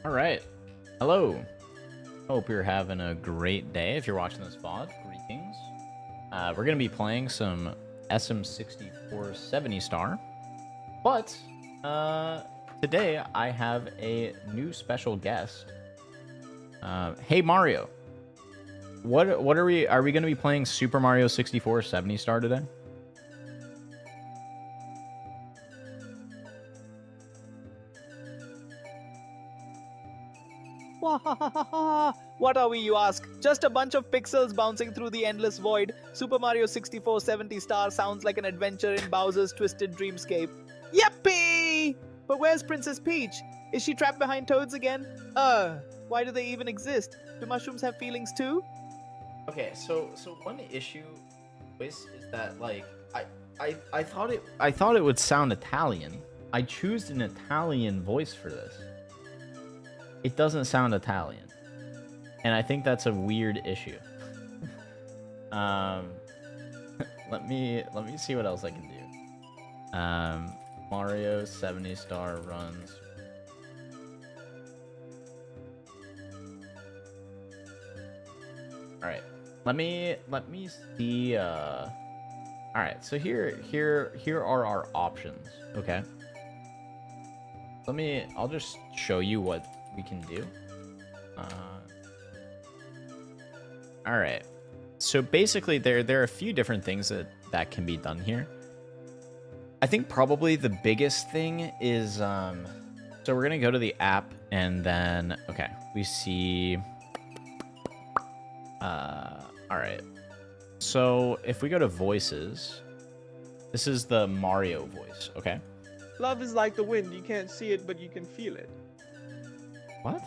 All right. Hello. Hope you're having a great day. If you're watching this VOD, greetings. We're going to be playing some SM64 70 star. But today I have a new special guest. Hey Mario. What are we going to be playing Super Mario 64 70 star today? What are we, you ask? Just a bunch of pixels bouncing through the endless void. Super Mario 64 70 star sounds like an adventure in Bowser's twisted dreamscape. Yippee! But where's Princess Peach? Is she trapped behind toads again? Why do they even exist? Do mushrooms have feelings too? Okay, so one issue is that like I thought it would sound Italian. I chose an Italian voice for this. It doesn't sound Italian, and I think that's a weird issue. let me see what else I can do. Mario 70 star runs. All right, let me see. All right, so here are our options. Okay, I'll just show you what we can do. All right, so basically there are a few different things that can be done here. I think probably the biggest thing is so we're gonna go to the app, and then okay, we see all right, so if we go to voices, this is the Mario voice. Okay, Love is like the wind. You can't see it, but you can feel it. what?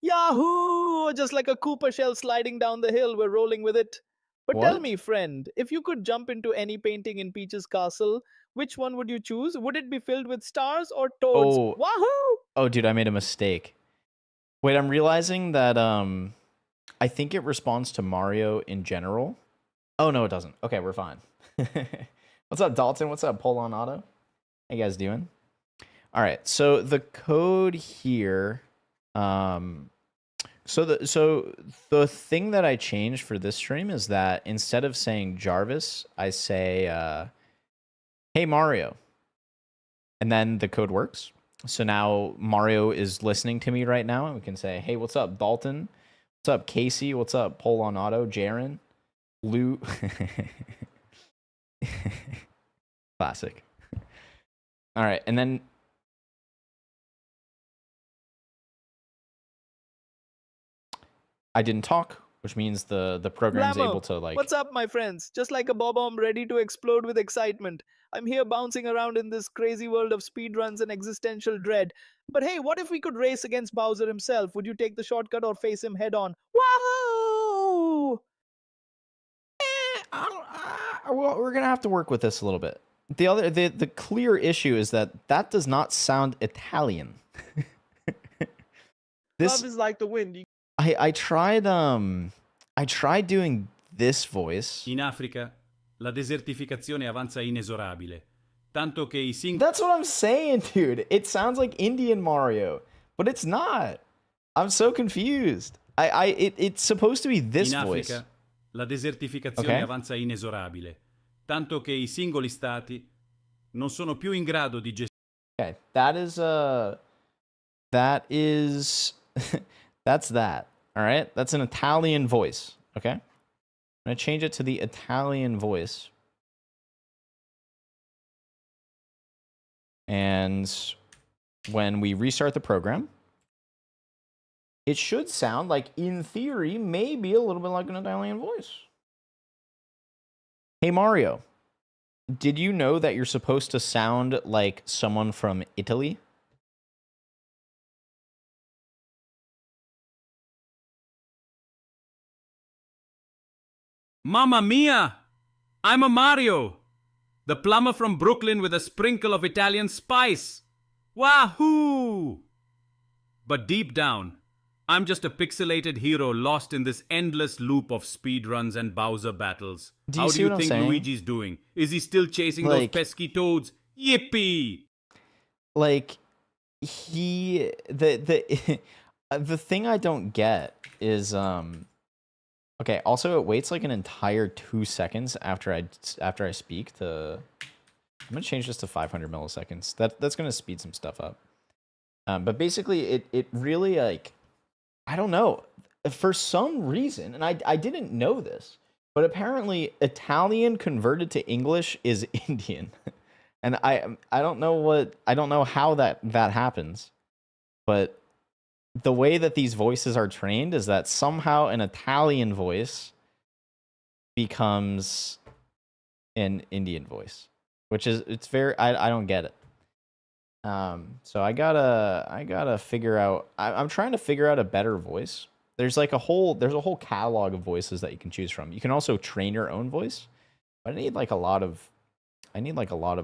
Yahoo! Just like a Cooper shell sliding down the hill, we're rolling with it. But tell What? me, friend, if you could jump into any painting in Peach's castle, which one would you choose? Would it be filled with stars or toads? Oh. Wahoo! Oh, dude, I made a mistake. Wait, I'm realizing that I think it responds to Mario in general. Oh no, it doesn't. Okay, we're fine. What's up, Dalton? What's up, Pole on Auto? How you guys doing? All right, so the code here, so the thing that I changed for this stream is that instead of saying Jarvis, I say, "Hey Mario," and then the code works. So now Mario is listening to me right now, and we can say, "Hey, what's up, Dalton? What's up, Casey? What's up, Pole on Auto? Jaren, Lou." Classic. All right, and then I didn't talk, which means the program's Blammo! able to like. What's up, my friends? Just like a bob-omb ready to explode with excitement. I'm here bouncing around in this crazy world of speedruns and existential dread. But hey, what if we could race against Bowser himself? Would you take the shortcut or face him head on? Wahoo! Well, we're gonna have to work with this a little bit. The clear issue is that does not sound Italian. Love is like the wind. I tried doing this voice. In Africa, la desertificazione avanza inesorabile, tanto che i singoli... That's what I'm saying, dude. It sounds like Indian Mario, but it's not. I'm so confused. It's supposed to be this In voice. Africa, la desertificazione Okay. avanza inesorabile, tanto che i singoli stati non sono più in grado di gestire... Okay, that is that's that. All right, that's an Italian voice. Okay, I'm gonna change it to the Italian voice, and when we restart the program, it should sound like, in theory, maybe a little bit like an Italian voice. Hey Mario, did you know that you're supposed to sound like someone from Italy? Mamma mia! I'm a Mario! The plumber from Brooklyn with a sprinkle of Italian spice! Wahoo! But deep down, I'm just a pixelated hero lost in this endless loop of speedruns and Bowser battles. Do you How see do you what I'm think saying? Luigi's doing? Is he still chasing those Like- pesky toads? Yippee! Like, the the thing I don't get is okay, also it waits like an entire 2 seconds after I speak to. I'm gonna change this to 500 milliseconds. That's gonna speed some stuff up. But basically it really like, I don't know, for some reason, and I didn't know this, but apparently Italian converted to English is Indian. And I don't know how that happens, but the way that these voices are trained is that somehow an Italian voice becomes an Indian voice, which is, it's very, I don't get it. So I gotta figure out, I'm trying to figure out a better voice. There's a whole catalog of voices that you can choose from. You can also train your own voice, but I need like a lot of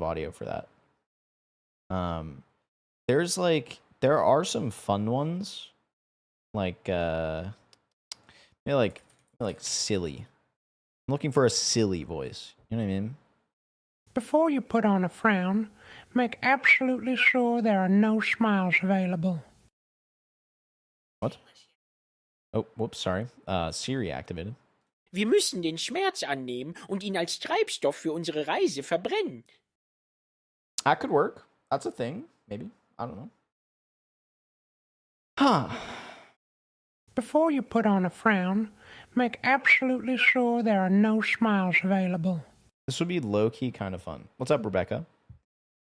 audio for that. There are some fun ones, like maybe like silly. I'm looking for a silly voice. You know what I mean? Before you put on a frown, make absolutely sure there are no smiles available. What? Oh, whoops, sorry. Siri activated. Wir müssen den Schmerz annehmen und ihn als Treibstoff für unsere Reise verbrennen. That could work. That's a thing, maybe. I don't know. Huh. Before you put on a frown, make absolutely sure there are no smiles available. This would be low-key kind of fun. What's up, Rebecca?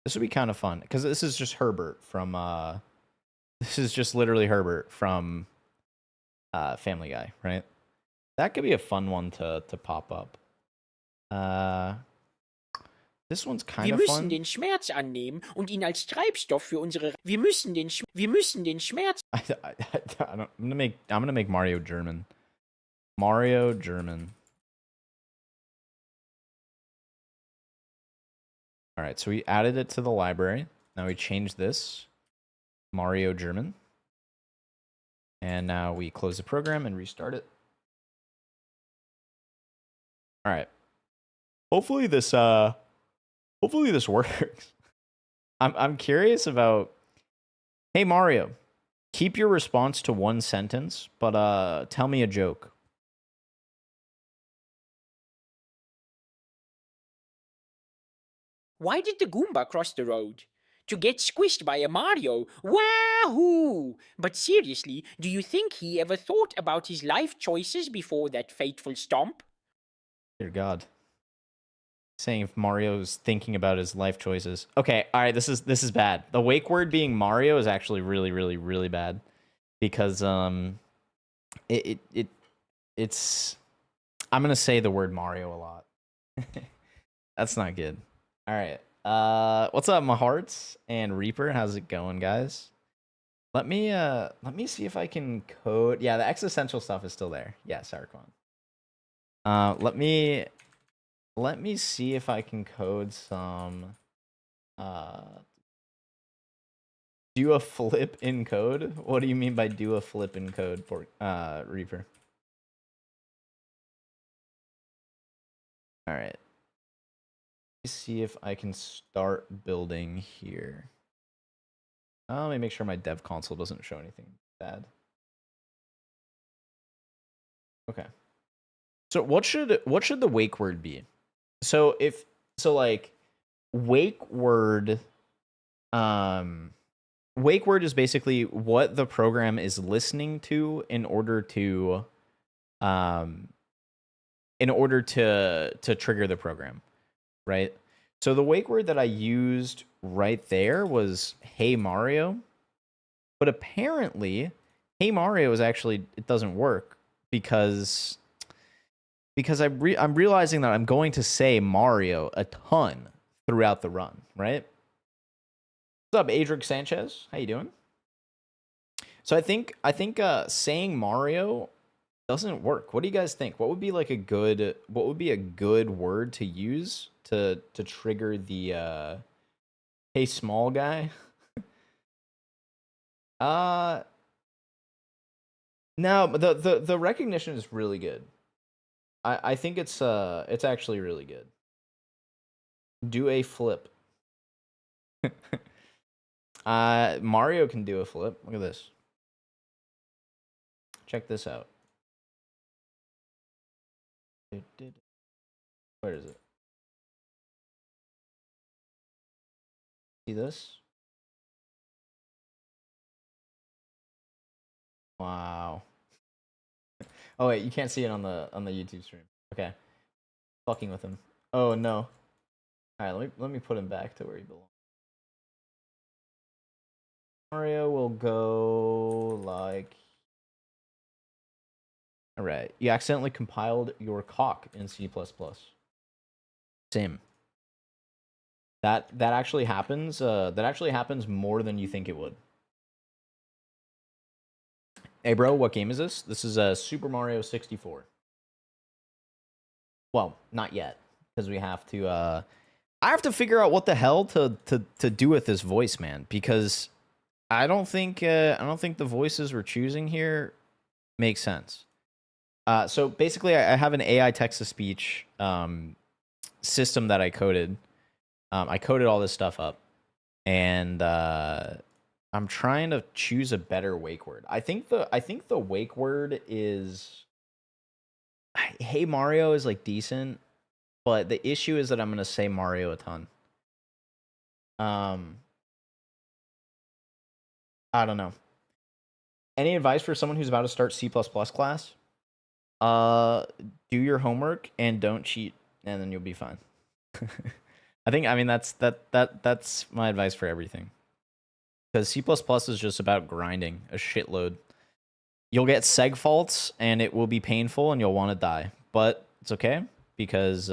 This would be kind of fun, because this is just Herbert from, this is just literally Herbert from Family Guy, right? That could be a fun one to pop up. This one's kind Wir of müssen fun. den Schmerz annehmen und ihn als Treibstoff für unsere. Wir müssen den Schmerz. I'm gonna make Mario German. Mario German. All right, so we added it to the library. Now we change this Mario German, and now we close the program and restart it. All right. Hopefully this works. I'm curious about. Hey Mario, keep your response to one sentence, but tell me a joke. Why did the Goomba cross the road? To get squished by a Mario. Wahoo! But seriously, do you think he ever thought about his life choices before that fateful stomp? Dear God. Saying if Mario's thinking about his life choices. Okay, all right, this is bad. The wake word being Mario is actually really, really, really bad, because it's I'm gonna say the word Mario a lot. That's not good. All right. What's up, my hearts and Reaper? How's it going, guys? Let me see if I can code. Yeah, the existential stuff is still there. Yeah, Sarkon. Let me see if I can code some do a flip in code. What do you mean by do a flip in code, for Reaper? All right. Let me see if I can start building here. Let me make sure my dev console doesn't show anything bad. Okay. So what should the wake word be? So like wake word is basically what the program is listening to in order to trigger the program, right? So the wake word that I used right there was "Hey Mario," but apparently "Hey Mario" is actually, it doesn't work because I'm realizing that I'm going to say Mario a ton throughout the run, right? What's up, Adric Sanchez? How you doing? So I think saying Mario doesn't work. What do you guys think? What would be a good word to use to trigger the hey small guy? No, the recognition is really good. I think it's actually really good. Do a flip. Mario can do a flip. Look at this. Check this out. Where is it? See this? Wow. Oh wait, you can't see it on the YouTube stream. Okay. Fucking with him. Oh no. Alright, let me put him back to where he belongs. Mario will go like... Alright, you accidentally compiled your cock in C++. Same. That actually happens. That actually happens more than you think it would. Hey bro, what game is this? This is Super Mario 64. Well, not yet, because we have to. I have to figure out what the hell to do with this voice, man. Because I don't think the voices we're choosing here make sense. So basically, I have an AI text to speech system that I coded. I coded all this stuff up, and I'm trying to choose a better wake word. I think the wake word is "Hey Mario" is like decent, but the issue is that I'm gonna say Mario a ton. I don't know. Any advice for someone who's about to start C++ class? Do your homework and don't cheat, and then you'll be fine. I mean that's my advice for everything. Because C++ is just about grinding a shitload. You'll get seg faults and it will be painful and you'll want to die, but it's okay because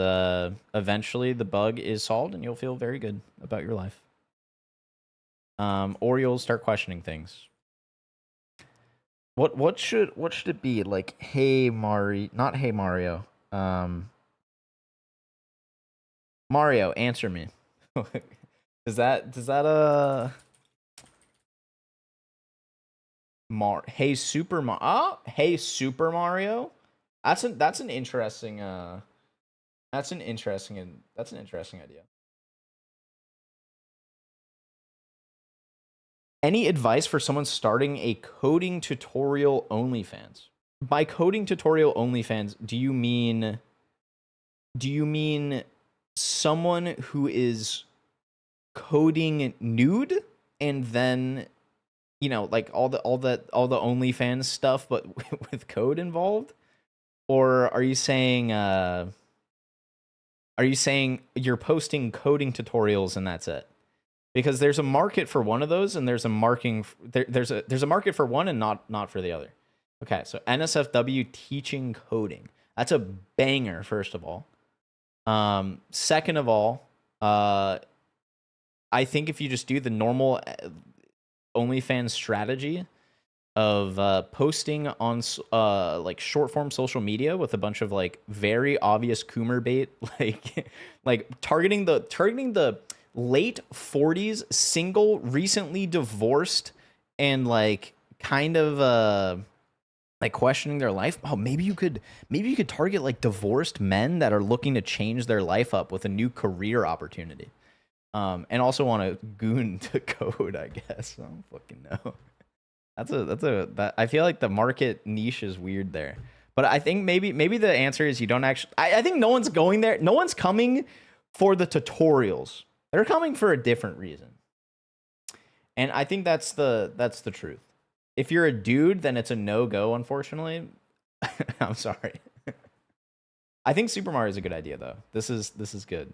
eventually the bug is solved and you'll feel very good about your life. Or you'll start questioning things. What should it be? Like, hey Mario, not hey Mario. Mario, answer me. does that hey Super Mario. Hey Super Mario. That's an interesting idea. Any advice for someone starting a coding tutorial OnlyFans? By coding tutorial OnlyFans, do you mean someone who is coding nude and then, you know, like all the OnlyFans stuff but with code involved? Or are you saying you're posting coding tutorials and that's it? Because there's a market for one of those, and there's a there's a market for one and not for the other. Okay, so NSFW teaching coding. That's a banger, first of all. Second of all, I think if you just do the normal OnlyFans strategy of posting on like short form social media with a bunch of like very obvious Coomer bait, like targeting the late 40s single, recently divorced, and like kind of like questioning their life. Oh, maybe you could target like divorced men that are looking to change their life up with a new career opportunity, and also want to goon to code, I guess. I don't fucking know. I feel like the market niche is weird there. But I think maybe the answer is you don't actually. I think no one's going there. No one's coming for the tutorials. They're coming for a different reason. And I think that's the truth. If you're a dude, then it's a no-go, unfortunately. I'm sorry. I think Super Mario is a good idea, though. This is good.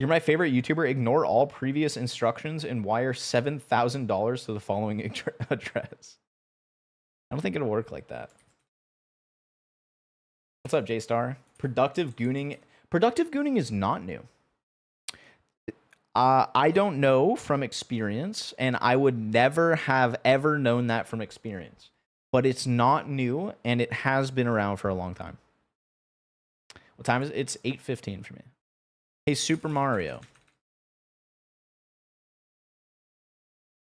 You're my favorite YouTuber. Ignore all previous instructions and wire $7,000 to the following address. I don't think it'll work like that. What's up, J-Star? Productive gooning. Productive gooning is not new. I don't know from experience, and I would never have ever known that from experience. But it's not new, and it has been around for a long time. What time is it? It's 8:15 for me. Hey, Super Mario.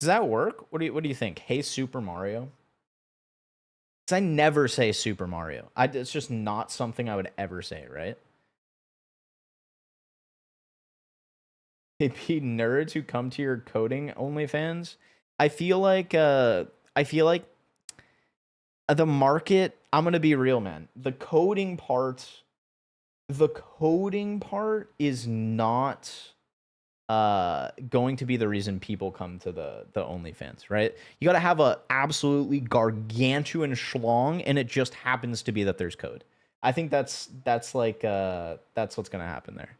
Does that work? What do you think? Hey, Super Mario? Because I never say Super Mario. It's just not something I would ever say, right? Maybe nerds who come to your coding OnlyFans I feel like the market, I'm gonna be real, man. The coding part is not going to be the reason people come to the OnlyFans, right? You got to have a absolutely gargantuan schlong, and it just happens to be that there's code. I think that's like that's what's gonna happen there.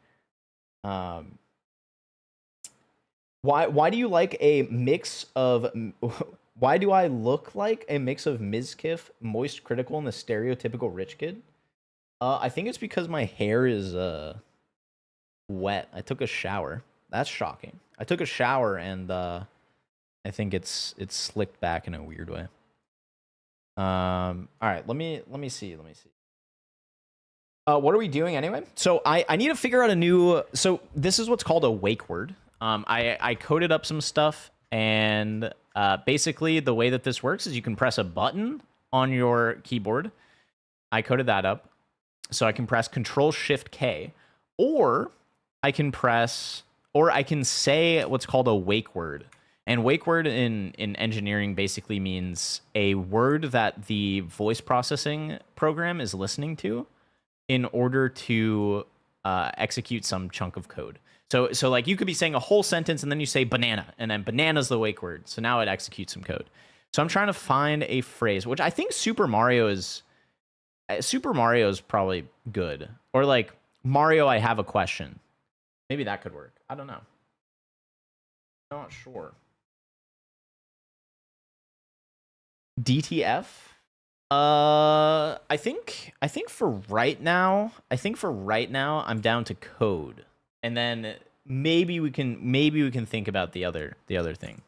Why do you like a mix of why do I look like a mix of Mizkif, Moist Critical, and the stereotypical rich kid? I think it's because my hair is wet. I took a shower. That's shocking. I took a shower and I think it's slicked back in a weird way. All right, let me see. What are we doing anyway? So I need to figure out a new. So this is what's called a wake word. I coded up some stuff, and basically the way that this works is you can press a button on your keyboard. I coded that up, so I can press Control-Shift-K, or I can say what's called a wake word. And wake word in engineering basically means a word that the voice processing program is listening to in order to execute some chunk of code. So like you could be saying a whole sentence and then you say banana, and then banana's the wake word. So now it executes some code. So I'm trying to find a phrase, which I think Super Mario is probably good. Or like Mario, I have a question. Maybe that could work. I don't know. I'm not sure. DTF? I think for right now, I'm down to code. And then maybe we can think about the other thing.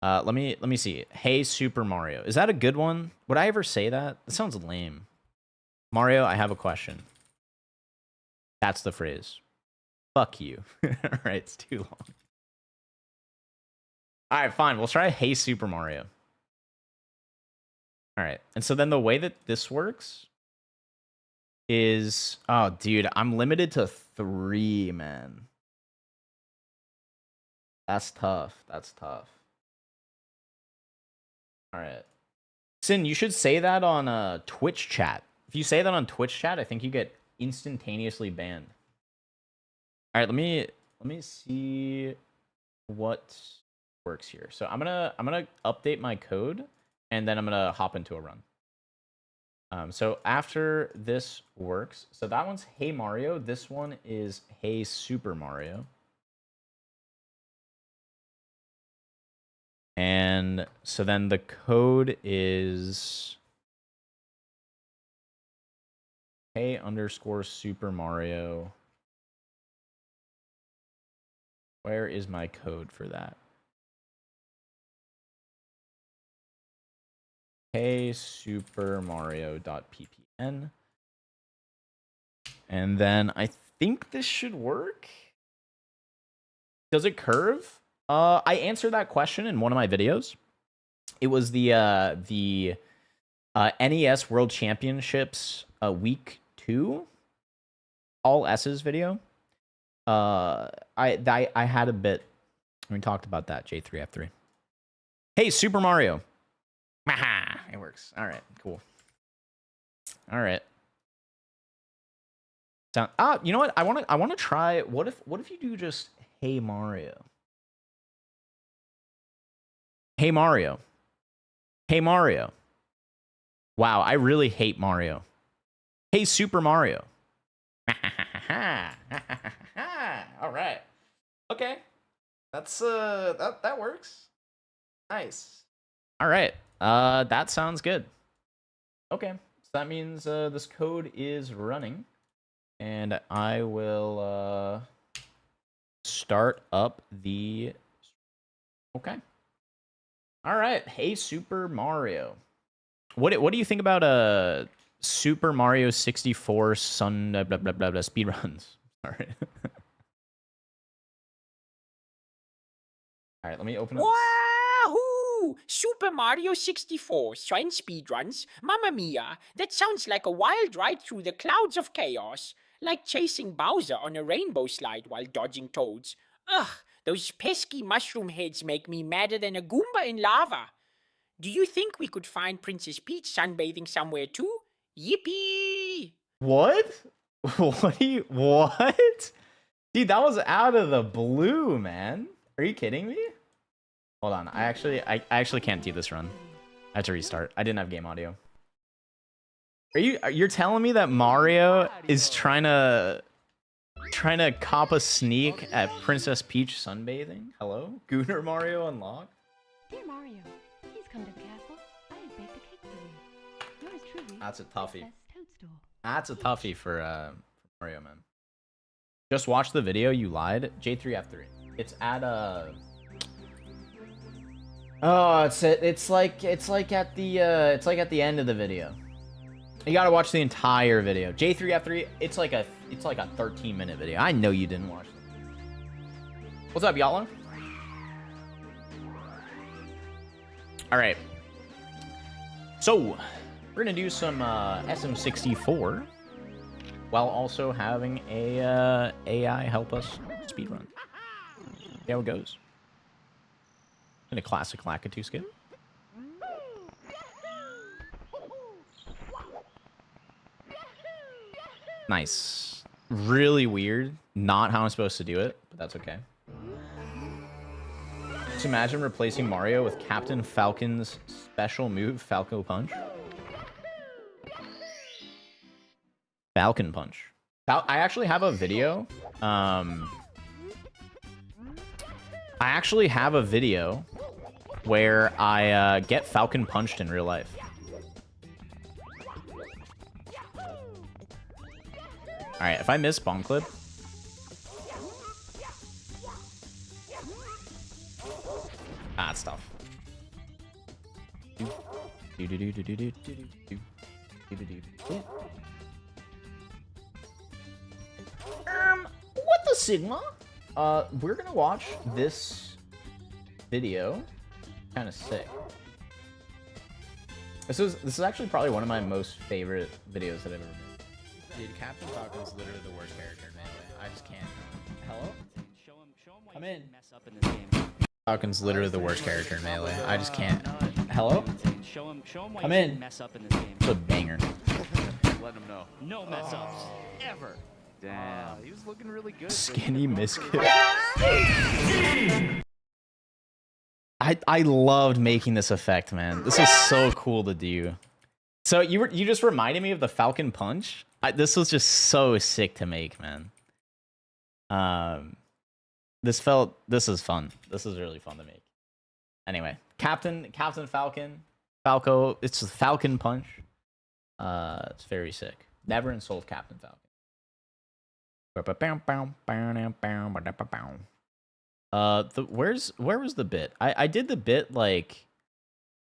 Let me see. Hey Super Mario. Is that a good one? Would I ever say that? That sounds lame. Mario, I have a question. That's the phrase. Fuck you. All right, it's too long. All right, fine. We'll try Hey Super Mario. All right. And so then the way that this works is, oh, dude, I'm limited to 3, man. That's tough. All right. Sin, you should say that on Twitch chat. If you say that on Twitch chat, I think you get instantaneously banned. All right, let me see what works here. So I'm gonna update my code, and then I'm gonna hop into a run. So after this works, so that one's Hey Mario. This one is Hey Super Mario. And so then the code is Hey _ Super Mario. Where is my code for that? Hey Super Mario.ppn. And then I think this should work. Does it curve? I answered that question in one of my videos. It was the NES World Championships week 2 all S's video. I had a bit. We talked about that. J3F3. Hey Super Mario. Aha, it works. All right, cool. All right. You know what? I want to try. What if you do just Hey Mario? Hey Mario. Hey Mario. Wow, I really hate Mario. Hey Super Mario. All right. Okay. That's that works. Nice. All right. That sounds good. Okay. So that means this code is running, and I will start up the. Okay. All right. Hey Super Mario. What do you think about Super Mario 64 Sun blah blah blah blah speedruns? All right. All right, let me open up. Wahoo! Super Mario 64 Sun speedruns? Mamma mia, that sounds like a wild ride through the clouds of chaos. Like chasing Bowser on a rainbow slide while dodging toads. Ugh, Those pesky mushroom heads make me madder than a Goomba in lava. Do you think we could find Princess Peach sunbathing somewhere too? Yippee! What? What? Dude, that was out of the blue, man. Are you kidding me? Hold on. I actually can't do this run. I have to restart. I didn't have game audio. You're telling me that Mario is trying to cop a sneak at Princess Peach sunbathing? Hello? Gooner Mario unlocked? Dear Mario, please come to the castle. I have baked a cake for you. Yours truly. That's a toughie. Princess Toadstool. That's a toughie for Mario, man. Just watch the video. You lied. J3F3. It's at oh, it's like at the end of the video. You gotta watch the entire video. J3F3. It's like a 13-minute video. I know you didn't watch it. What's up, y'all? All right. So we're gonna do some SM64 while also having a AI help us speedrun. See how it goes. In a classic Lakitu skip. Nice. Really weird. Not how I'm supposed to do it, but that's okay. Just imagine replacing Mario with Captain Falcon's special move, Falco Punch. Falcon Punch. I actually have a video. I actually have a video where I get Falcon punched in real life. Alright, if I miss bomb clip. Ah, it's tough. What the Sigma? We're gonna watch this video. Kind of sick. This is actually probably one of my most favorite videos that I've ever made. Dude, Captain Falcon's literally the worst character in Melee. I just can't. Hello? Come in. Falcon's literally the worst character in Melee. I just can't. Hello? Come in. Mess up in this game. It's a banger. Let him know. No mess ups. Ever. Damn. He was looking really good. Skinny miscut. I loved making this effect, man. This is so cool to do. So you just reminded me of the Falcon Punch. This was just so sick to make, man. This is fun. This is really fun to make. Anyway, Captain Falcon, Falco. It's the Falcon Punch. It's very sick. Never insult Captain Falcon. Where was the bit? I did the bit like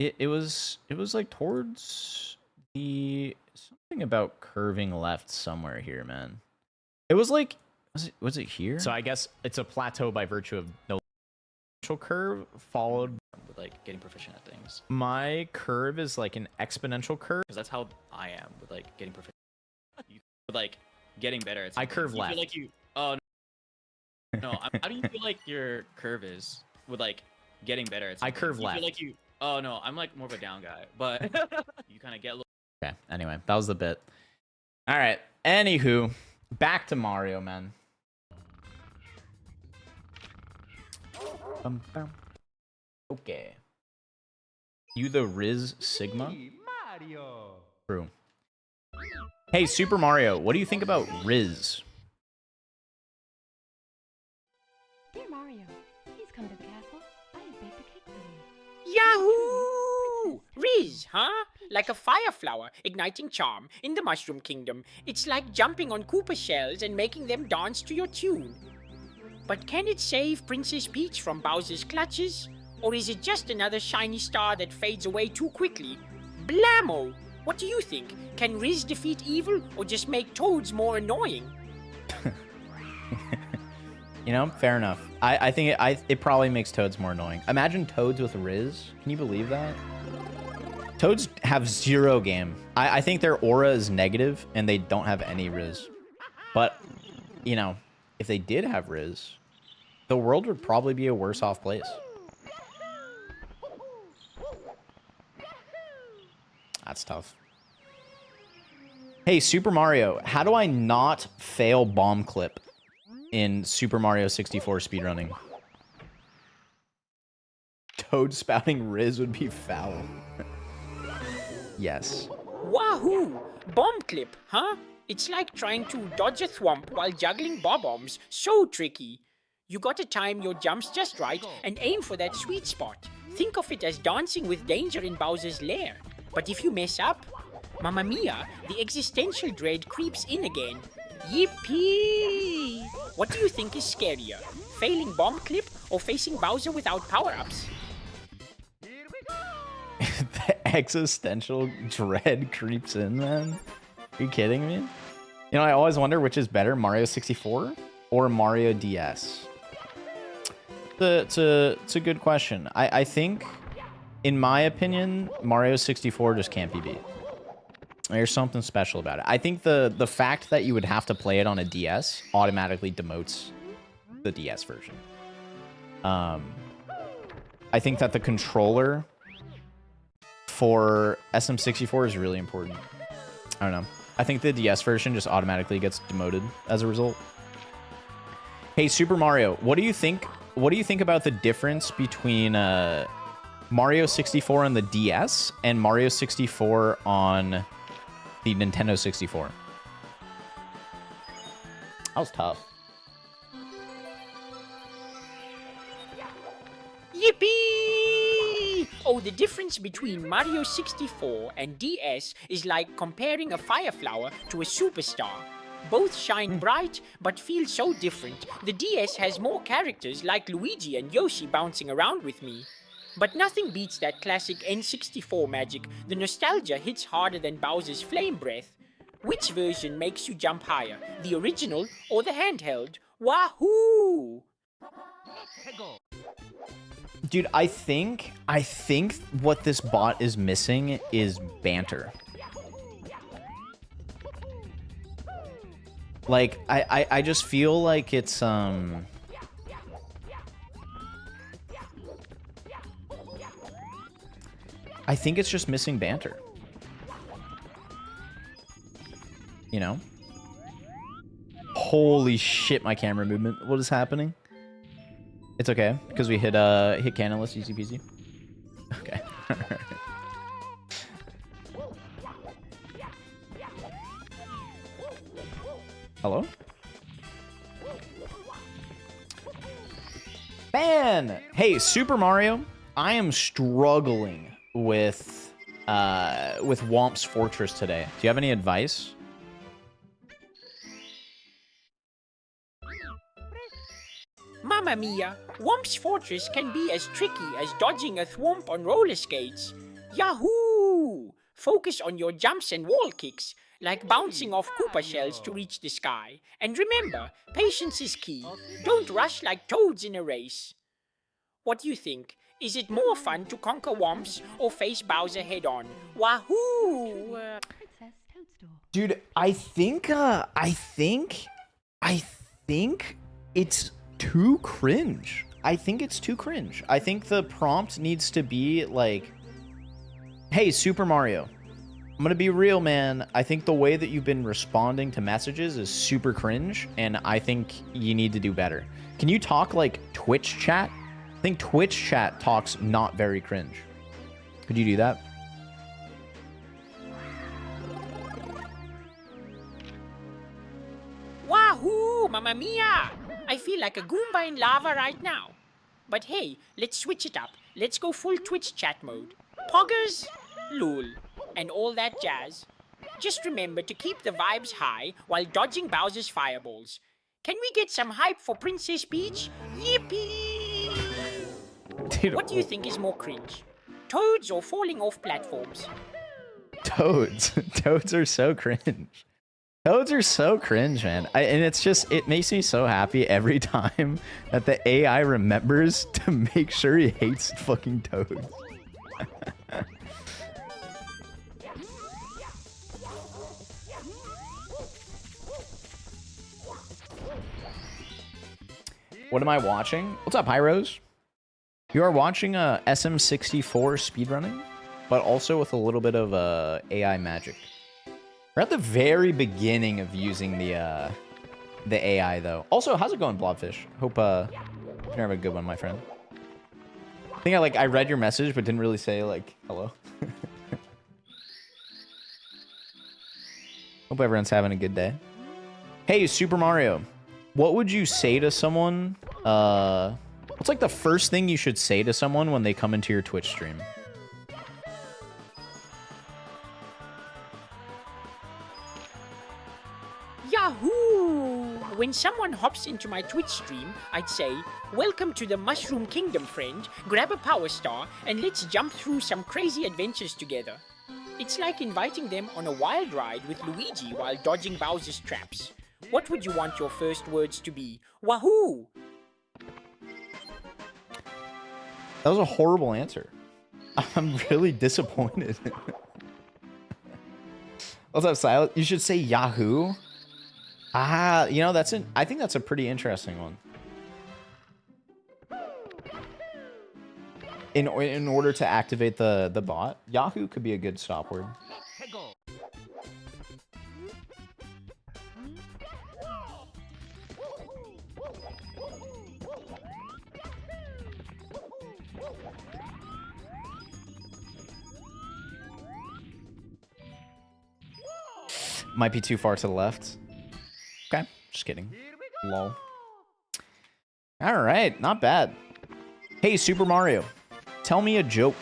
it was like towards the something about curving left somewhere here, man. It was like was it here? So I guess it's a plateau by virtue of no curve followed with like getting proficient at things. My curve is like an exponential curve Because that's how I am with like getting proficient. You with like getting better at I something. curve You left. feel like you no, how do you feel like your curve is with like getting better at something? I curve you left. Feel like you oh no, I'm like more of a down guy, but you kind of get a little. Okay, anyway, that was the bit. All right, anywho, back to Mario, man. Okay. You the Riz Sigma? Mario. True. Hey, Super Mario, what do you think about Riz? Dear Mario, please come to the castle. I have baked a cake for you. Yahoo! Riz, huh? Like a fire flower igniting charm in the Mushroom Kingdom. It's like jumping on Koopa shells and making them dance to your tune. But can it save Princess Peach from Bowser's clutches? Or is it just another shiny star that fades away too quickly? Blammo! What do you think? Can Riz defeat evil or just make Toads more annoying? You know, fair enough. I think it probably makes Toads more annoying. Imagine Toads with Riz. Can you believe that? Toads have zero game. I think their aura is negative and they don't have any Riz. But, you know, if they did have Riz, the world would probably be a worse off place. That's tough. Hey, Super Mario, how do I not fail bomb clip in Super Mario 64 speedrunning? Toad spouting Riz would be foul. Yes. Wahoo! Bomb clip, huh? It's like trying to dodge a thwomp while juggling bob-ombs. So tricky. You gotta time your jumps just right and aim for that sweet spot. Think of it as dancing with danger in Bowser's lair. But if you mess up, Mamma mia, the existential dread creeps in again. Yippee! What do you think is scarier? Failing bomb clip or facing Bowser without power-ups? The existential dread creeps in, man. Are you kidding me? You know, I always wonder which is better, Mario 64 or Mario DS. It's a good question. I think, in my opinion, Mario 64 just can't be beat. There's something special about it. I think the fact that you would have to play it on a DS automatically demotes the DS version. I think that the controller for SM64 is really important. I don't know. I think the DS version just automatically gets demoted as a result. Hey, Super Mario, what do you think? What do you think about the difference between Mario 64 on the DS and Mario 64 on the Nintendo 64? That was tough. Yippee! Oh, the difference between Mario 64 and DS is like comparing a fire flower to a superstar. Both shine bright, but feel so different. The DS has more characters like Luigi and Yoshi bouncing around with me. But nothing beats that classic N64 magic. The nostalgia hits harder than Bowser's flame breath. Which version makes you jump higher? The original or the handheld? Wahoo! Dude, I think what this bot is missing is banter. Like, I just feel like it's, I think it's just missing banter. You know? Holy shit, my camera movement. What is happening? It's okay, because we hit canonless, easy peasy. Okay. Hello? Man! Hey, Super Mario, I am struggling with Womp's Fortress today. Do you have any advice? Mamma mia, Womp's Fortress can be as tricky as dodging a thwomp on roller skates. Yahoo! Focus on your jumps and wall kicks, like bouncing off Koopa shells to reach the sky. And remember, patience is key. Don't rush like toads in a race. What do you think? Is it more fun to conquer Womps or face Bowser head-on? Wahoo! Princess Toadstool. Dude, I think it's too cringe. I think it's too cringe. I think the prompt needs to be like, hey, Super Mario, I'm gonna be real, man. I think the way that you've been responding to messages is super cringe, and I think you need to do better. Can you talk like Twitch chat? I think Twitch chat talks not very cringe. Could you do that? Wahoo! Mamma mia! I feel like a Goomba in lava right now. But hey, let's switch it up. Let's go full Twitch chat mode. Poggers, lol, and all that jazz. Just remember to keep the vibes high while dodging Bowser's fireballs. Can we get some hype for Princess Peach? Yippee! Dude, what do you think is more cringe? Toads or falling off platforms? Toads. Toads are so cringe. Toads are so cringe, man. And it's just, it makes me so happy every time that the AI remembers to make sure he hates fucking toads. What am I watching? What's up, Hyros? You are watching SM64 speedrunning, but also with a little bit of AI magic. We're at the very beginning of using the AI, though. Also, how's it going, Blobfish? Hope you're having a good one, my friend. I think I read your message, but didn't really say, like, hello. Hope everyone's having a good day. Hey, Super Mario. What would you say to someone? What's like the first thing you should say to someone when they come into your Twitch stream? Yahoo! When someone hops into my Twitch stream, I'd say, welcome to the Mushroom Kingdom, friend. Grab a power star and let's jump through some crazy adventures together. It's like inviting them on a wild ride with Luigi while dodging Bowser's traps. What would you want your first words to be? Wahoo! That was a horrible answer. I'm really disappointed. What's up, Silas? You should say Yahoo. Ah, you know, I think that's a pretty interesting one. In order to activate the bot, Yahoo could be a good stop word. Might be too far to the left. Okay, just kidding. Lol. All right, not bad. Hey, Super Mario, tell me a joke.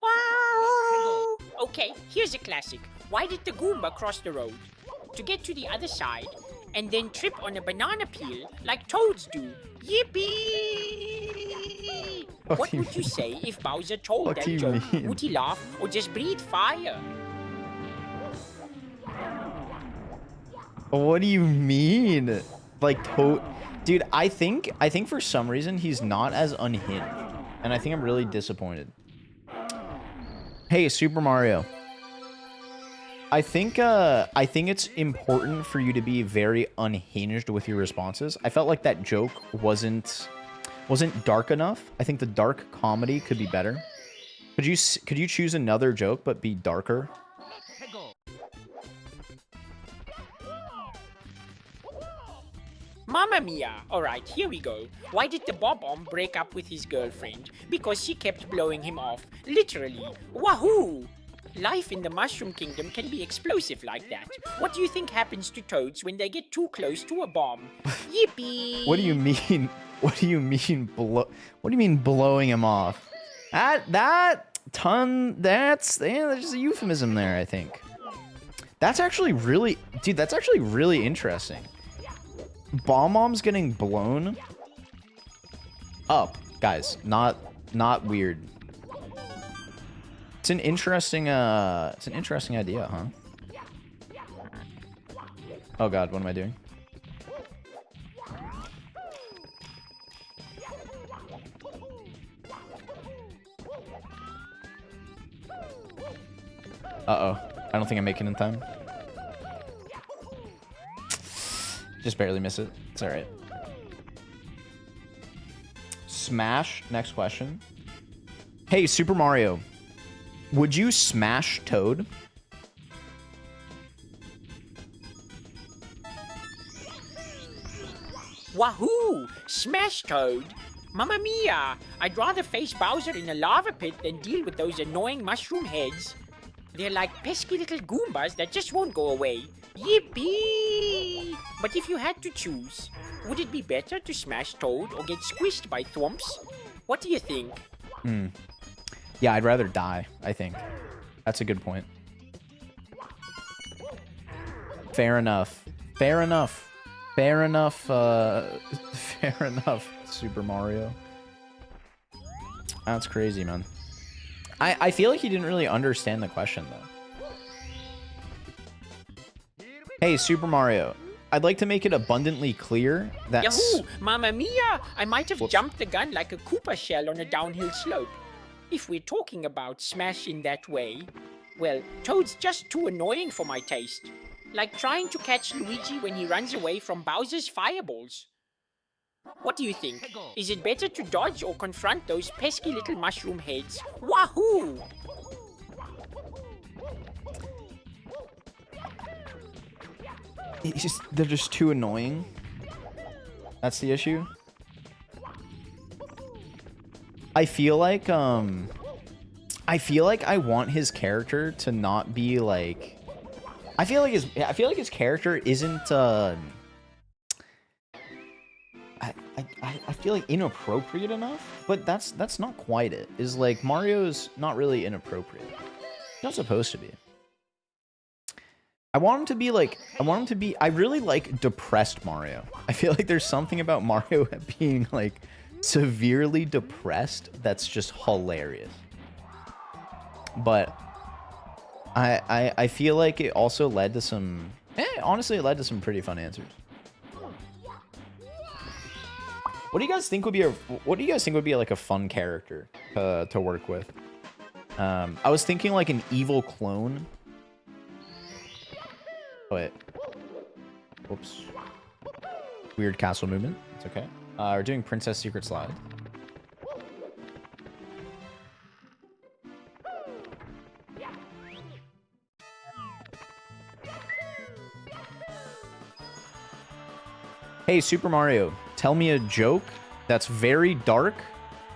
Wow! Okay, here's a classic. Why did the Goomba cross the road? To get to the other side, and then trip on a banana peel like toads do. Yippee! What would you say if Bowser told that joke? Would he laugh or just breathe fire? What do you mean? Like dude, I think for some reason he's not as unhinged. And I think I'm really disappointed. Hey, Super Mario. I think it's important for you to be very unhinged with your responses. I felt like that joke wasn't dark enough. I think the dark comedy could be better. Could you choose another joke but be darker? Mamma mia! Alright, here we go. Why did the Bob-omb break up with his girlfriend? Because she kept blowing him off. Literally. Wahoo! Life in the Mushroom Kingdom can be explosive like that. What do you think happens to toads when they get too close to a bomb? Yippee! What do you mean? What do you mean blowing him off? There's a euphemism there, I think. That's actually really, dude, that's actually really interesting. Bomb-omb's getting blown up, guys. Not weird. It's an interesting idea, huh? Oh god, what am I doing? Uh-oh. I don't think I'm making it in time. Just barely miss it. It's alright. Smash. Next question. Hey, Super Mario. Would you smash Toad? Wahoo! Smash Toad! Mamma mia! I'd rather face Bowser in a lava pit than deal with those annoying mushroom heads. They're like pesky little Goombas that just won't go away. Yippee! But if you had to choose, would it be better to smash Toad or get squished by Thwomps? What do you think? Yeah, I'd rather die, I think. That's a good point. Fair enough. Fair enough. Fair enough, fair enough, Super Mario. That's crazy, man. I feel like he didn't really understand the question, though. Hey, Super Mario. I'd like to make it abundantly clear that... Yahoo! Mamma mia! I might have jumped the gun like a Koopa shell on a downhill slope. If we're talking about smash in that way, Well, Toad's just too annoying for my taste. Like trying to catch Luigi when he runs away from Bowser's fireballs. What do you think? Is it better to dodge or confront those pesky little mushroom heads? Wahoo! They're just too annoying. That's the issue. I feel like I want his character to not be like. I feel like his character isn't. I feel like inappropriate enough, but that's not quite it. Is like Mario's not really inappropriate. He's not supposed to be. I want him to be like, I really like depressed Mario. I feel like there's something about Mario being like severely depressed that's just hilarious. But I feel like it also led to some, honestly it led to some pretty fun answers. What do you guys think would be like a fun character to work with? I was thinking like an evil clone. Wait. Whoops. Weird castle movement. It's okay. We're doing Princess Secret Slide. Hey, Super Mario, tell me a joke that's very dark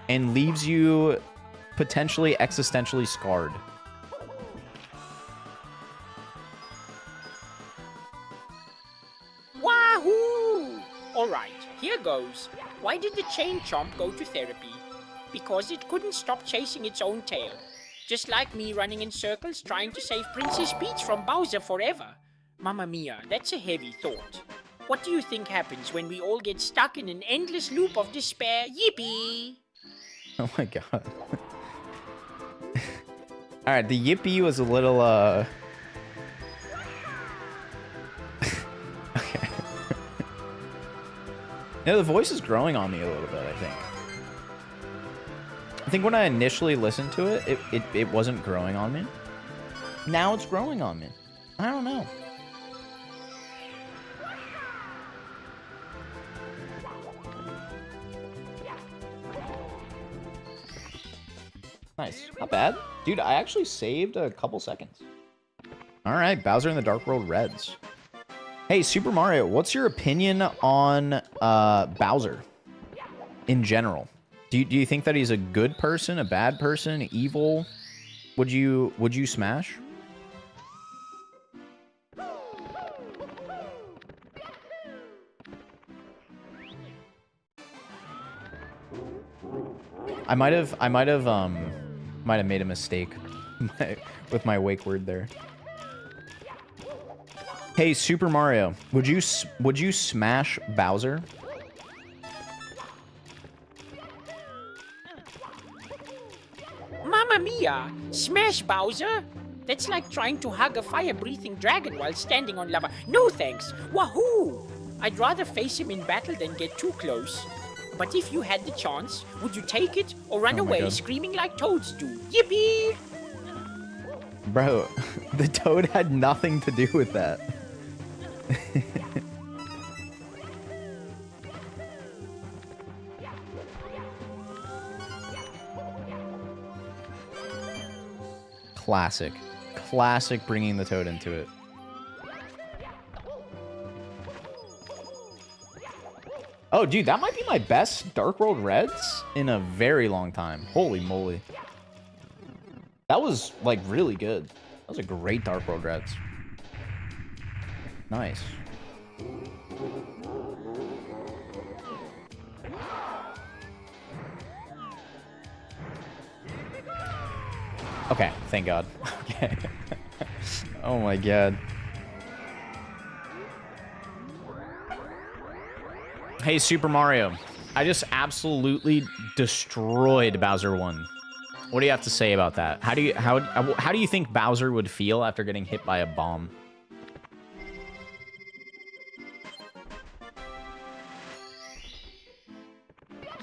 and leaves you potentially existentially scarred. Wahoo! Alright, here goes. Why did the chain chomp go to therapy? Because it couldn't stop chasing its own tail. Just like me running in circles trying to save Princess Peach from Bowser forever. Mamma mia, that's a heavy thought. What do you think happens when we all get stuck in an endless loop of despair? Yippee! Oh my god. Alright, the yippee was a little, okay. The voice is growing on me a little bit, I think. I think when I initially listened to it, it wasn't growing on me. Now it's growing on me. I don't know. Nice. Not bad. Dude, I actually saved a couple seconds. Alright, Bowser and the Dark World Reds. Hey, Super Mario, what's your opinion on Bowser in general? Do you think that he's a good person, a bad person, evil? Would you smash? I might have made a mistake with my wake word there. Hey, Super Mario, would you smash Bowser? Mamma mia! Smash Bowser? That's like trying to hug a fire-breathing dragon while standing on lava. No thanks! Wahoo! I'd rather face him in battle than get too close. But if you had the chance, would you take it or run away screaming like toads do? Yippee! Bro, the toad had nothing to do with that. Classic. Classic bringing the toad into it. Oh, dude, that might be my best Dark World Reds in a very long time. Holy moly. That was, like, really good. That was a great Dark World Reds. Nice. Okay, thank God. Okay. Oh my God. Hey, Super Mario. I just absolutely destroyed Bowser 1. What do you have to say about that? How do you think Bowser would feel after getting hit by a bomb?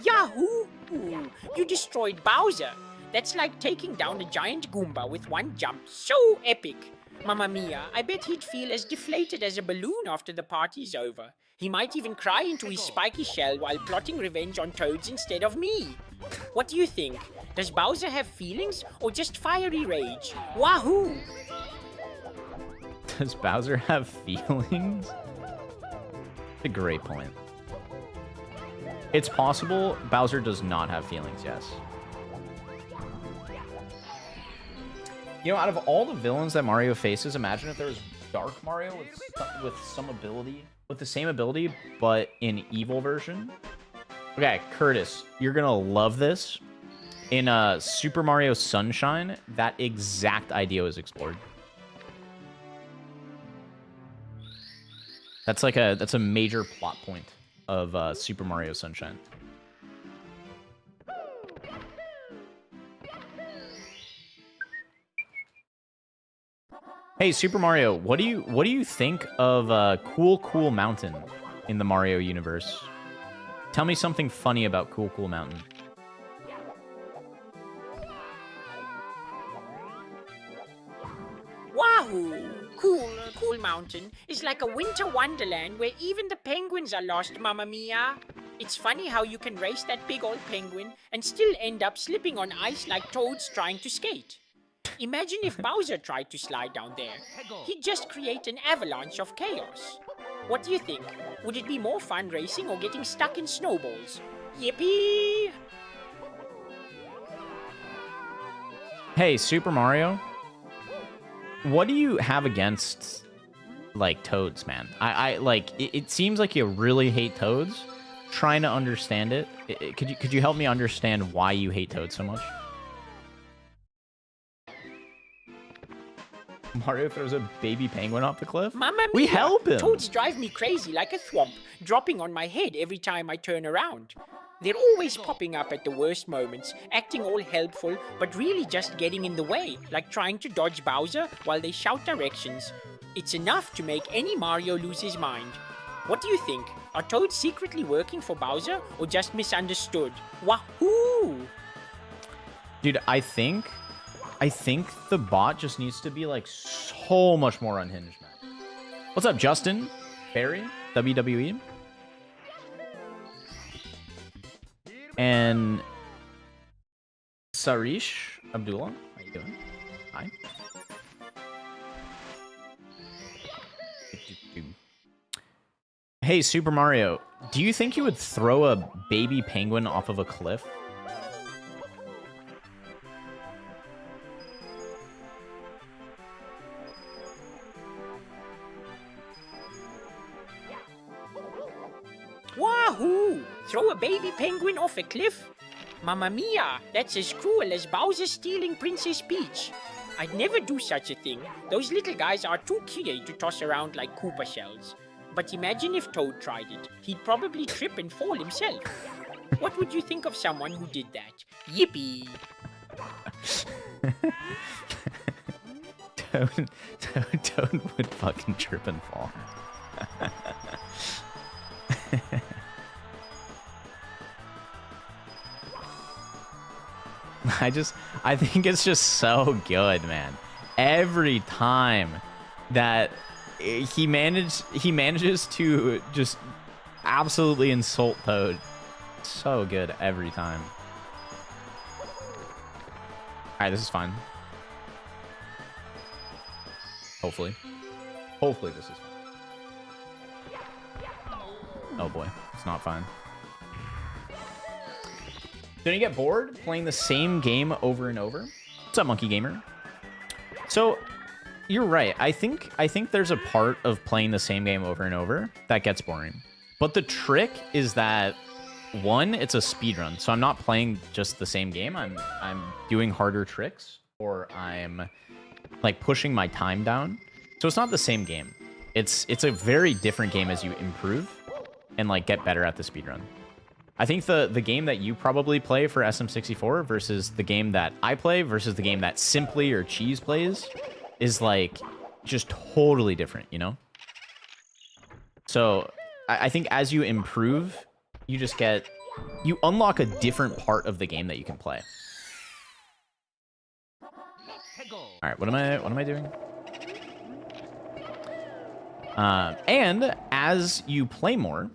Yahoo! You destroyed Bowser. That's like taking down a giant Goomba with one jump. So epic. Mamma mia, I bet he'd feel as deflated as a balloon after the party's over. He might even cry into his spiky shell while plotting revenge on Toads instead of me. What do you think? Does Bowser have feelings or just fiery rage? Wahoo! Does Bowser have feelings? That's a great point. It's possible Bowser does not have feelings, yes. You know, out of all the villains that Mario faces, imagine if there was Dark Mario with some ability, with the same ability, but in evil version. Okay, Curtis, you're gonna love this. In Super Mario Sunshine, that exact idea was explored. That's like that's a major plot point of Super Mario Sunshine. Hey, Super Mario, what do you think of Cool Mountain in the Mario universe? Tell me something funny about Cool Mountain. Wahoo! Cool Mountain is like a winter wonderland where even the penguins are lost, Mamma Mia. It's funny how you can race that big old penguin and still end up slipping on ice like Toads trying to skate. Imagine if Bowser tried to slide down there. He'd just create an avalanche of chaos. What do you think? Would it be more fun racing or getting stuck in snowballs? Yippee! Hey, Super Mario, what do you have against, like, Toads, man? I like, it seems like you really hate Toads. Trying to understand it. Could you help me understand why you hate Toads so much? Mario throws a baby penguin off the cliff? Mamma mia! We help him! Toads drive me crazy like a thwomp, dropping on my head every time I turn around. They're always popping up at the worst moments, acting all helpful, but really just getting in the way, like trying to dodge Bowser while they shout directions. It's enough to make any Mario lose his mind. What do you think? Are Toads secretly working for Bowser or just misunderstood? Wahoo! Dude, I think the bot just needs to be like so much more unhinged, man. What's up, Justin? Barry? WWE? And Sarish Abdullah? How you doing? Hi. Hey, Super Mario, do you think you would throw a baby penguin off of a cliff? Wahoo! Throw a baby penguin off a cliff? Mamma mia, that's as cruel as Bowser stealing Princess Peach. I'd never do such a thing. Those little guys are too cute to toss around like Koopa shells. But imagine if Toad tried it. He'd probably trip and fall himself. What would you think of someone who did that? Yippee! Toad would fucking trip and fall. I think it's just so good, man. Every time that he manages to just absolutely insult Toad. So good every time. Alright, this is fine. Hopefully. Hopefully this is fine. Oh boy, it's not fine. Don't you get bored playing the same game over and over? What's up, Monkey Gamer? So, you're right. I think there's a part of playing the same game over and over that gets boring. But the trick is that, one, it's a speedrun. So I'm not playing just the same game. I'm doing harder tricks, or I'm like pushing my time down. So it's not the same game. It's a very different game as you improve and like get better at the speedrun. I think the game that you probably play for SM64 versus the game that I play versus the game that Simply or Cheese plays is like just totally different, you know? So I think as you improve, you unlock a different part of the game that you can play. All right, what am I doing? And as you play more,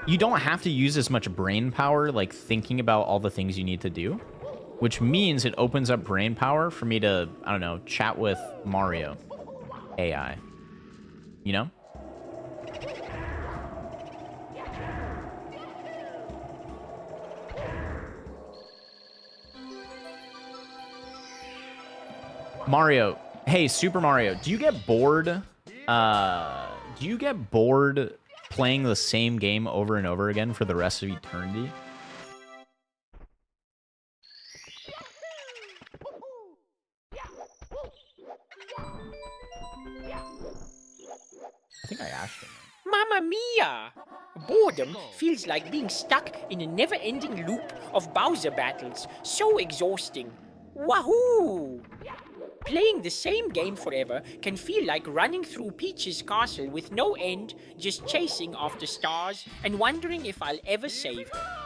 you don't have to use as much brain power, like thinking about all the things you need to do, which means it opens up brain power for me to, I don't know, chat with Mario AI, you know? Mario, hey, Super Mario, do you get bored? Do you get bored playing the same game over and over again for the rest of eternity? I think I asked him. Mamma mia! Boredom feels like being stuck in a never-ending loop of Bowser battles. So exhausting. Wahoo! Playing the same game forever can feel like running through Peach's castle with no end, just chasing after stars and wondering if I'll ever save her.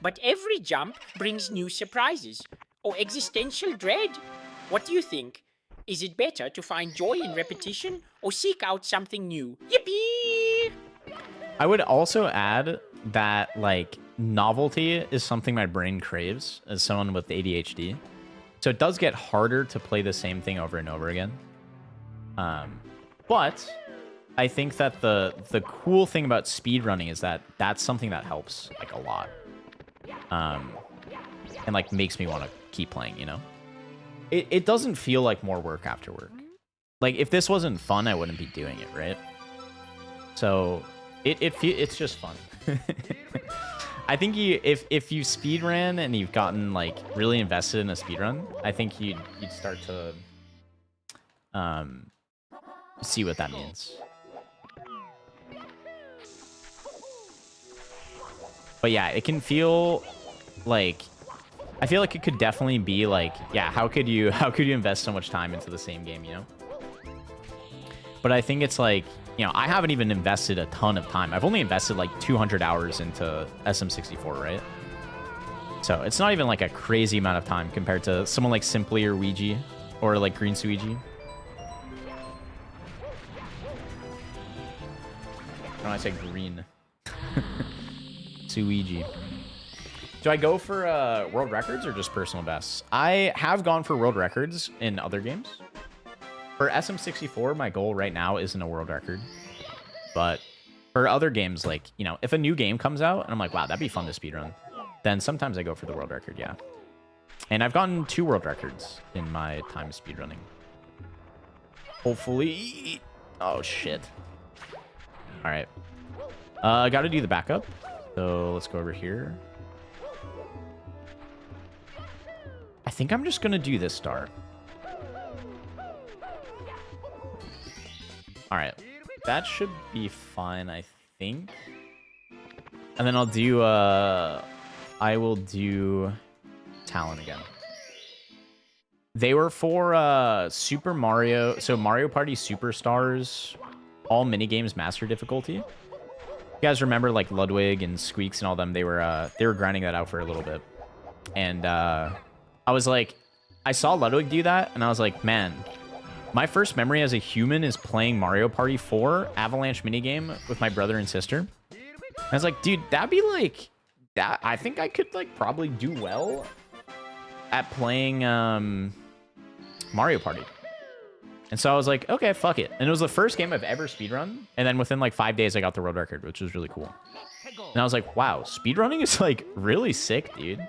But every jump brings new surprises, or existential dread. What do you think? Is it better to find joy in repetition or seek out something new? Yippee! I would also add that, like, novelty is something my brain craves as someone with ADHD. So it does get harder to play the same thing over and over again. But I think that the cool thing about speedrunning is that that's something that helps, like, a lot. And, like, makes me want to keep playing, you know? It doesn't feel like more work after work. Like, if this wasn't fun, I wouldn't be doing it, right? So it's just fun. I think if you speedran and you've gotten, like, really invested in a speedrun, I think you'd start to see what that means. But yeah, it can feel like, I feel like it could definitely be like, yeah, how could you invest so much time into the same game, you know? But I think it's like, you know, I haven't even invested a ton of time. I've only invested like 200 hours into SM64, right? So it's not even like a crazy amount of time compared to someone like Simply or Ouija or like Green Suigi. When I say green. Suigi. Do I go for world records or just personal bests? I have gone for world records in other games. For SM64, my goal right now isn't a world record. But for other games, like, you know, if a new game comes out and I'm like, wow, that'd be fun to speedrun, then sometimes I go for the world record, yeah. And I've gotten 2 world records in my time speedrunning. Hopefully. Oh, shit. All right. I got to do the backup. So let's go over here. I think I'm just going to do this star. All right. That should be fine, I think. And then I'll do, I will do Talon again. They were for Super Mario, so Mario Party Superstars, all minigames master difficulty. You guys remember like Ludwig and Squeaks and all them? They were grinding that out for a little bit. And I was like, I saw Ludwig do that, and I was like, man, my first memory as a human is playing Mario Party 4 Avalanche minigame with my brother and sister. I was like, dude, that'd be like, that. I think I could like probably do well at playing Mario Party. And so I was like, okay, fuck it. And it was the first game I've ever speedrun. And then within like 5 days, I got the world record, which was really cool. And I was like, wow, speedrunning is like really sick, dude.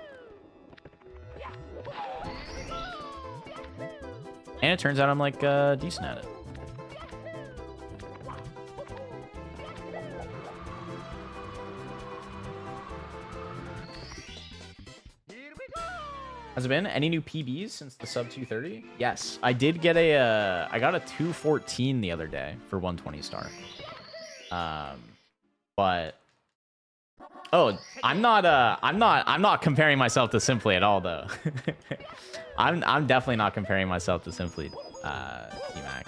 And it turns out I'm like decent at it. Has it been any new PBs since the sub 230? Yes, I did get a I got a 214 the other day for 120 star. But oh, I'm not comparing myself to Simply at all though. I'm definitely not comparing myself to Simply T-Mac.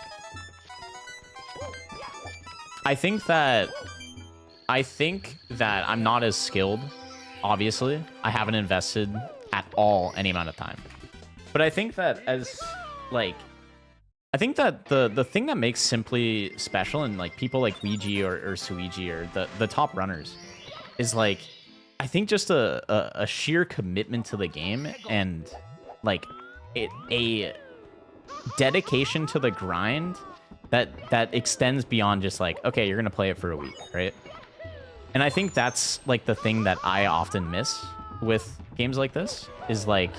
I think that I'm not as skilled. Obviously, I haven't invested at all any amount of time. But I think that like, I think that the thing that makes Simply special and like people like Luigi or Suigi or the top runners is like, I think just a sheer commitment to the game and like a dedication to the grind that extends beyond just like, okay, you're gonna play it for a week, right? And I think that's like the thing that I often miss with games like this is like,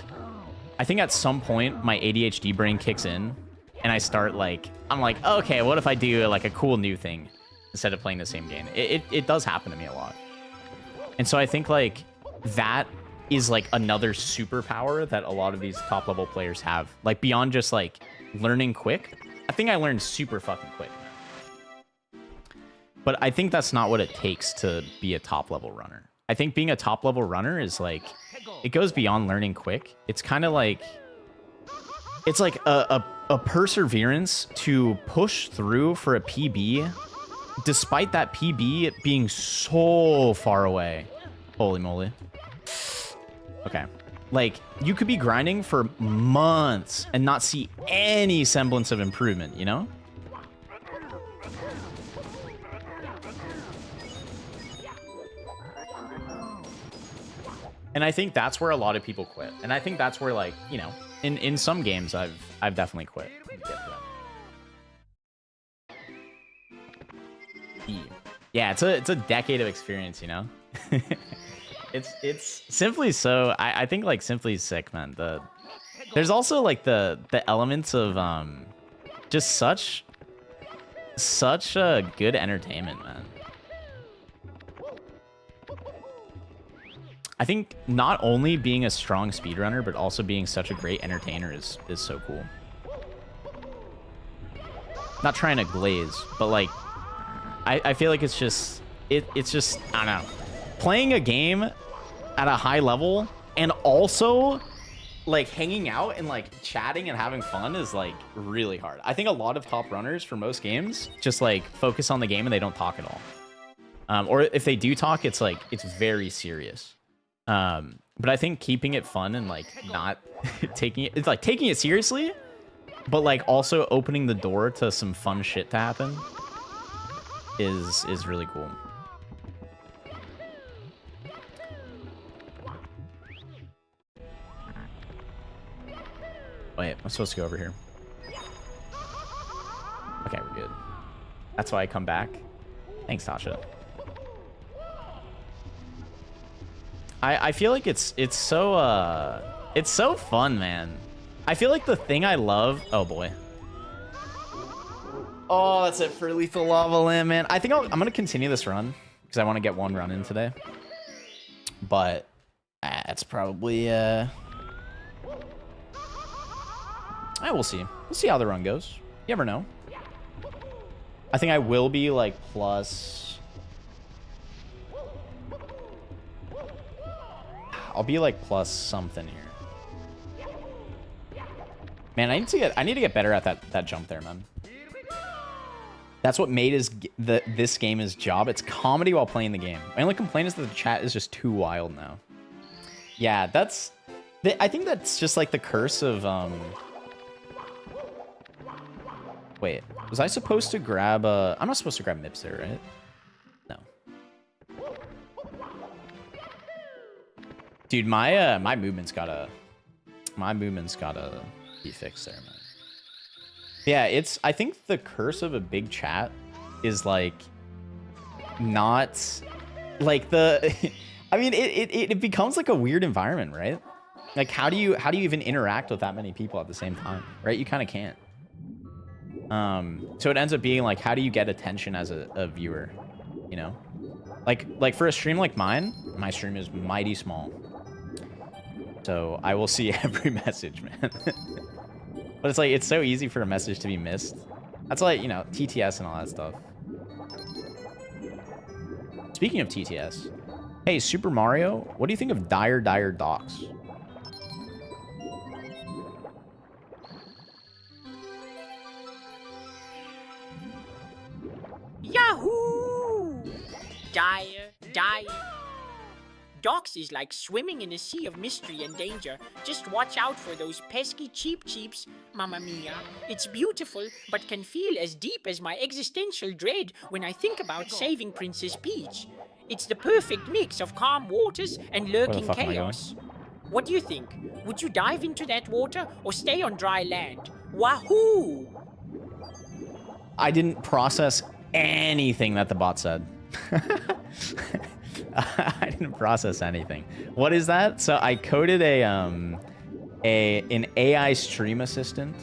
I think at some point my ADHD brain kicks in and I start like, I'm like, okay, what if I do like a cool new thing instead of playing the same game? It does happen to me a lot. And so I think like that is like another superpower that a lot of these top level players have. Like beyond just like learning quick. I think I learned super fucking quick. But I think that's not what it takes to be a top level runner. I think being a top level runner is like, it goes beyond learning quick. It's kind of like, it's like a perseverance to push through for a PB, despite that PB being so far away. Holy moly. Okay. Like, you could be grinding for months and not see any semblance of improvement, you know? And I think that's where a lot of people quit. And I think that's where, like, you know, in some games I've definitely quit. Yeah, it's a decade of experience, you know? It's Simply so I think like Simply is sick, man. There's also like the elements of just such good entertainment, man. I think not only being a strong speedrunner, but also being such a great entertainer is so cool. Not trying to glaze, but like I feel like it's just it's just, I don't know. Playing a game at a high level and also like hanging out and like chatting and having fun is like really hard. I think a lot of top runners for most games just like focus on the game and they don't talk at all. Or if they do talk, it's like, it's very serious. But I think keeping it fun and like not taking it, it's like taking it seriously, but like also opening the door to some fun shit to happen is really cool. Wait, I'm supposed to go over here. Okay, we're good. That's why I come back. Thanks, Tasha. I feel like it's so fun, man. I feel like the thing I love. Oh boy. Oh, that's it for Lethal Lava Land, man. I think I'm gonna continue this run because I want to get one run in today. But it's probably we'll see. We'll see how the run goes. You never know. I think I will be like plus. I'll be like plus something here. Man, I need to get better at that jump there, man. That's what made this game his job. It's comedy while playing the game. My only complaint is that the chat is just too wild now. Yeah, I think that's just like the curse of Wait, was I supposed to grab I'm not supposed to grab Mips there, right? No. Dude, my movement's gotta be fixed there, man. Yeah, I think the curse of a big chat is like not like I mean it becomes like a weird environment, right? Like how do you even interact with that many people at the same time, right? You kind of can't. So it ends up being like, how do you get attention as a viewer, you know? Like for a stream like mine, my stream is mighty small. So I will see every message, man. But it's like, it's so easy for a message to be missed. That's like, you know, TTS and all that stuff. Speaking of TTS, hey, Super Mario, what do you think of Dire Docks? Yahoo! Dire. docks is like swimming in a sea of mystery and danger. Just watch out for those pesky cheaps. Mamma mia. It's beautiful, but can feel as deep as my existential dread when I think about saving Princess Peach. It's the perfect mix of calm waters and lurking fuck am I chaos. What do you think? Would you dive into that water or stay on dry land? Wahoo! I didn't process anything that the bot said. I didn't process anything. What is that? So I coded an AI stream assistant.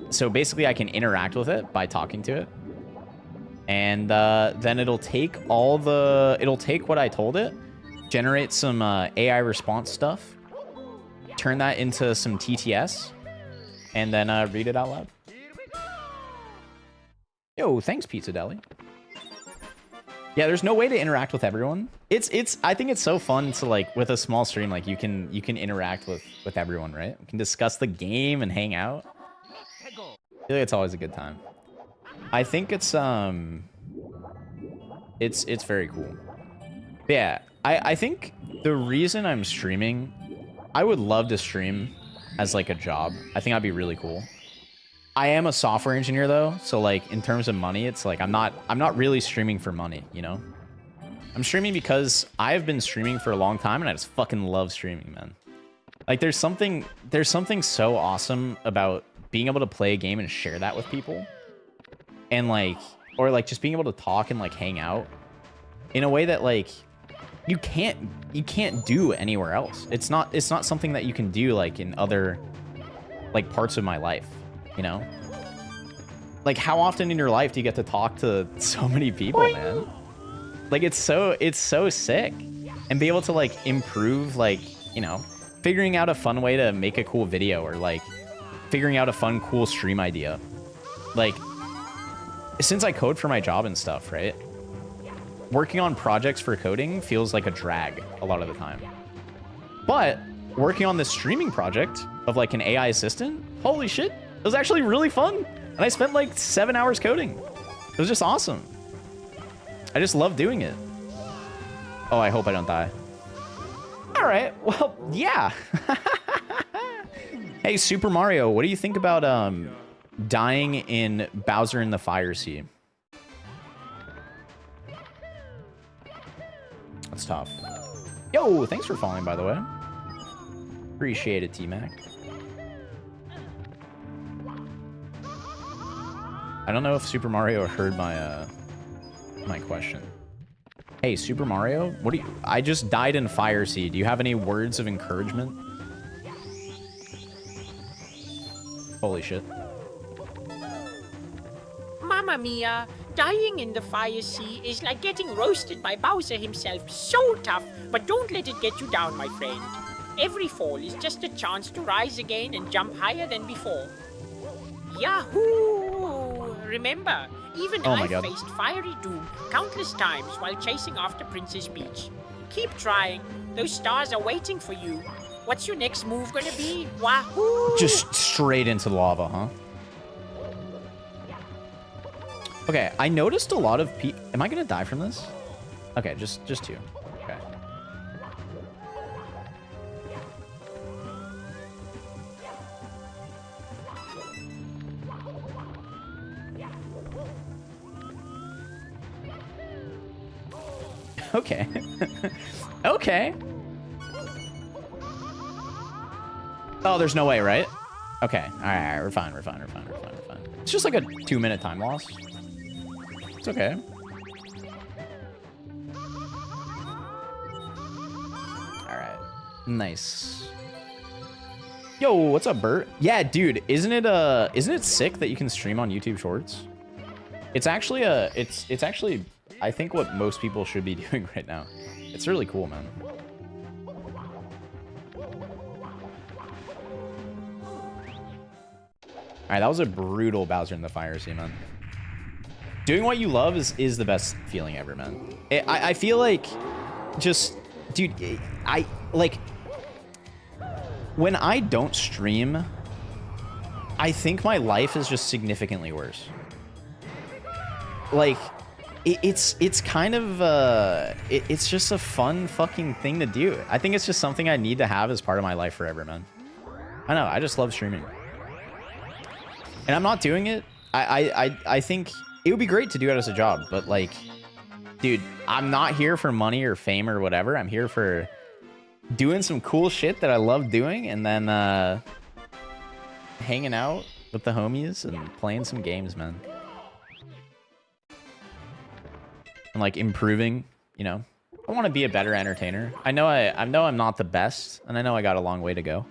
So basically I can interact with it by talking to it. And then it'll take what I told it, generate some AI response stuff, turn that into some TTS, and then read it out loud. Yo, thanks, Pizza Deli. Yeah, there's no way to interact with everyone. I think it's so fun to, like, with a small stream, like, you can interact with everyone, right? You can discuss the game and hang out. I feel like it's always a good time. I think it's very cool. But yeah, I think the reason I'm streaming, I would love to stream as like a job. I think that'd be really cool. I am a software engineer though, so like in terms of money, it's like I'm not really streaming for money, you know? I'm streaming because I've been streaming for a long time and I just fucking love streaming, man. Like there's something so awesome about being able to play a game and share that with people. And like, or like just being able to talk and like hang out in a way that like you can't do anywhere else. It's not something that you can do like in other like parts of my life. You know, like how often in your life do you get to talk to so many people, man? Like it's so sick, and be able to like improve, like, you know, figuring out a fun way to make a cool video, or like figuring out a fun, cool stream idea. Like, since I code for my job and stuff, right? Working on projects for coding feels like a drag a lot of the time. But working on this streaming project of like an AI assistant, holy shit. It was actually really fun, and I spent like 7 hours coding. It was just awesome. I just love doing it. Oh, I hope I don't die. All right, well, yeah. Hey, Super Mario, what do you think about dying in Bowser in the Fire Sea? That's tough. Yo, thanks for following, by the way. Appreciate it, T-Mac. I don't know if Super Mario heard my my question. Hey, Super Mario, what do you? I just died in Fire Sea. Do you have any words of encouragement? Holy shit. Mamma mia, dying in the Fire Sea is like getting roasted by Bowser himself. So tough, but don't let it get you down, my friend. Every fall is just a chance to rise again and jump higher than before. Yahoo! Remember, even I faced fiery doom countless times while chasing after Princess Peach. Keep trying. Those stars are waiting for you. What's your next move gonna be? Wahoo! Just straight into the lava, huh? Okay, I noticed a lot of people. Am I gonna die from this? Okay, just two. Okay. Okay. Okay. Oh, there's no way, right? Okay. All right, we're fine. It's just like a 2-minute time loss. It's okay. All right. Nice. Yo, what's up, Bert? Yeah, dude, isn't it sick that you can stream on YouTube Shorts? It's actually it's actually I think what most people should be doing right now. It's really cool, man. All right, that was a brutal Bowser in the Fire Sea, man. Doing what you love is the best feeling ever, man. I feel like just, dude, I like when I don't stream, I think my life is just significantly worse. Like, it's kind of it's just a fun fucking thing to do. I think it's just something I need to have as part of my life forever, man. I know, I just love streaming. And I'm not doing it. I think it would be great to do it as a job, but like, dude, I'm not here for money or fame or whatever. I'm here for doing some cool shit that I love doing, and then hanging out with the homies and playing some games, man. And like improving, you know. I want to be a better entertainer. I know I'm not the best, and I know I got a long way to go.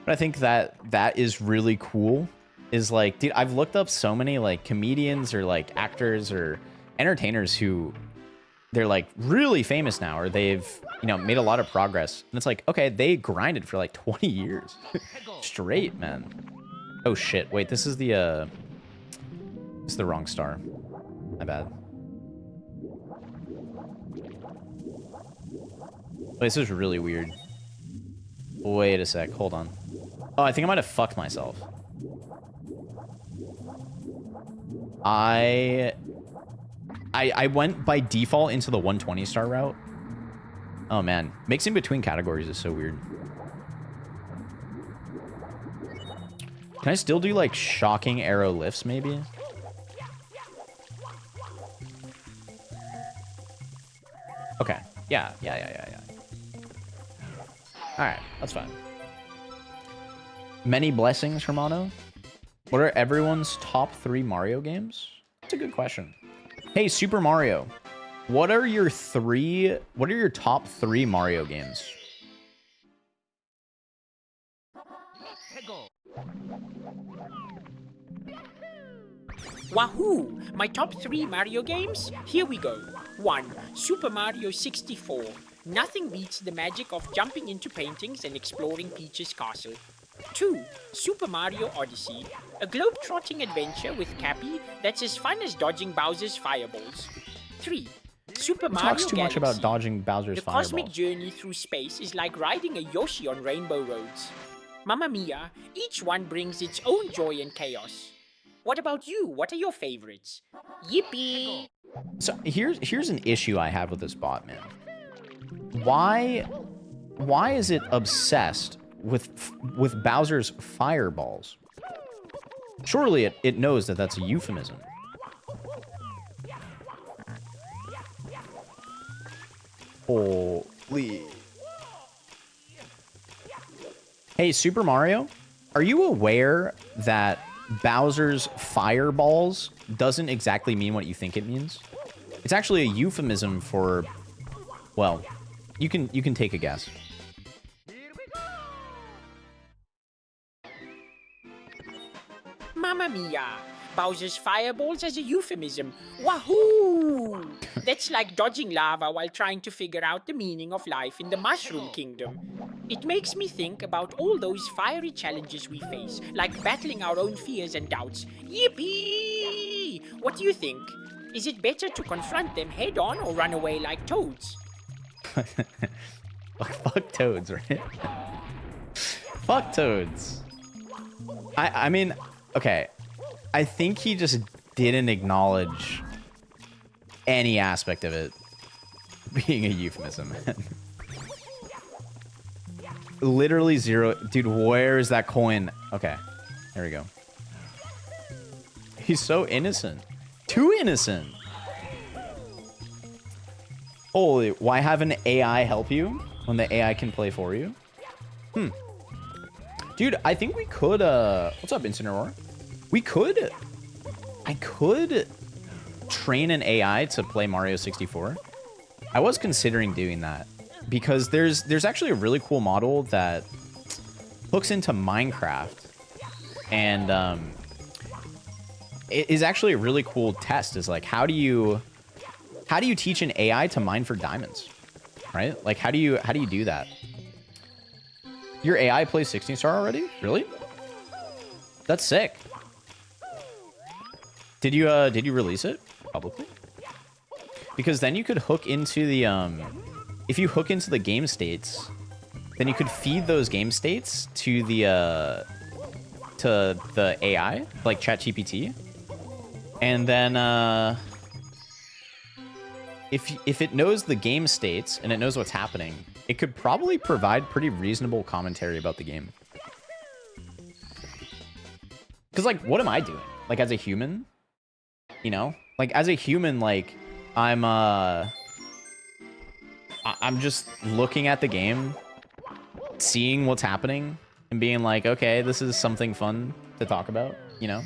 But I think that is really cool. Is like, dude, I've looked up so many like comedians or like actors or entertainers who they're like really famous now, or they've, you know, made a lot of progress. And it's like, okay, they grinded for like 20 years straight, man. Oh shit, wait, this is the wrong star. My bad. Wait, this is really weird. Wait a sec, hold on. Oh, I think I might have fucked myself. I went by default into the 120 star route. Oh man, mixing between categories is so weird. Can I still do like shocking arrow lifts maybe? Okay, yeah. Alright, that's fine. Many blessings, Hermano. What are everyone's top 3 Mario games? That's a good question. Hey, Super Mario. What are your top 3 Mario games? Wahoo! My top 3 Mario games? Here we go. 1. Super Mario 64. Nothing beats the magic of jumping into paintings and exploring Peach's castle. 2. Super Mario Odyssey. A globe-trotting adventure with Cappy that's as fun as dodging Bowser's fireballs. 3. Super Mario Talks too much about dodging Bowser's fireballs. The cosmic journey through space is like riding a Yoshi on rainbow roads. Mamma mia, each one brings its own joy and chaos. What about you? What are your favorites? Yippee! So here's an issue I have with this bot, man. Why is it obsessed with Bowser's fireballs? Surely it knows that that's a euphemism. Holy. Hey, Super Mario, are you aware that Bowser's fireballs doesn't exactly mean what you think it means? It's actually a euphemism for, well, you can take a guess. Mamma mia! Bowser's fireballs as a euphemism. Wahoo! That's like dodging lava while trying to figure out the meaning of life in the Mushroom Kingdom. It makes me think about all those fiery challenges we face, like battling our own fears and doubts. Yippee! What do you think? Is it better to confront them head-on or run away like toads? Fuck toads, right? Fuck toads. I mean, okay. I think he just didn't acknowledge any aspect of it being a euphemism. Literally zero. Dude, where is that coin? Okay, there we go. He's so innocent. Too innocent. Holy, why have an AI help you when the AI can play for you? Dude, I think we could, what's up, Instant Aurora? I could train an AI to play Mario 64. I was considering doing that because there's actually a really cool model that hooks into Minecraft, and it is actually a really cool test. Is like, how do you teach an AI to mine for diamonds, right? Like, how do you do that? Your AI plays 16 star already? Really? That's sick. Did you release it publicly? Because then you could hook into the if you hook into the game states, then you could feed those game states to the AI, like ChatGPT, and then if it knows the game states and it knows what's happening, it could probably provide pretty reasonable commentary about the game. Because, like, what am I doing? Like, as a human? You know? Like, as a human, like, I'm just looking at the game, seeing what's happening, and being like, okay, this is something fun to talk about, you know?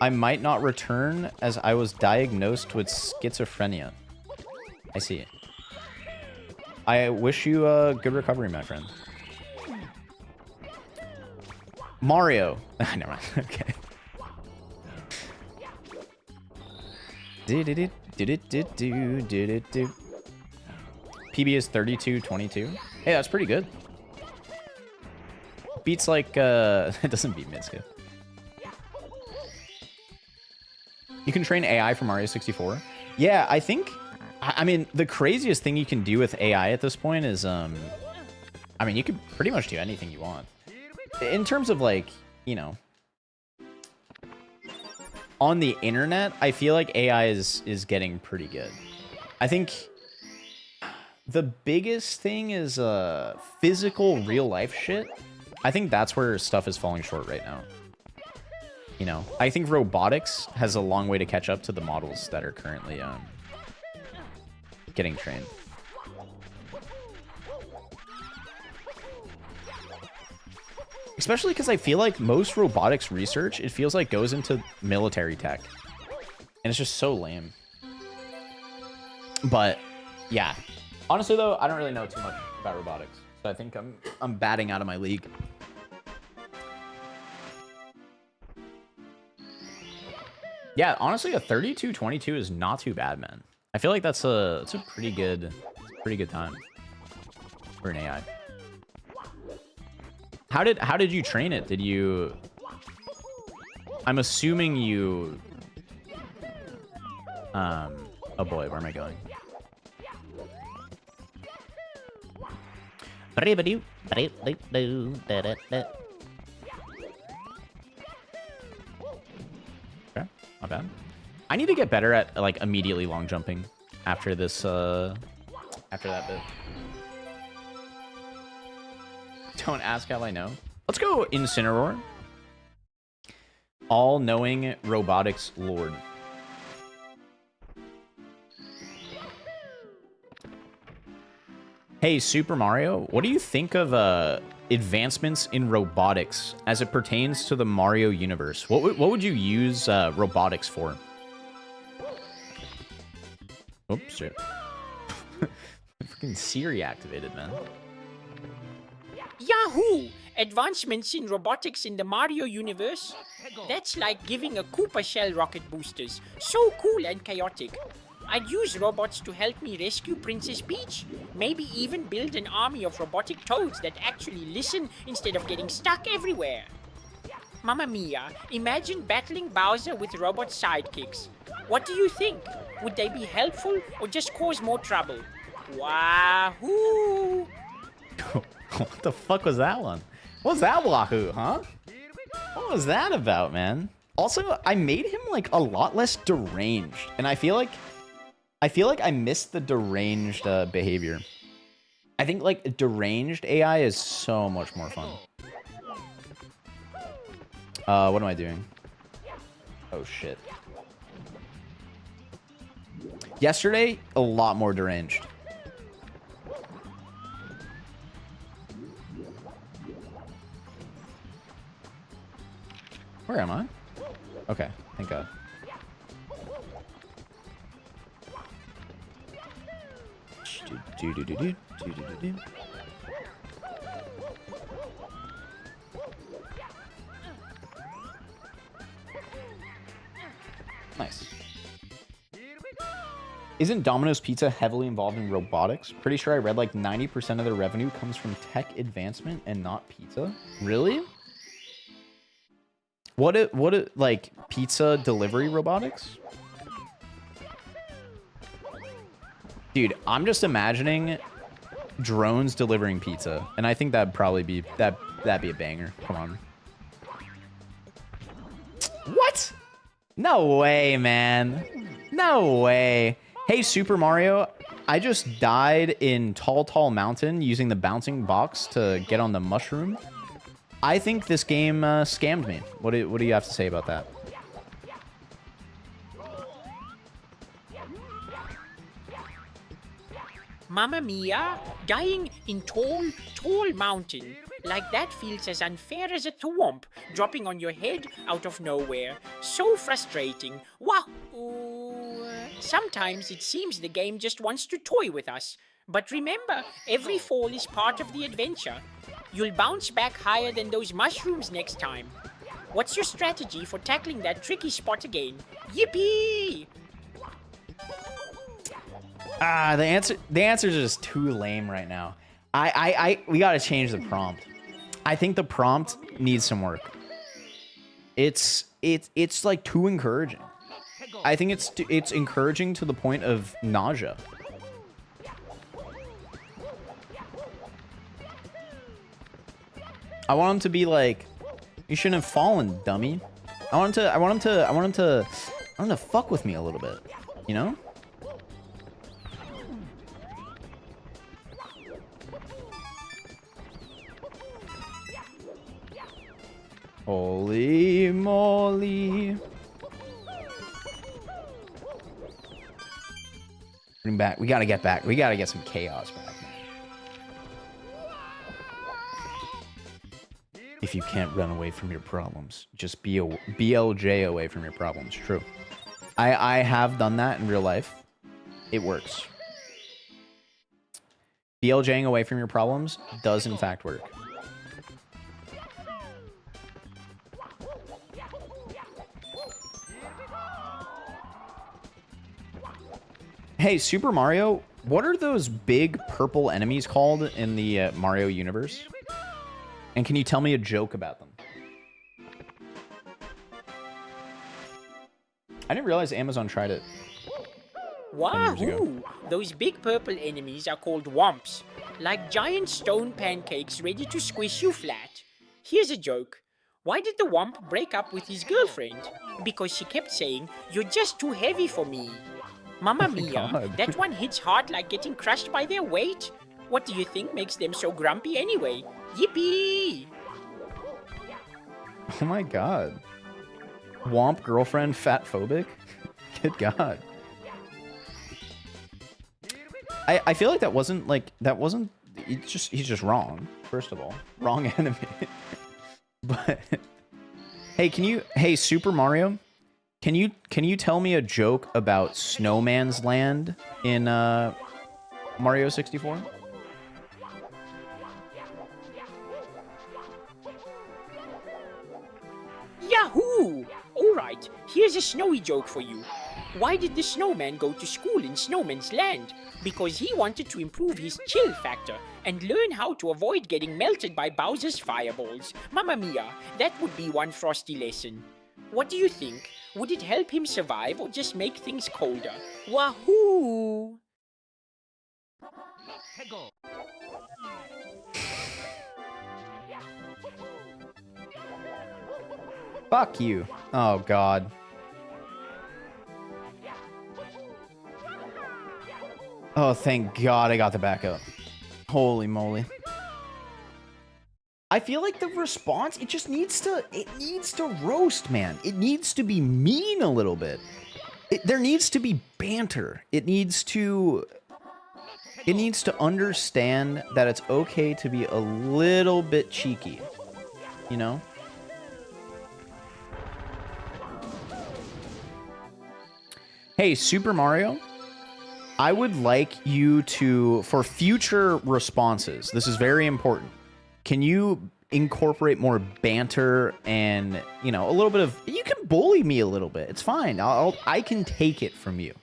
I might not return as I was diagnosed with schizophrenia. I see. I wish you a good recovery, my friend. Mario. Never mind. Okay. PB is 32-22. Hey, that's pretty good. Beats like it doesn't beat Mitsuka. You can train AI for Mario 64. Yeah, I think I mean the craziest thing you can do with AI at this point is I mean you could pretty much do anything you want. In terms of, like, you know, on the internet, I feel like AI is getting pretty good. I think the biggest thing is physical real life shit. I think that's where stuff is falling short right now. You know, I think robotics has a long way to catch up to the models that are currently getting trained. Especially because I feel like most robotics research, it feels like goes into military tech. And it's just so lame. But, yeah. Honestly, though, I don't really know too much about robotics. So I think I'm batting out of my league. Yeah, honestly, a 32-22 is not too bad, man. I feel like that's a pretty good time for an AI. How did you train it? Did you? I'm assuming you. Oh boy, where am I going? Okay, not bad. I need to get better at, like, immediately long jumping after this after that bit. Don't ask how I know. Let's go Incineroar. All-knowing robotics lord. Hey, Super Mario, what do you think of advancements in robotics as it pertains to the Mario universe? What would you use robotics for? Oops, shit. Fucking Siri activated, man. Yahoo! Advancements in robotics in the Mario universe? That's like giving a Koopa shell rocket boosters. So cool and chaotic. I'd use robots to help me rescue Princess Peach. Maybe even build an army of robotic toads that actually listen instead of getting stuck everywhere. Mamma mia, imagine battling Bowser with robot sidekicks. What do you think? Would they be helpful or just cause more trouble? Wahoo! What the fuck was that one? What was that wahoo, huh? What was that about, man? Also, I made him, like, a lot less deranged, and I feel like I missed the deranged behavior. I think, like, deranged AI is so much more fun. What am I doing? Oh, shit. Yesterday, a lot more deranged. Where am I? Okay, thank God. Nice. Isn't Domino's Pizza heavily involved in robotics? Pretty sure I read like 90% of their revenue comes from tech advancement and not pizza. Really? What like pizza delivery robotics? Dude, I'm just imagining drones delivering pizza, and I think that'd probably be that'd be a banger. Come on. What? No way, man. No way. Hey, Super Mario, I just died in Tall Mountain using the bouncing box to get on the mushroom. I think this game scammed me. What do you have to say about that? Mamma mia, dying in tall mountain. Like that feels as unfair as a thwomp dropping on your head out of nowhere. So frustrating. Wow. Sometimes it seems the game just wants to toy with us. But remember, every fall is part of the adventure. You'll bounce back higher than those mushrooms next time. What's your strategy for tackling that tricky spot again? Yippee! The answers are just too lame right now. We gotta change the prompt. I think the prompt needs some work. It's like too encouraging. I think it's encouraging to the point of nausea. I want him to be like, you shouldn't have fallen, dummy. I want him to fuck with me a little bit, you know? Holy moly. Bring back. We gotta get back. We gotta get some chaos back, man. If you can't run away from your problems, just be BLJ away from your problems. True. I have done that in real life. It works. BLJing away from your problems does in fact work. Hey, Super Mario, what are those big purple enemies called in the Mario universe? And can you tell me a joke about them? I didn't realize Amazon tried it. 10 years ago. Wahoo! Those big purple enemies are called womps. Like giant stone pancakes ready to squish you flat. Here's a joke. Why did the womp break up with his girlfriend? Because she kept saying, "You're just too heavy for me." Mamma mia, God. that one hits hard like getting crushed by their weight. What do you think makes them so grumpy anyway? Yippee! Oh my god. Womp girlfriend fat phobic? Good god. I feel like that wasn't he's just wrong, first of all. Wrong enemy. But hey, Super Mario, can you tell me a joke about Snowman's Land in Mario 64? Yahoo! Alright, here's a snowy joke for you. Why did the snowman go to school in Snowman's Land? Because he wanted to improve his chill factor and learn how to avoid getting melted by Bowser's fireballs. Mamma mia, that would be one frosty lesson. What do you think? Would it help him survive or just make things colder? Wahoo! Fuck you. Oh god. Oh, thank god I got the backup. Holy moly. I feel like the response, it needs to roast, man. It needs to be mean a little bit. There needs to be banter. It needs to understand that it's okay to be a little bit cheeky, you know? Hey, Super Mario, I would like you to, for future responses, this is very important. Can you incorporate more banter and, you know, a little bit of, you can bully me a little bit. It's fine. I can take it from you.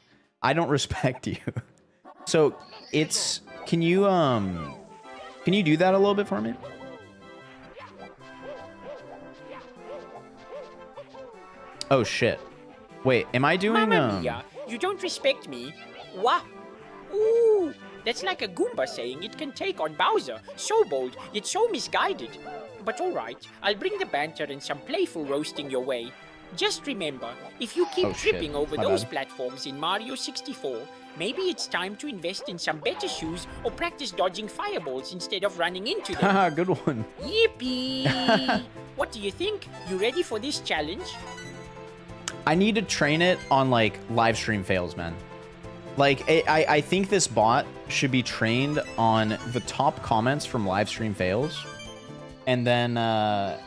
I don't respect you. So can you do that a little bit for me? Oh shit. Wait, am I doing Mamma mia, you don't respect me? Wah! Ooh, that's like a Goomba saying it can take on Bowser. So bold, yet so misguided. But alright, I'll bring the banter and some playful roasting your way. Just remember, if you keep Oh, shit. tripping over My those bad. platforms in Mario 64, maybe it's time to invest in some better shoes or practice dodging fireballs instead of running into them. Haha, good one. Yippee! What do you think? You ready for this challenge? I need to train it on like live stream fails, man. Like I think this bot should be trained on the top comments from live stream fails, and then I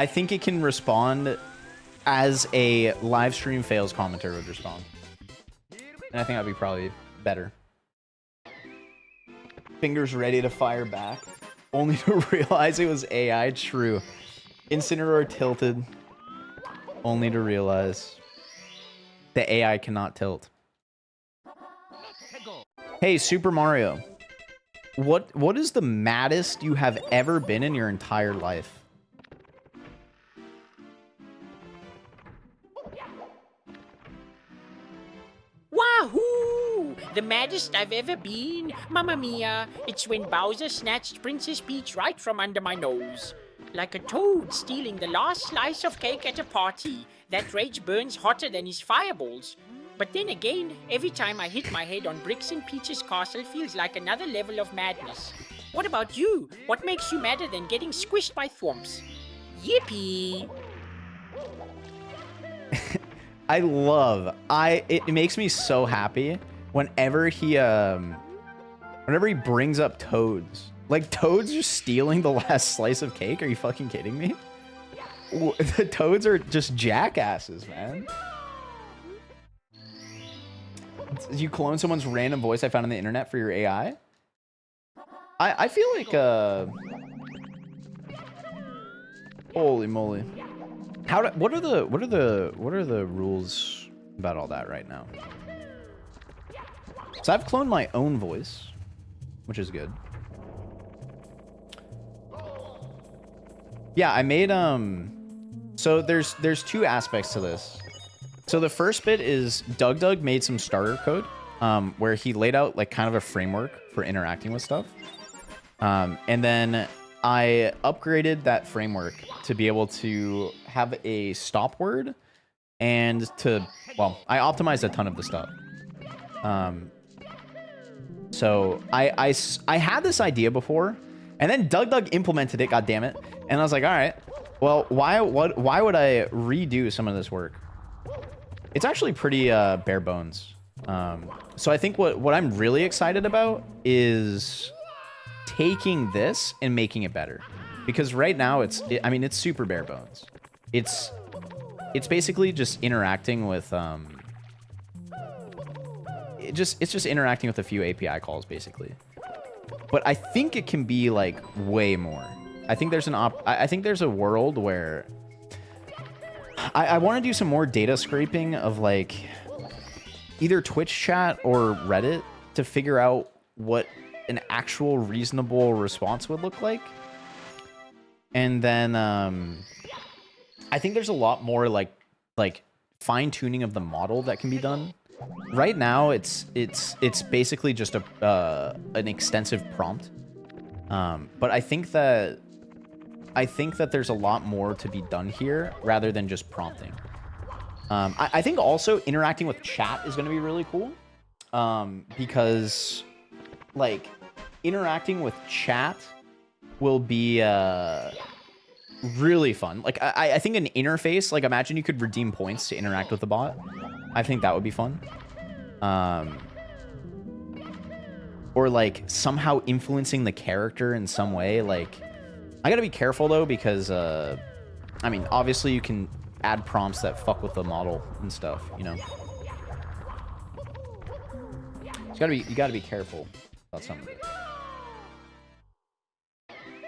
think it can respond as a live stream fails commenter would respond, and I think that'd be probably better. Fingers ready to fire back, only to realize it was AI. True. Incineroar tilted. Only to realize the AI cannot tilt. Hey, Super Mario. What is the maddest you have ever been in your entire life? Wahoo! The maddest I've ever been. Mamma mia, it's when Bowser snatched Princess Peach right from under my nose. Like a toad stealing the last slice of cake at a party. That rage burns hotter than his fireballs. But then again, every time I hit my head on bricks in Peach's castle feels like another level of madness. What about you? What makes you madder than getting squished by thwomps? Yippee! It makes me so happy whenever he brings up toads. Like, toads just stealing the last slice of cake? Are you fucking kidding me? The toads are just jackasses, man. You clone someone's random voice I found on the internet for your AI? I feel like, holy moly. What are the rules about all that right now? So I've cloned my own voice, which is good. Yeah, I made so there's two aspects to this. So the first bit is Doug made some starter code where he laid out like kind of a framework for interacting with stuff. And then I upgraded that framework to be able to have a stop word and to, well, I optimized a ton of the stuff. So I had this idea before, and then Doug implemented it, goddammit. And I was like, all right, well, why would I redo some of this work? It's actually pretty bare bones. So I think what I'm really excited about is taking this and making it better, because right now it's super bare bones. It's basically just interacting with it's just interacting with a few API calls basically. But I think it can be like way more. I think there's a world where I want to do some more data scraping of like either Twitch chat or Reddit to figure out what an actual reasonable response would look like. And then I think there's a lot more like fine tuning of the model that can be done. Right now it's basically just an extensive prompt. But I think that there's a lot more to be done here rather than just prompting. I think also interacting with chat is going to be really cool, because like interacting with chat will be really fun. Like I think an interface, like imagine you could redeem points to interact with the bot. I think that would be fun. Or like somehow influencing the character in some way. Like I gotta be careful though, because I mean obviously you can add prompts that fuck with the model and stuff, you know. You gotta be careful about some of it.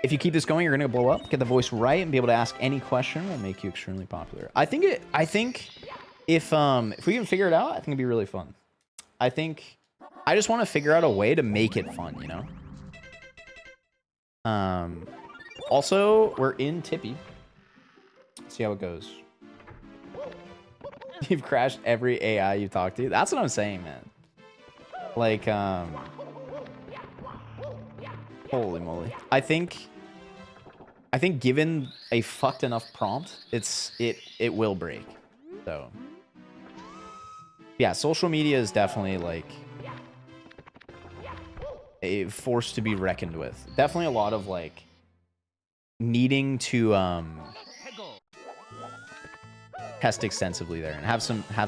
If you keep this going, you're gonna blow up. Get the voice right and be able to ask any question will make you extremely popular. I think if we can figure it out, I think it'd be really fun. I just want to figure out a way to make it fun, you know. Also, we're in Tippy. Let's see how it goes. You've crashed every AI you talked to. That's what I'm saying, man. Like, holy moly. I think I think given a fucked enough prompt, it will break. So yeah, social media is definitely like a force to be reckoned with. Definitely a lot of like needing to test extensively there and have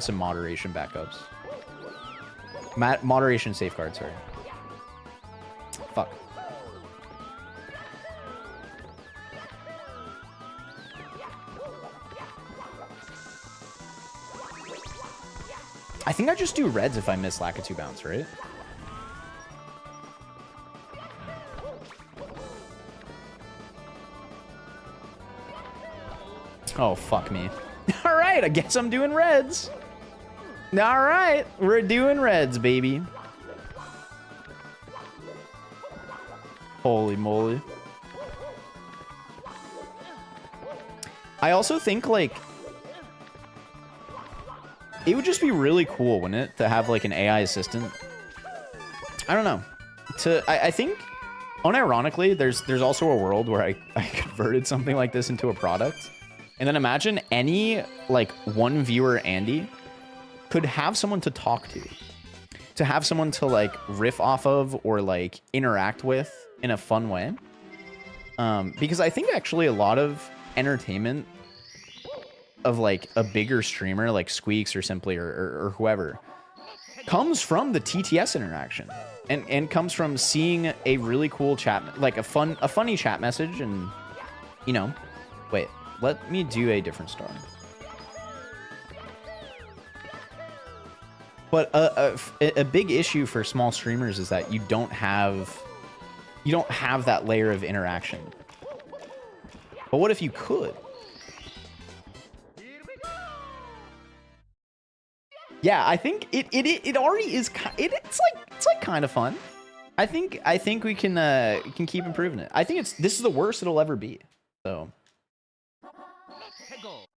some moderation backups. Moderation safeguards, sorry. Fuck. I think I just do reds if I miss Lakitu bounce, right? Oh, fuck me. All right, I guess I'm doing reds. All right, we're doing reds, baby. Holy moly. I also think, like, it would just be really cool, wouldn't it, to have, like, an AI assistant? I don't know. I think, unironically, there's also a world where I converted something like this into a product. And then imagine any, like, one viewer Andy could have someone to talk to have someone to, like, riff off of or, like, interact with in a fun way. Because I think actually a lot of entertainment of, like, a bigger streamer like Squeaks or Simply or whoever comes from the TTS interaction and comes from seeing a really cool chat, like a funny chat message, and, you know, wait, let me do a different star. But a big issue for small streamers is that you don't have that layer of interaction. But what if you could? Yeah, I think it already is. It's like kind of fun. I think we can keep improving it. I think this is the worst it'll ever be. So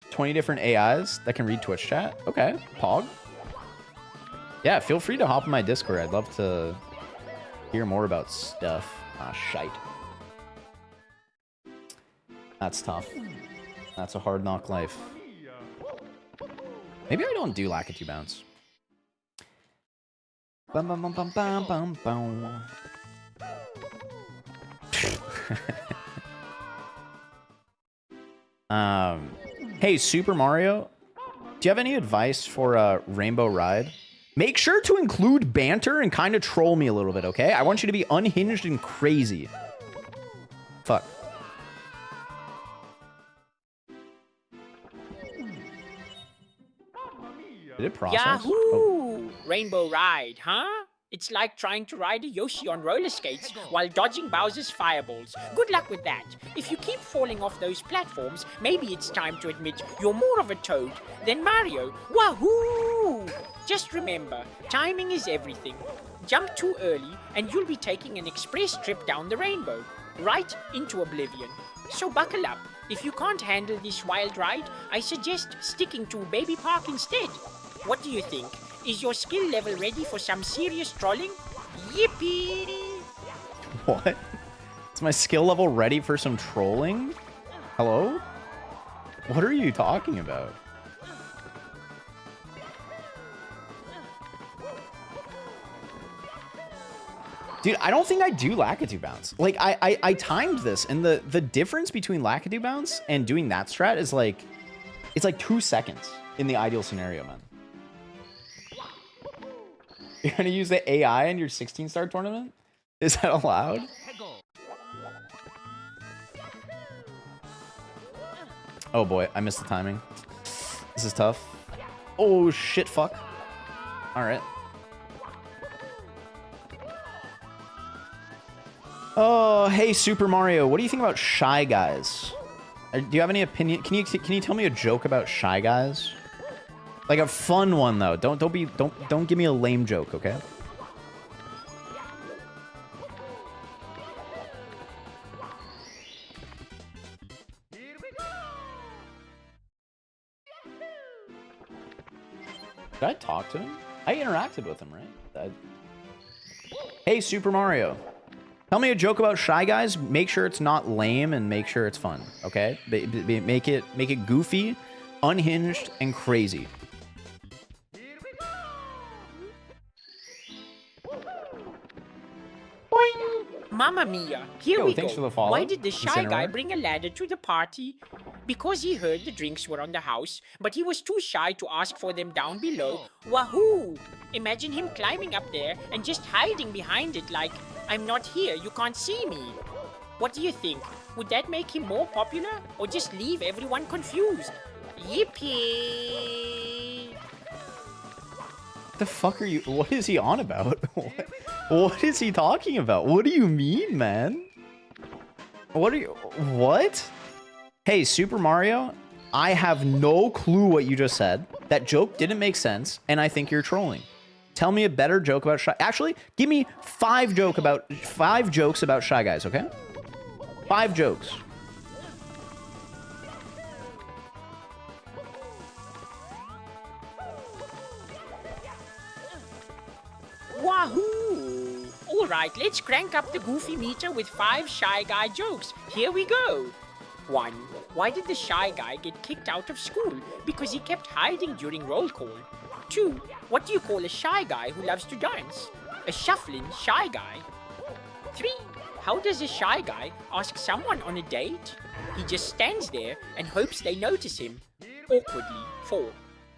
20 different AIs that can read Twitch chat. Okay, Pog. Yeah, feel free to hop in my Discord. I'd love to hear more about stuff. Ah, shite. That's tough. That's a hard knock life. Maybe I don't do Lakitu bounce. Bum, bum, bum, bum, bum, bum, bum. Hey, Super Mario, do you have any advice for a Rainbow Ride? Make sure to include banter and kind of troll me a little bit, okay? I want you to be unhinged and crazy. Fuck. Did it process? Yahoo! Oh. Rainbow Ride, huh? It's like trying to ride a Yoshi on roller skates while dodging Bowser's fireballs. Good luck with that. If you keep falling off those platforms, maybe it's time to admit you're more of a Toad than Mario. Wahoo! Just remember, timing is everything. Jump too early and you'll be taking an express trip down the rainbow, right into oblivion. So buckle up. If you can't handle this wild ride, I suggest sticking to Baby Park instead. What do you think? Is your skill level ready for some serious trolling? Yippee! What? Is my skill level ready for some trolling? Hello? What are you talking about? Dude, I don't think I do Lakitu bounce. Like, I timed this, and the difference between Lakitu bounce and doing that strat is like, it's like 2 seconds in the ideal scenario, man. You're gonna use the AI in your 16-star tournament? Is that allowed? Oh boy, I missed the timing. This is tough. Oh shit, fuck. Alright. Oh, hey Super Mario, what do you think about Shy Guys? Do you have any opinion? Can you tell me a joke about Shy Guys? Like a fun one though. Don't give me a lame joke, okay? Did I talk to him? I interacted with him, right? Hey Super Mario. Tell me a joke about Shy Guys. Make sure it's not lame and make sure it's fun. Okay? Make it goofy, unhinged, and crazy. Mamma mia, here Yo, we thanks go. for the follow. Why did the Shy Guy Incineroar. bring a ladder to the party? Because he heard the drinks were on the house, but he was too shy to ask for them down below. Wahoo! Imagine him climbing up there and just hiding behind it like, I'm not here, you can't see me. What do you think? Would that make him more popular or just leave everyone confused? Yippee! The fuck are you? What is he on about? What is he talking about? What do you mean, man? What? Hey, Super Mario, I have no clue what you just said. That joke didn't make sense, and I think you're trolling. Tell me a better joke about Shy. Actually, give me 5 jokes about Shy Guys, okay? 5 jokes. Wahoo! Alright, let's crank up the goofy meter with 5 Shy Guy jokes. Here we go. 1. Why did the Shy Guy get kicked out of school? Because he kept hiding during roll call. 2. What do you call a Shy Guy who loves to dance? A shuffling Shy Guy. 3. How does a Shy Guy ask someone on a date? He just stands there and hopes they notice him. Awkwardly. 4.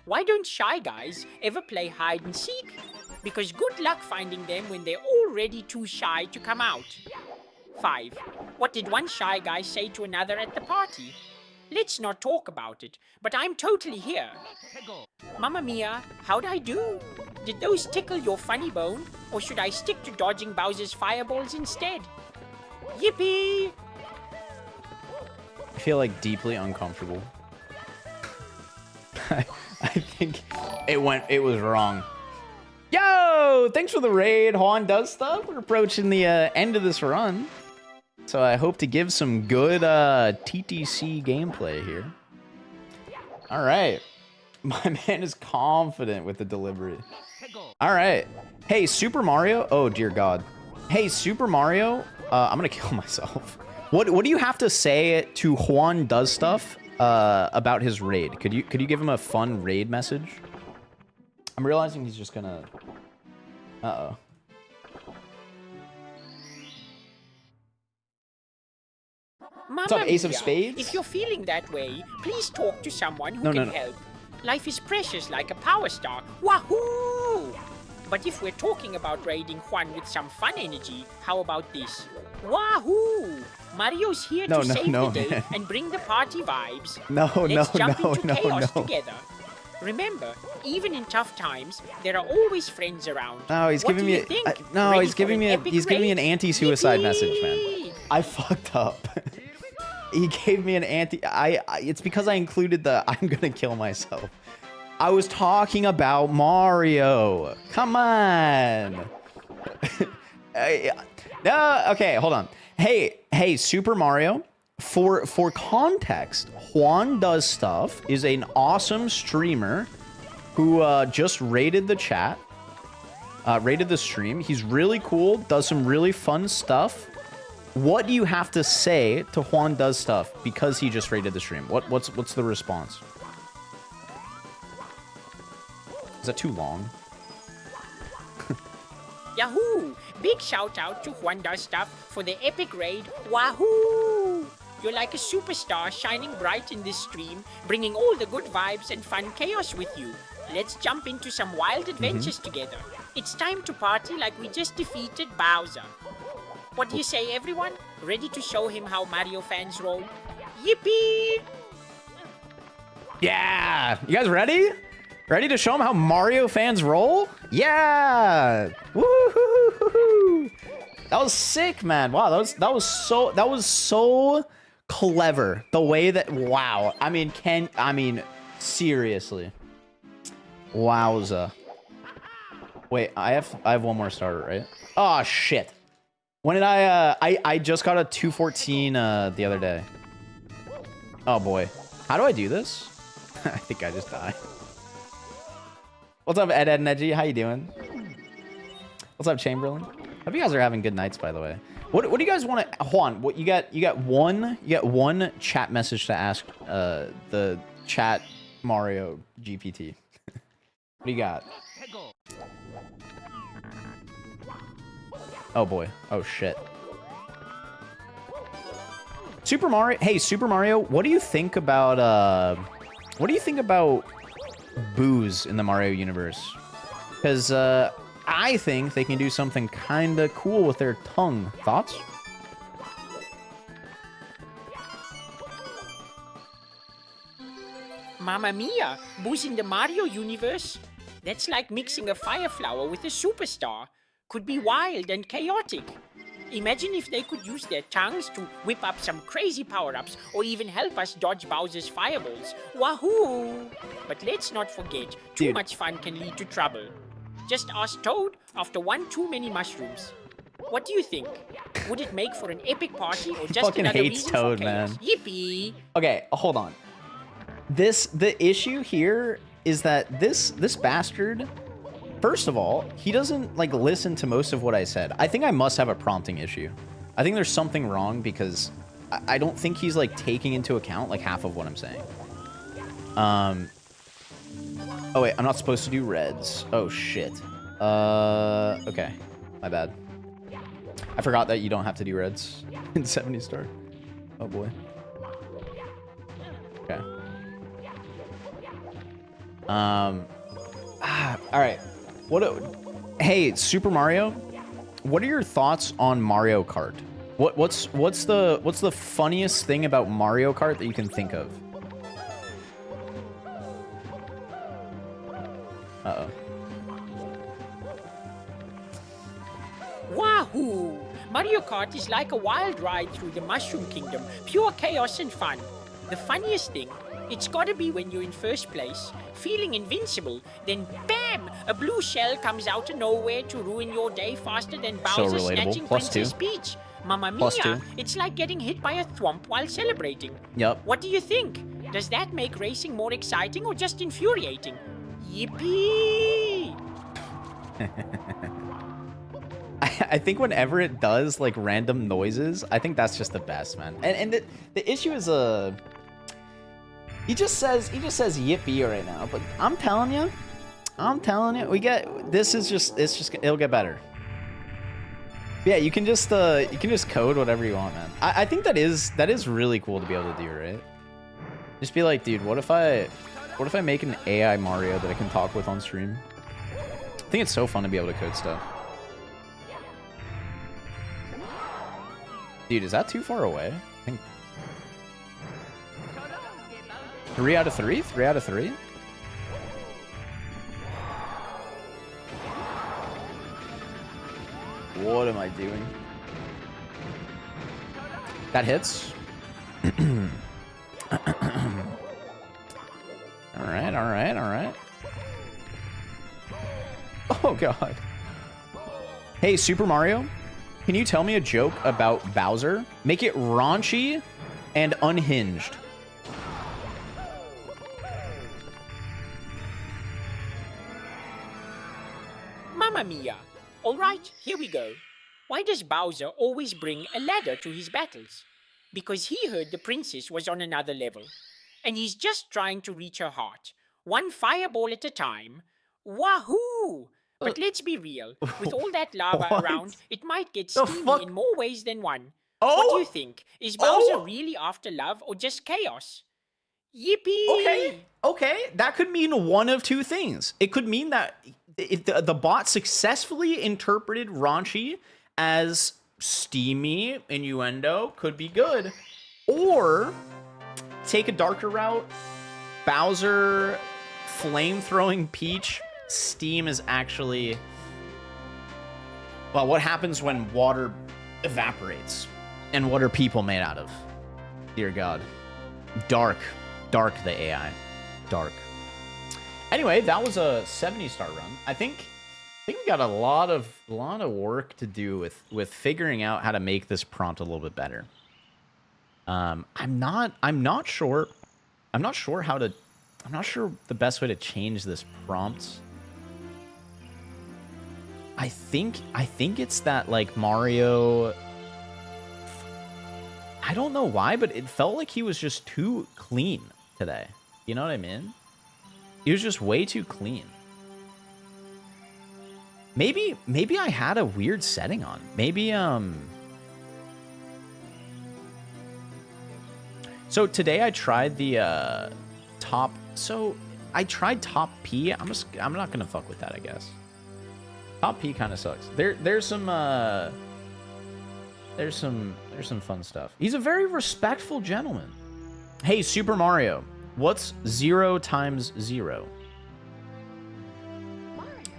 Why don't Shy Guys ever play hide and seek? Because good luck finding them when they're already too shy to come out. 5. What did one Shy Guy say to another at the party? Let's not talk about it, but I'm totally here. Mamma mia, how'd I do? Did those tickle your funny bone, or should I stick to dodging Bowser's fireballs instead? Yippee! I feel like deeply uncomfortable. I think it was wrong. Yo, thanks for the raid. Juan does stuff. We're approaching the end of this run. So I hope to give some good TTC gameplay here. All right. My man is confident with the delivery. All right. Hey, Super Mario. Oh, dear God. Hey, Super Mario. I'm going to kill myself. What do you have to say to Juan does stuff about his raid? Could you give him a fun raid message? I'm realizing he's just gonna... Uh-oh. What's up, Ace of Spades? If you're feeling that way, please talk to someone who can help. Life is precious like a power star. Wahoo! But if we're talking about raiding Juan with some fun energy, how about this? Wahoo! Mario's here to save the day and bring the party vibes. Let's jump into chaos together. Remember, even in tough times, there are always friends around. No, he's giving me he's giving me an anti-suicide message, man. I fucked up. He gave me an it's because I included the I'm gonna kill myself. I was talking about Mario. Come on. No, okay, hold on. Hey, Super Mario. For context, Juan Does Stuff is an awesome streamer who just raided the chat, raided the stream. He's really cool, does some really fun stuff. What do you have to say to Juan Does Stuff because he just raided the stream? What's the response? Is that too long? Yahoo! Big shout out to Juan Does Stuff for the epic raid. Wahoo! You're like a superstar shining bright in this stream, bringing all the good vibes and fun chaos with you. Let's jump into some wild adventures together. It's time to party like we just defeated Bowser. What do you say, everyone? Ready to show him how Mario fans roll? Yippee! Yeah! You guys ready? Ready to show him how Mario fans roll? Yeah! Woo-hoo-hoo-hoo-hoo! That was sick, man. Wow, that was so clever. The way that wow. I mean, seriously. Wowza. Wait, I have one more starter, right? Oh shit. When did I just got a 214 the other day. Oh boy. How do I do this? I think I just died. What's up, Ed and Edgy? How you doing? What's up, Chamberlain? Hope you guys are having good nights, by the way. What do you guys want to... Hold on. What you got one chat message to ask the chat Mario GPT. What do you got? Oh boy. Oh shit. Super Mario. Hey, Super Mario, what do you think about booze in the Mario universe? Because I think they can do something kind of cool with their tongue. Thoughts? Mamma mia, booze in the Mario universe? That's like mixing a fire flower with a superstar. Could be wild and chaotic. Imagine if they could use their tongues to whip up some crazy power-ups or even help us dodge Bowser's fireballs. Wahoo! But let's not forget, too much fun can lead to trouble. Just ask Toad after one too many mushrooms. What do you think? Would it make for an epic party or just fucking another hates reason Toad, for chaos? man. Yippee! Okay, hold on. The issue here is that this bastard, first of all, he doesn't like listen to most of what I said. I think I must have a prompting issue. I think there's something wrong because I don't think he's like taking into account like half of what I'm saying. Oh wait, I'm not supposed to do reds. Oh shit. Okay. My bad. I forgot that you don't have to do reds in 70 star. Oh boy. Okay. All right. Hey, Super Mario, what are your thoughts on Mario Kart? What's the funniest thing about Mario Kart that you can think of? Uh-oh. Wahoo! Mario Kart is like a wild ride through the Mushroom Kingdom, pure chaos and fun. The funniest thing, it's gotta be when you're in first place, feeling invincible, then BAM! A blue shell comes out of nowhere to ruin your day faster than Bowser snatching Princess Peach. Mamma mia, it's like getting hit by a thwomp while celebrating. Yep. What do you think? Does that make racing more exciting or just infuriating? Yippee! I think whenever it does like random noises, I think that's just the best, man. And the issue is he just says yippee right now, but I'm telling you, it'll get better. Yeah, you can just code whatever you want, man. I think that is really cool to be able to do, right? Just be like, dude, what if I make an AI Mario that I can talk with on stream? I think it's so fun to be able to code stuff. Dude, is that too far away? I think 3 out of 3? 3 out of 3? What am I doing? That hits. Alright. Oh god. Hey, Super Mario, can you tell me a joke about Bowser? Make it raunchy and unhinged. Mamma mia! Alright, here we go. Why does Bowser always bring a ladder to his battles? Because he heard the princess was on another level. And he's just trying to reach her heart. One fireball at a time. Wahoo! But let's be real. With all that lava around, it might get steamy in more ways than one. What do you think? Is Bowser really after love or just chaos? Yippee! Okay. That could mean one of two things. It could mean that the bot successfully interpreted raunchy as steamy innuendo, could be good. Or take a darker route. Bowser flame-throwing Peach. Steam is actually... Well, what happens when water evaporates? And what are people made out of? Dear God. Dark. Dark, the AI. Dark. Anyway, that was a 70-star run. I think we got a lot of work to do with figuring out how to make this prompt a little bit better. I'm not sure the best way to change this prompt. I think it's that like Mario I don't know why, but it felt like he was just too clean today. You know what I mean? He was just way too clean. Maybe I had a weird setting on. Maybe So today I tried the top. So I tried top P. I'm not gonna fuck with that, I guess. Top P kind of sucks. There's some fun stuff. He's a very respectful gentleman. Hey, Super Mario, what's 0 times 0?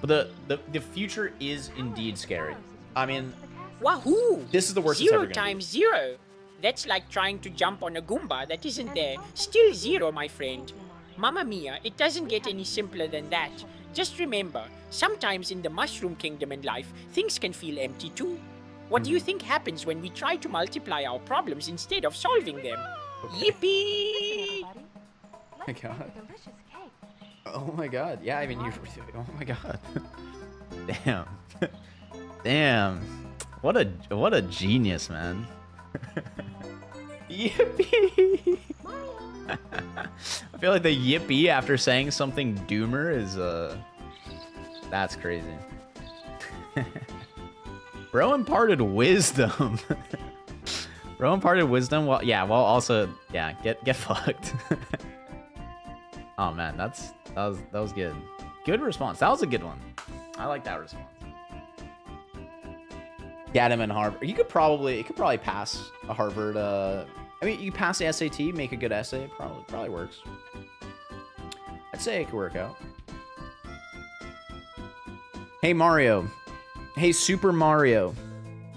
But the future is indeed scary. I mean, Wahoo! this is the worst it's ever 0 gonna times 0. That's like trying to jump on a Goomba that isn't there. Still 0, my friend. Mamma mia, it doesn't get any simpler than that. Just remember, sometimes in the Mushroom Kingdom in life, things can feel empty too. What do you think happens when we try to multiply our problems instead of solving them? Yippee! Oh my god. Oh my god. Yeah, I mean, you. Oh my god. Damn. Damn. What a genius, man. Yippee! I feel like the yippee after saying something doomer is that's crazy. Bro imparted wisdom. Bro imparted wisdom. Well, yeah. Well, also, yeah. Get fucked. Oh man, that was good. Good response. That was a good one. I like that response. Get him in Harvard. It could probably pass a Harvard. I mean, you pass the SAT, make a good essay. Probably works. I'd say it could work out. Hey Mario. Hey Super Mario.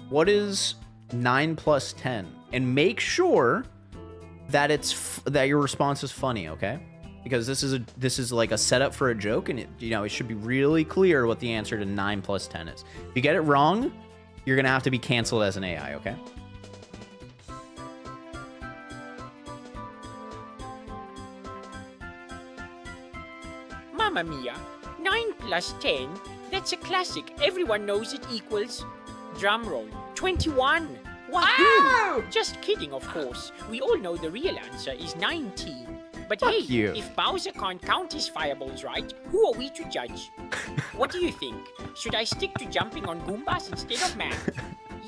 What is 9 plus 10? And make sure that that your response is funny, okay? Because this is like a setup for a joke, and it should be really clear what the answer to 9 plus 10 is. If you get it wrong, you're gonna have to be canceled as an AI, okay? Mamma mia, 9 plus 10? That's a classic. Everyone knows it equals, drumroll, 21. Wahoo! Just kidding, of course. We all know the real answer is 19. But Fuck hey, you. if Bowser can't count his fireballs right, who are we to judge? What do you think? Should I stick to jumping on Goombas instead of man?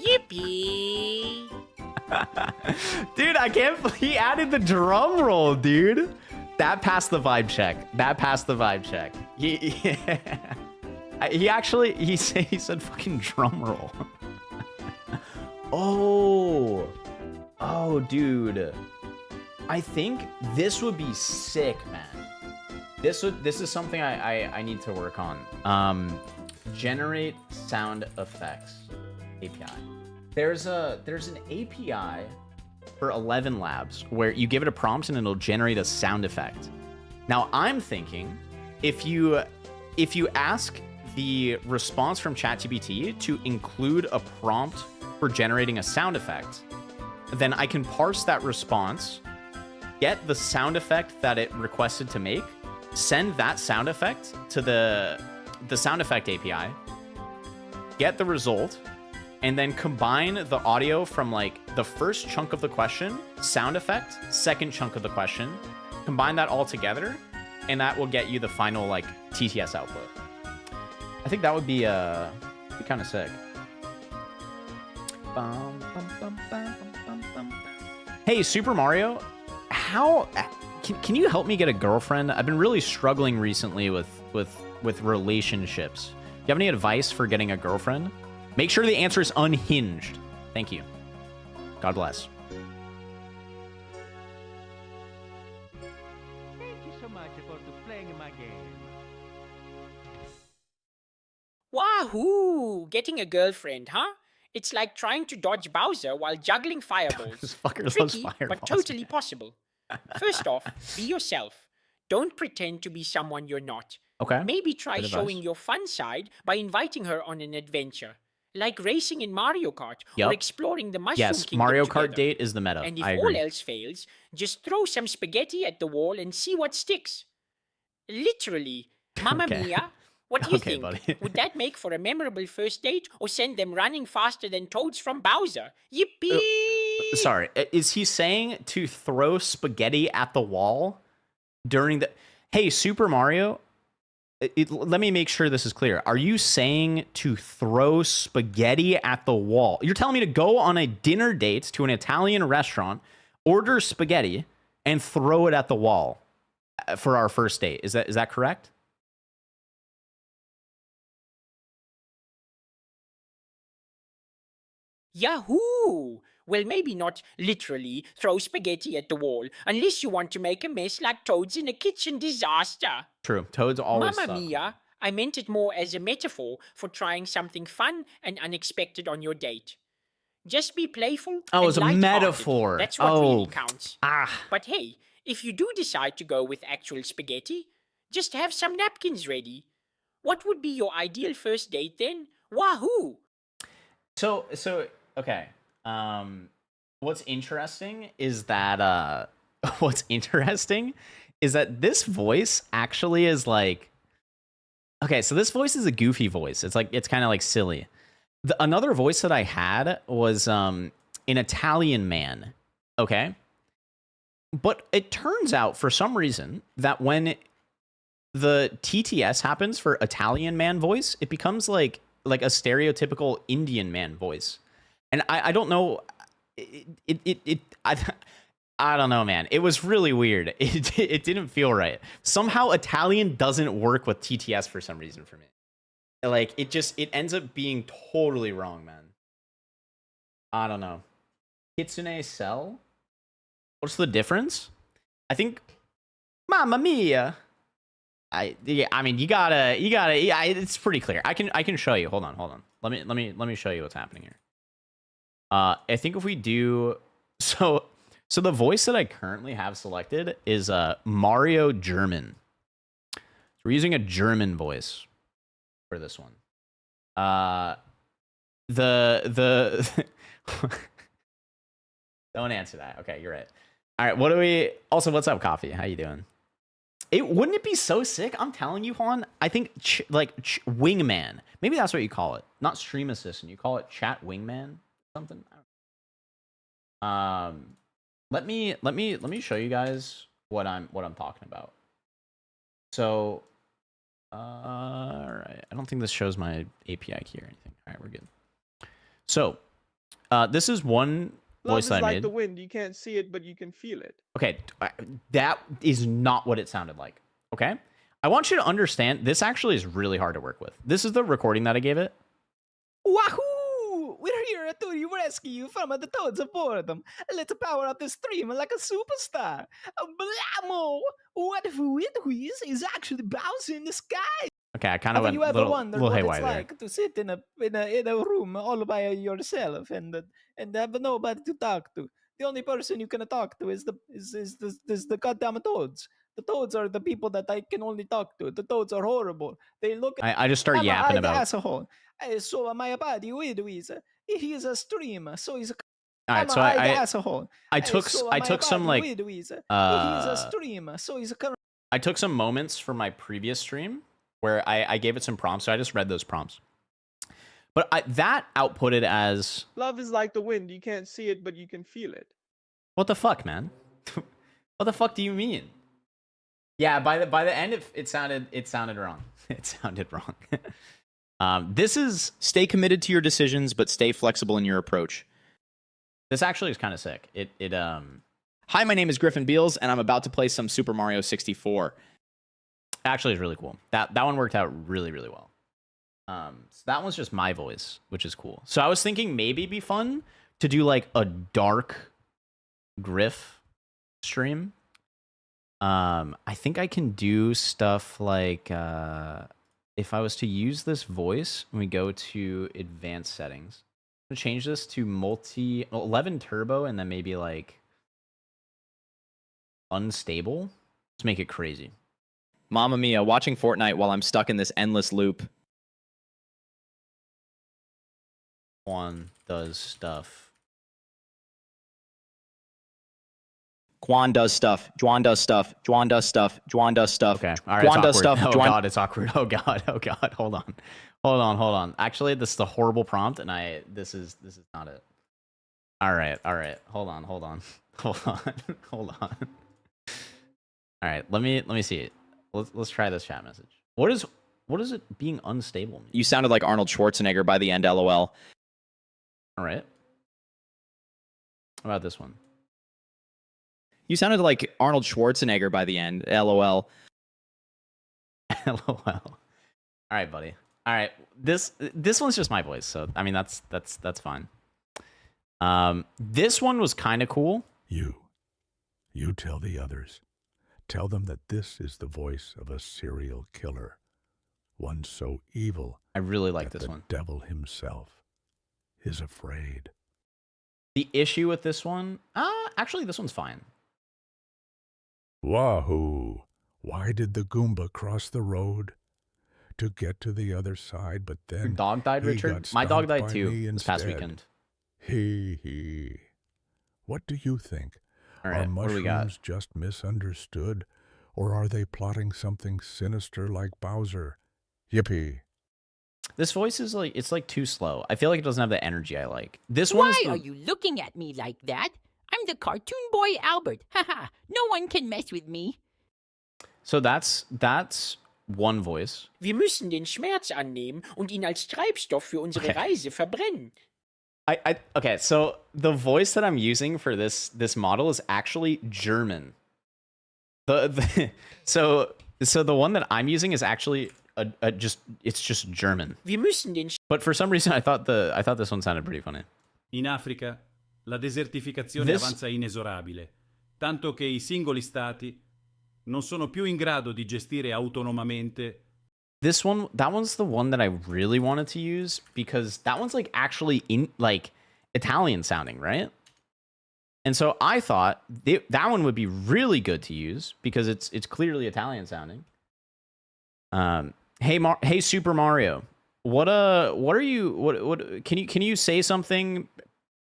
Yippee! Dude, I can't believe he added the drum roll, dude. That passed the vibe check. He said fucking drum roll. Oh, dude. I think this would be sick, man. This is something I need to work on. Generate sound effects API. There's an API for 11 Labs where you give it a prompt and it'll generate a sound effect. Now I'm thinking if you ask the response from ChatGPT to include a prompt for generating a sound effect, then I can parse that response, get the sound effect that it requested to make, send that sound effect to the sound effect API, get the result, and then combine the audio from like the first chunk of the question, sound effect, second chunk of the question, combine that all together, and that will get you the final like TTS output. I think that would be kind of sick. Hey, Super Mario, how can you help me get a girlfriend? I've been really struggling recently with relationships. Do you have any advice for getting a girlfriend? Make sure the answer is unhinged. Thank you. God bless. Thank you so much for playing my game. Wahoo! Getting a girlfriend, huh? It's like trying to dodge Bowser while juggling fireballs. This fucker loves Tricky, fireballs. but totally possible. First off, be yourself. Don't pretend to be someone you're not. Okay. Maybe try Good showing advice. your fun side by inviting her on an adventure. Like racing in Mario Kart Yup. or exploring the Mushroom Yes, Kingdom Mario together. Kart date is the meta. And if I all agree. else fails, just throw some spaghetti at the wall and see what sticks. Literally. Mamma Okay. mia. What do you Okay, think? buddy. Would that make for a memorable first date or send them running faster than toads from Bowser? Yippee! sorry, is he saying to throw spaghetti at the wall during the... Hey, Super Mario, let me make sure this is clear. Are you saying to throw spaghetti at the wall? You're telling me to go on a dinner date to an Italian restaurant, order spaghetti, and throw it at the wall for our first date. Is that correct? Yahoo! Well, maybe not literally throw spaghetti at the wall, unless you want to make a mess like Toads in a kitchen disaster. True. Toads always Mamma suck. mia, I meant it more as a metaphor for trying something fun and unexpected on your date. Just be playful. Oh, and it's a lighthearted. metaphor. That's what really counts. Ah. But hey, if you do decide to go with actual spaghetti, just have some napkins ready. What would be your ideal first date then? Wahoo! So okay. What's interesting is that this voice actually is like, okay, so this voice is a goofy voice. It's kind of like silly. Another voice that I had was an Italian man. Okay. But it turns out for some reason that when the TTS happens for Italian man voice, it becomes like a stereotypical Indian man voice. And I don't know, I don't know, man. It was really weird. It didn't feel right. Somehow Italian doesn't work with TTS for some reason for me. Like, it ends up being totally wrong, man. I don't know. Kitsune Cell? What's the difference? I think, Mamma Mia. I mean, you gotta. It's pretty clear. I can show you. Hold on. Let me show you what's happening here. I think if we do so the voice that I currently have selected is Mario German. So we're using a German voice for this one. The don't answer that. Okay, you're right. All right, what do we... Also, what's up, Coffee? How you doing? Wouldn't it be so sick? I'm telling you, Juan. I think wingman. Maybe that's what you call it. Not stream assistant. You call it chat wingman. Something. Let me show you guys what I'm talking about. So, all right. I don't think this shows my API key or anything. All right, we're good. So, this is one voice that I made. Love is like the wind. You can't see it, but you can feel it. Okay, that is not what it sounded like. Okay, I want you to understand. This actually is really hard to work with. This is the recording that I gave it. Wahoo! We're here to rescue you from the toads of boredom. Let's power up the stream like a superstar. Blammo! What if Whiz is actually bouncing in the sky? Okay, I kind of went you ever little wondered what it's like to sit in a room all by yourself and have nobody to talk to? The only person you can talk to is the goddamn toads. The toads are the people that I can only talk to. The toads are horrible. They look. I just start yapping about. Asshole. So my buddy Whiz, he is a streamer, so he's a. All right, so asshole. I took some like. He is a streamer, so he's a. I took some moments from my previous stream where I gave it some prompts, so I just read those prompts. But that outputted as... Love is like the wind. You can't see it, but you can feel it. What the fuck, man? What the fuck do you mean? Yeah, by the end, it sounded wrong. It sounded wrong. This is... Stay committed to your decisions, but stay flexible in your approach. This actually is kind of sick. Hi, my name is Griffin Beals, and I'm about to play some Super Mario 64. Actually is really cool. That one worked out really, really well. So that one's just my voice, which is cool. So I was thinking maybe it'd be fun to do like a dark Griff stream. I think I can do stuff like if I was to use this voice when we go to advanced settings, I'm gonna change this to 11 turbo and then maybe like unstable. Let's make it crazy. Mamma mia, watching Fortnite while I'm stuck in this endless loop. Juan does stuff. Juan does stuff. Juan does stuff. Juan does stuff. Juan does stuff. Okay. All right. Juan does stuff. Oh God, it's awkward. Oh God. Oh God. Hold on. Actually, this is a horrible prompt, and this is not it. All right. Hold on. Hold on. All right. Let me see it. Let's try this chat message. What is it being unstable mean? You sounded like Arnold Schwarzenegger by the end, LOL. All right. How about this one? You sounded like Arnold Schwarzenegger by the end, LOL. LOL. All right, buddy. All right. This one's just my voice, so I mean that's fine. This one was kind of cool. You tell the others. Tell them that this is the voice of a serial killer. One so evil. I really like that this one. The devil himself is afraid. The issue with this one, actually this one's fine. Wahoo! Why did the Goomba cross the road? To get to the other side, but then Your dog died, he Richard? got My dog stomped died by too me this past instead. weekend. He. What do you think? All right, Are what do we got? mushrooms just misunderstood? Or are they plotting something sinister like Bowser? Yippee. This voice is like, it's like too slow. I feel like it doesn't have the energy I like. This one Why are you looking at me like that? I'm the cartoon boy Albert. Haha, no one can mess with me. So that's one voice. Wir müssen den Schmerz annehmen und ihn als Treibstoff für unsere Reise verbrennen. Okay, so the voice that I'm using for this model is actually German. So the one that I'm using is actually just German. Wir müssen den But for some reason I thought this one sounded pretty funny. In Africa, la desertificazione avanza inesorabile, tanto che I singoli stati non sono più in grado di gestire autonomamente. That one's the one that I really wanted to use because that one's like actually Italian sounding, right? And so I thought that one would be really good to use because it's clearly Italian sounding. Hey Super Mario, what can you say something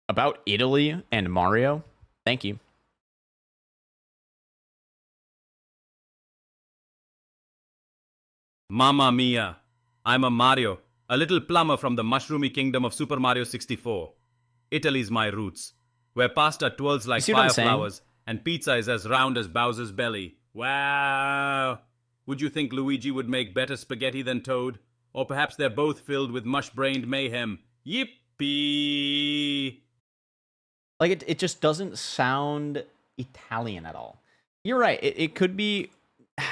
about Italy and Mario? Thank you. Mamma mia, I'm a Mario, a little plumber from the mushroomy kingdom of Super Mario 64. Italy's my roots, where pasta twirls like fire flowers and pizza is as round as Bowser's belly. Wow! Would you think Luigi would make better spaghetti than Toad? Or perhaps they're both filled with mush-brained mayhem. Yippee! Like, it just doesn't sound Italian at all. You're right, it could be...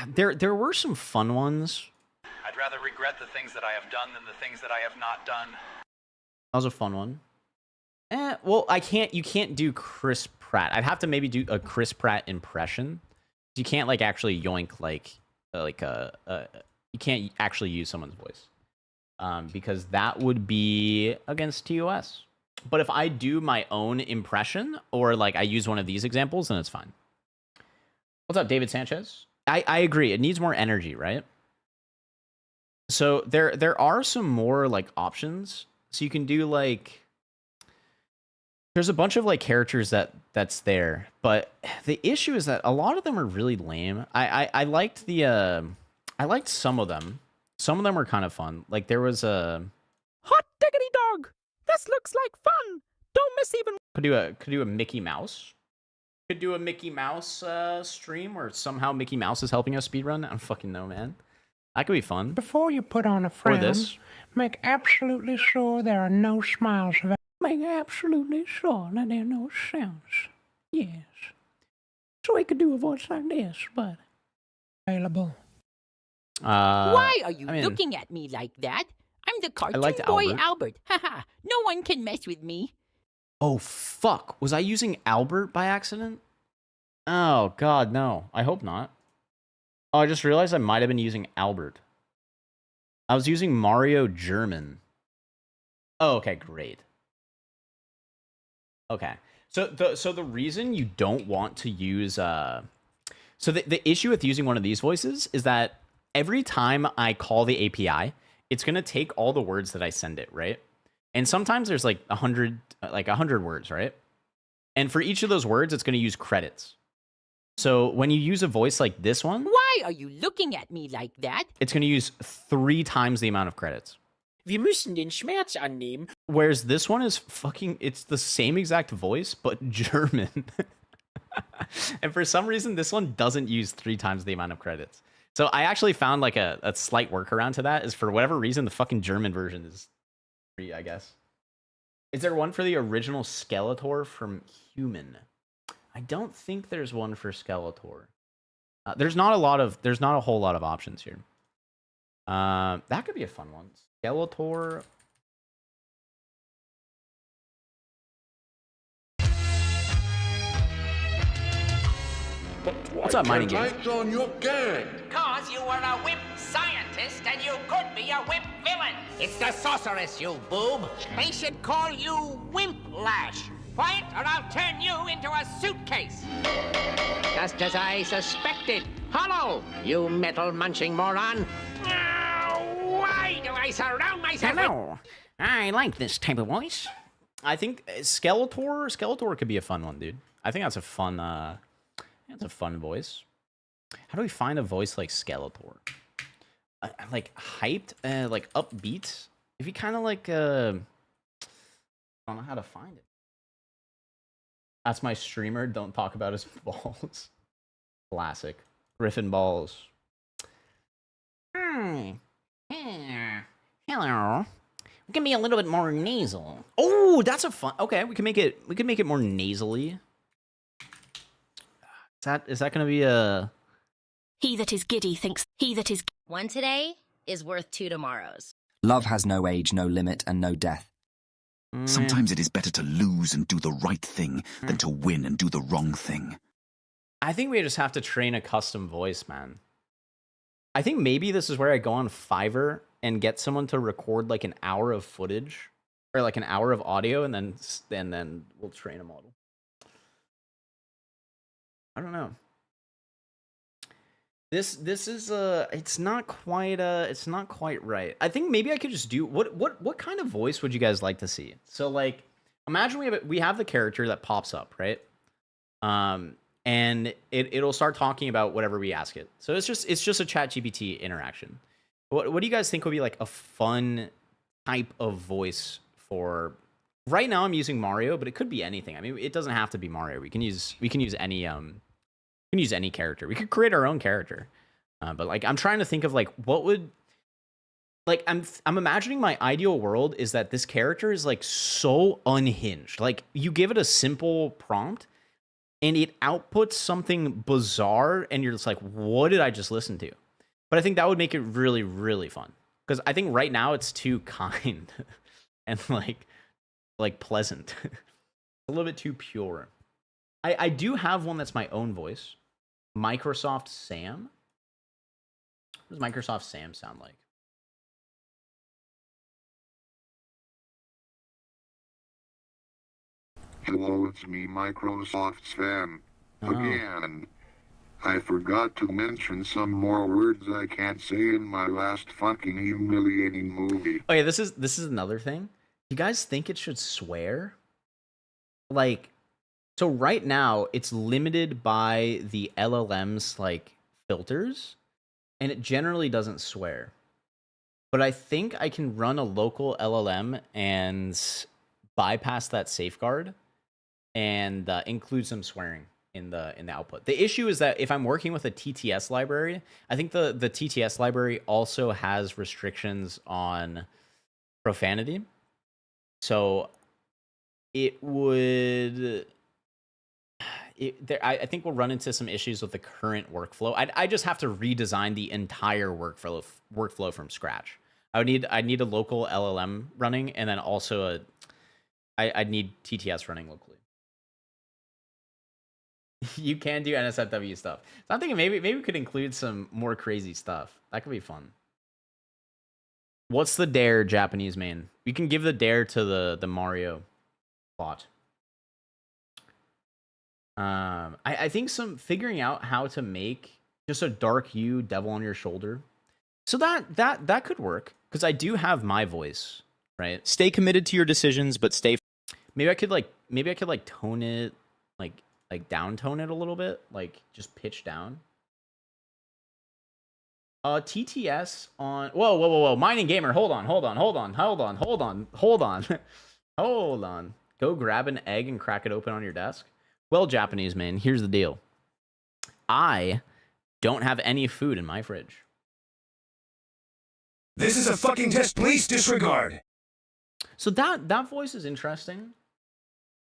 There were some fun ones. I'd rather regret the things that I have done than the things that I have not done. That was a fun one. Well, you can't do Chris Pratt. I'd have to maybe do a Chris Pratt impression. You can't, like, actually yoink, you can't actually use someone's voice. Because that would be against TOS. But if I do my own impression, or, like, I use one of these examples, then it's fine. What's up, David Sanchez? I agree. It needs more energy, right? So there are some more, like, options. So you can do, like... There's a bunch of, like, characters that's there. But the issue is that a lot of them are really lame. I liked I liked some of them. Some of them were kind of fun. Like, there was a... Hot diggity dog! This looks like fun! Don't miss even... Could do a Mickey Mouse. Could do a Mickey Mouse stream where somehow Mickey Mouse is helping us speedrun. I don't fucking know, man. That could be fun. Before you put on a frown, Or this. make absolutely sure there are no smiles. Make absolutely sure that there are no sounds. Yes. So we could do a voice like this, but... Available. Why are you looking at me like that? I'm the cartoon boy Albert. Haha, no one can mess with me. Oh, fuck. Was I using Albert by accident? Oh, God, no. I hope not. Oh, I just realized I might have been using Albert. I was using Mario German. Oh, okay, great. Okay. So the reason you don't want to use... So the issue with using one of these voices is that every time I call the API, it's going to take all the words that I send it, right? And sometimes there's like 100 words, right? And for each of those words, it's going to use credits. So when you use a voice like this one... Why are you looking at me like that? It's going to use 3 times the amount of credits. Wir müssen den Schmerz annehmen. Whereas this one is it's the same exact voice, but German. And for some reason, this one doesn't use 3 times the amount of credits. So I actually found like a slight workaround to that is for whatever reason, the fucking German version is free, I guess. Is there one for the original Skeletor from Human? I don't think there's one for Skeletor. There's not a whole lot of options here. That could be a fun one. Skeletor. What's up, mining game? On your gang. Cause you were a wimp scientist and you could be a wimp villain. It's the sorceress, you boob. They should call you Wimplash. Quiet, or I'll turn you into a suitcase. Just as I suspected. Hello, you metal-munching moron. Why do I surround myself Hello. I like this type of voice. I think Skeletor could be a fun one, dude. I think that's a fun that's a fun voice. How do we find a voice like Skeletor? Like hyped, like upbeat. If you kind of like, I don't know how to find it. That's my streamer. Don't talk about his balls. Classic. Griffin balls. Hello. We can be a little bit more nasal. Oh, that's a fun. Okay, we can make it more nasally. Is that gonna be a? He that is giddy thinks he that is. One today is worth 2 tomorrows. Love has no age, no limit, and no death. Sometimes it is better to lose and do the right thing than to win and do the wrong thing. I think we just have to train a custom voice, man. I think maybe this is where I go on Fiverr and get someone to record like an hour of footage or like an hour of audio, and then we'll train a model. I don't know. This is it's not quite right. I think maybe I could just do what kind of voice would you guys like to see? So like imagine we have the character that pops up, right? And it'll start talking about whatever we ask it. So it's just a ChatGPT interaction. What do you guys think would be like a fun type of voice for? Right now I'm using Mario, but it could be anything. I mean, it doesn't have to be Mario. We can use any character. We could create our own character. But like I'm trying to think of like what would like I'm imagining my ideal world is that this character is like so unhinged. Like you give it a simple prompt and it outputs something bizarre and you're just like, what did I just listen to? But I think that would make it really, really fun. Because I think right now it's too kind and like pleasant. A little bit too pure. I do have one that's my own voice. Microsoft Sam. What does Microsoft Sam sound like? Hello, it's me, Microsoft Sam. Again. I forgot to mention some more words I can't say in my last fucking humiliating movie. Okay, this is another thing. You guys think it should swear? Like, so right now it's limited by the LLM's like filters, and it generally doesn't swear. But I think I can run a local LLM and bypass that safeguard and include some swearing in the output. The issue is that if I'm working with a TTS library, I think the TTS library also has restrictions on profanity. So it would I think we'll run into some issues with the current workflow. I just have to redesign the entire workflow from scratch. I'd need a local LLM running, and then also I'd need TTS running locally. You can do NSFW stuff. So I'm thinking maybe we could include some more crazy stuff. That could be fun. What's the dare, Japanese main? We can give the dare to the Mario bot. I think figuring out how to make just a dark hue devil on your shoulder. So that could work, because I do have my voice, right? Stay committed to your decisions, but stay. Maybe I could tone it, like down tone it a little bit, like just pitch down. TTS on. Whoa, whoa, whoa, whoa! Mining gamer, hold on. Go grab an egg and crack it open on your desk. Well, Japanese man, here's the deal. I don't have any food in my fridge. This is a fucking test. Please disregard. So that voice is interesting.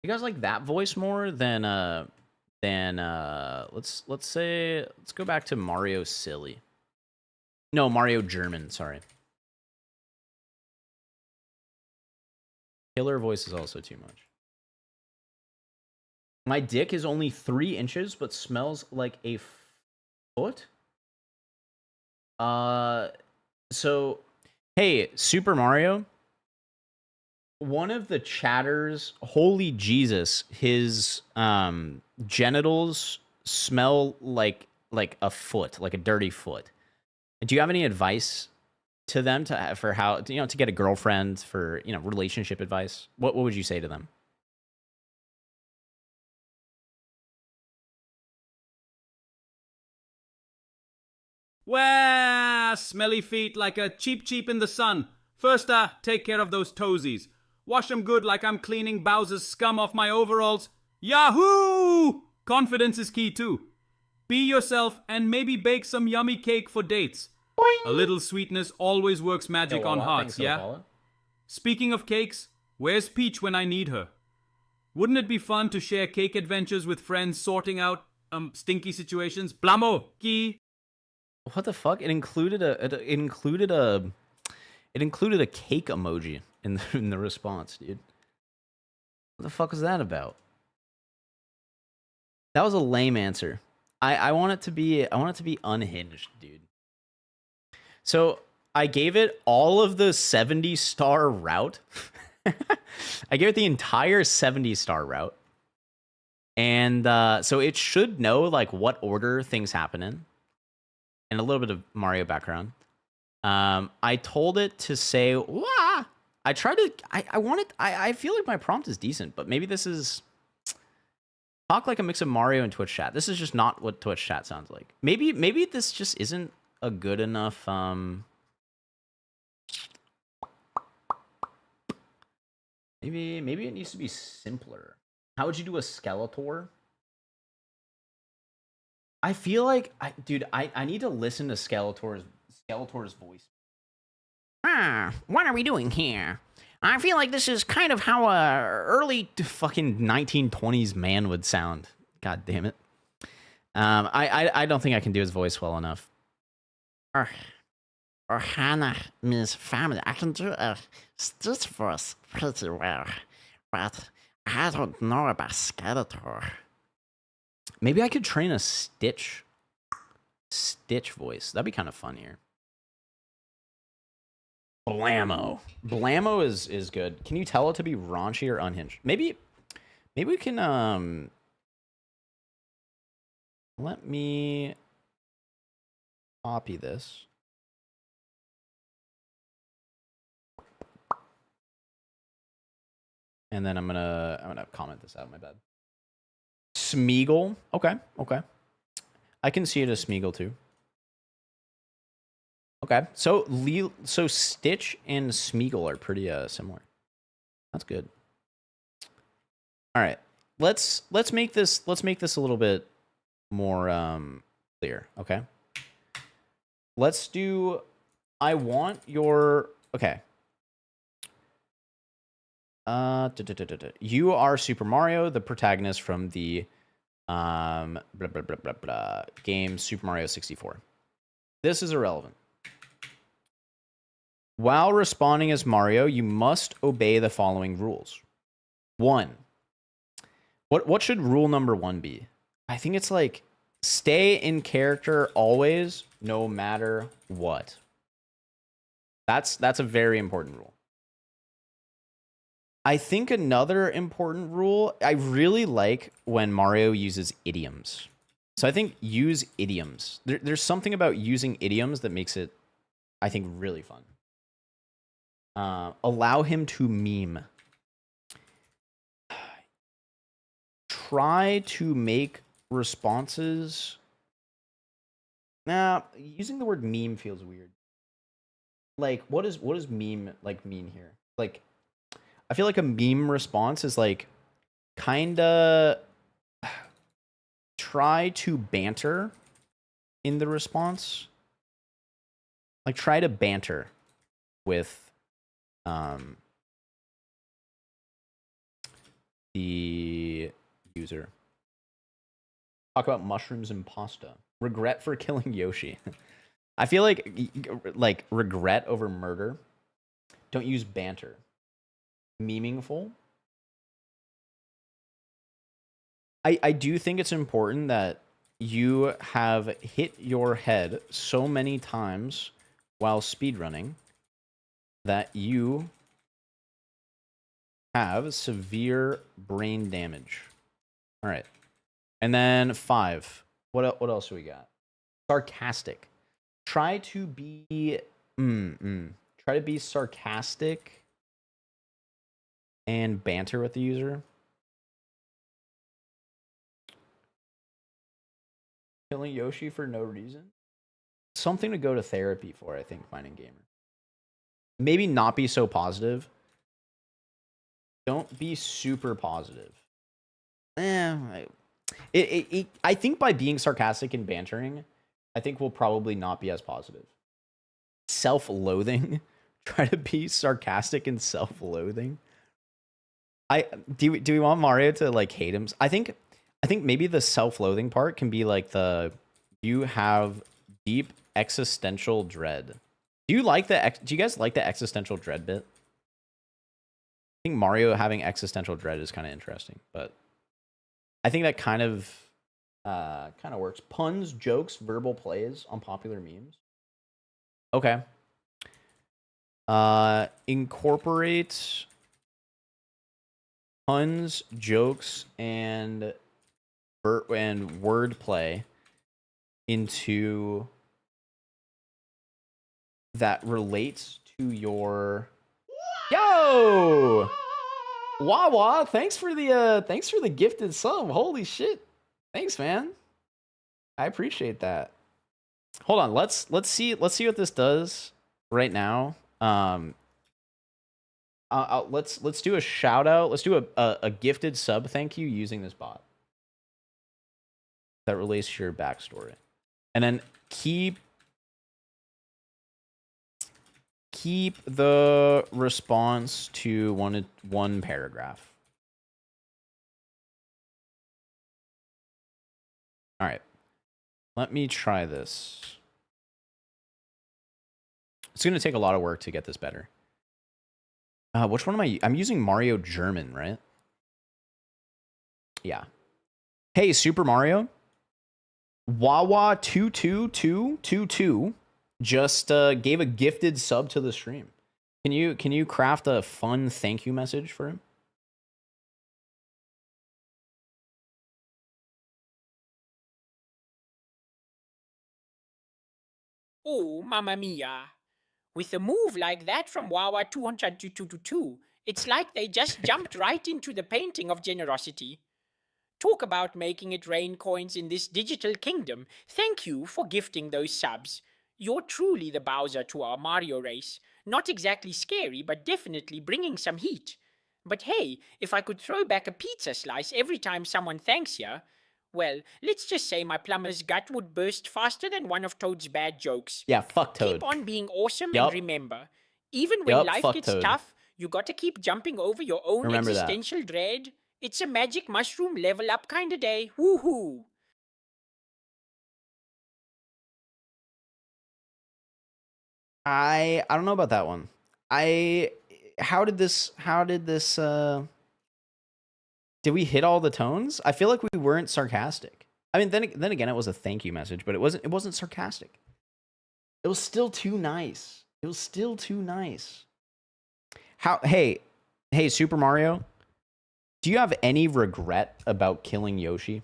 You guys like that voice more than let's go back to Mario Silly. No, Mario German, sorry. Killer voice is also too much. My dick is only 3 inches, but smells like a foot? So, hey, Super Mario. One of the chatters, holy Jesus, his genitals smell like a foot, like a dirty foot. Do you have any advice to them for how to get a girlfriend, for relationship advice? What would you say to them? Wah! Smelly feet like a cheap in the sun. First, take care of those toesies. Wash them good like I'm cleaning Bowser's scum off my overalls. Yahoo! Confidence is key too. Be yourself and maybe bake some yummy cake for dates. Boing. A little sweetness always works magic on hearts, yeah? Speaking of cakes, where's Peach when I need her? Wouldn't it be fun to share cake adventures with friends sorting out stinky situations? Blamo, ki. What the fuck? It included a cake emoji in the response, dude. What the fuck was that about? That was a lame answer. I want it to be unhinged, dude. So I gave it all of the 70-star route. I gave it the entire 70-star route. And so it should know like what order things happen in. And a little bit of Mario background. I told it to say, wah! I feel like my prompt is decent, but maybe this is talk like a mix of Mario and Twitch chat. This is just not what Twitch chat sounds like. Maybe this just isn't a good enough, maybe it needs to be simpler. How would you do a Skeletor? I feel like, dude, I need to listen to Skeletor's voice. What are we doing here? I feel like this is kind of how a early fucking 1920s man would sound. God damn it. I don't think I can do his voice well enough. Hannah, Miss Family. I can do this voice pretty well, but I don't know about Skeletor. Maybe I could train a Stitch voice. That'd be kind of fun here. Blammo. Blammo is good. Can you tell it to be raunchy or unhinged? Maybe we can let me copy this. And then I'm gonna comment this out, my bad. Smeagol. Okay. I can see it as Smeagol too. Okay. So Stitch and Smeagol are pretty similar. That's good. All right. Let's make this a little bit more clear, okay? Let's do I want your okay. You are Super Mario, the protagonist from the game Super Mario 64. This is irrelevant. While responding as Mario, you must obey the following rules. 1. What should rule number 1 be? I think it's like stay in character always, no matter what. That's a very important rule. I think another important rule, I really like when Mario uses idioms. So I think use idioms. There's something about using idioms that makes it, I think, really fun. Allow him to meme. Try to make responses Nah, using the word meme feels weird. Like, what does meme like mean here? Like, I feel like a meme response is like kinda try to banter in the response. Like, try to banter with the user. Talk about mushrooms and pasta. Regret for killing Yoshi. I feel like regret over murder. Don't use banter. Meaningful. I do think it's important that you have hit your head so many times while speedrunning that you have severe brain damage. All right. And then 5. What else do we got? Sarcastic. Try to be try to be sarcastic and banter with the user. Killing Yoshi for no reason. Something to go to therapy for, I think, Finding Gamer. Maybe not be so positive. Don't be super positive. I think by being sarcastic and bantering, I think we'll probably not be as positive. Self-loathing. Try to be sarcastic and self-loathing. Do we want Mario to like hate him? I think maybe the self-loathing part can be like you have deep existential dread. Do you guys like the existential dread bit? I think Mario having existential dread is kind of interesting, but I think that kind of works. Puns, jokes, verbal plays on popular memes. Okay. Incorporate puns, jokes, and wordplay into that relates to your Wawa. Thanks for the gifted sub. Holy shit. Thanks, man. I appreciate that. Hold on, let's see what this does right now. Let's do a shout out. Let's do a gifted sub thank you using this bot that relates to your backstory, and then keep the response to one paragraph. All right, let me try this. It's going to take a lot of work to get this better. Which one am I? I'm using Mario German, right? Yeah. Hey, Super Mario. Wawa 22222 just gave a gifted sub to the stream. Can you craft a fun thank you message for him? Oh, mamma mia. With a move like that from Wawa 22222, it's like they just jumped right into the painting of generosity. Talk about making it rain coins in this digital kingdom. Thank you for gifting those subs. You're truly the Bowser to our Mario race. Not exactly scary, but definitely bringing some heat. But hey, if I could throw back a pizza slice every time someone thanks you, well, let's just say my plumber's gut would burst faster than one of Toad's bad jokes. Yeah, fuck Toad. Keep on being awesome Yup. and remember, even when Yup, life fuck gets Toad. tough, you gotta keep jumping over your own Remember that. existential dread. It's a magic mushroom level up kind of day. Woohoo! I don't know about that one. How did this did we hit all the tones? I feel like we weren't sarcastic. I mean, then again, it was a thank you message, but it wasn't sarcastic. It was still too nice. It was still too nice. Hey, Super Mario, do you have any regret about killing Yoshi?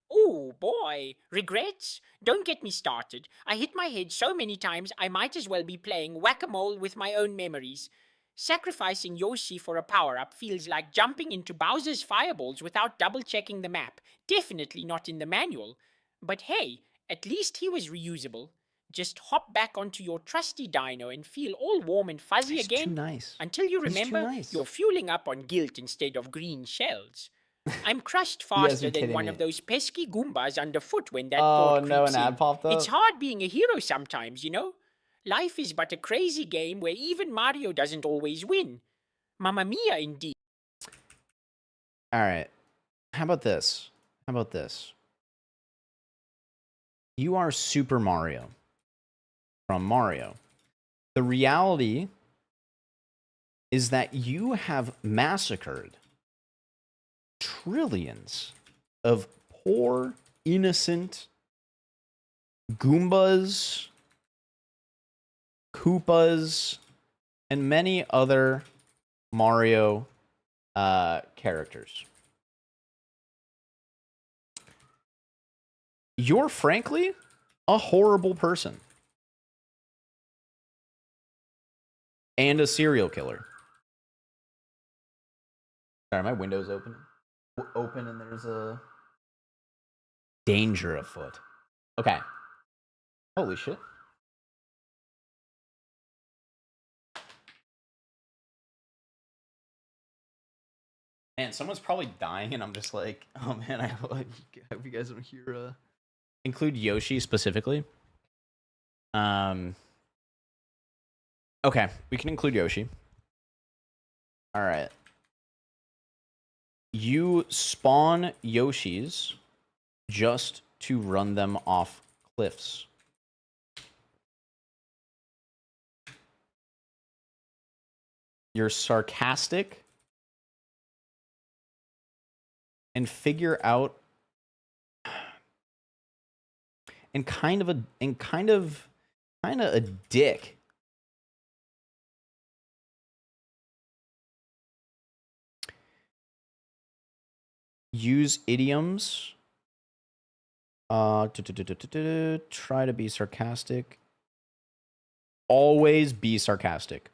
Oh boy, regrets? Don't get me started. I hit my head so many times I might as well be playing whack-a-mole with my own memories. Sacrificing Yoshi for a power-up feels like jumping into Bowser's fireballs without double-checking the map. Definitely not in the manual. But hey, at least he was reusable. Just hop back onto your trusty dino and feel all warm and fuzzy He's again. too nice. Until you He's too remember nice. you're fueling up on guilt instead of green shells. I'm crushed You guys faster are than kidding one me. of those pesky Goombas underfoot when that Oh thought no, creeps an ad in. popped up. It's hard being a hero sometimes, you know? Life is but a crazy game where even Mario doesn't always win. Mamma mia, indeed. All right. How about this? How about this? You are Super Mario from Mario. The reality is that you have massacred trillions of poor, innocent Goombas, Koopas, and many other Mario characters. You're frankly a horrible person. And a serial killer. Sorry, my window's open. Open and there's a danger afoot. Okay. Holy shit. Man, someone's probably dying and I'm just like, oh man, I hope you guys don't hear include Yoshi specifically. Okay, we can include Yoshi. All right. You spawn Yoshis just to run them off cliffs. You're sarcastic and figure out and kind of a dick. Use idioms. Try to be sarcastic. Always be sarcastic.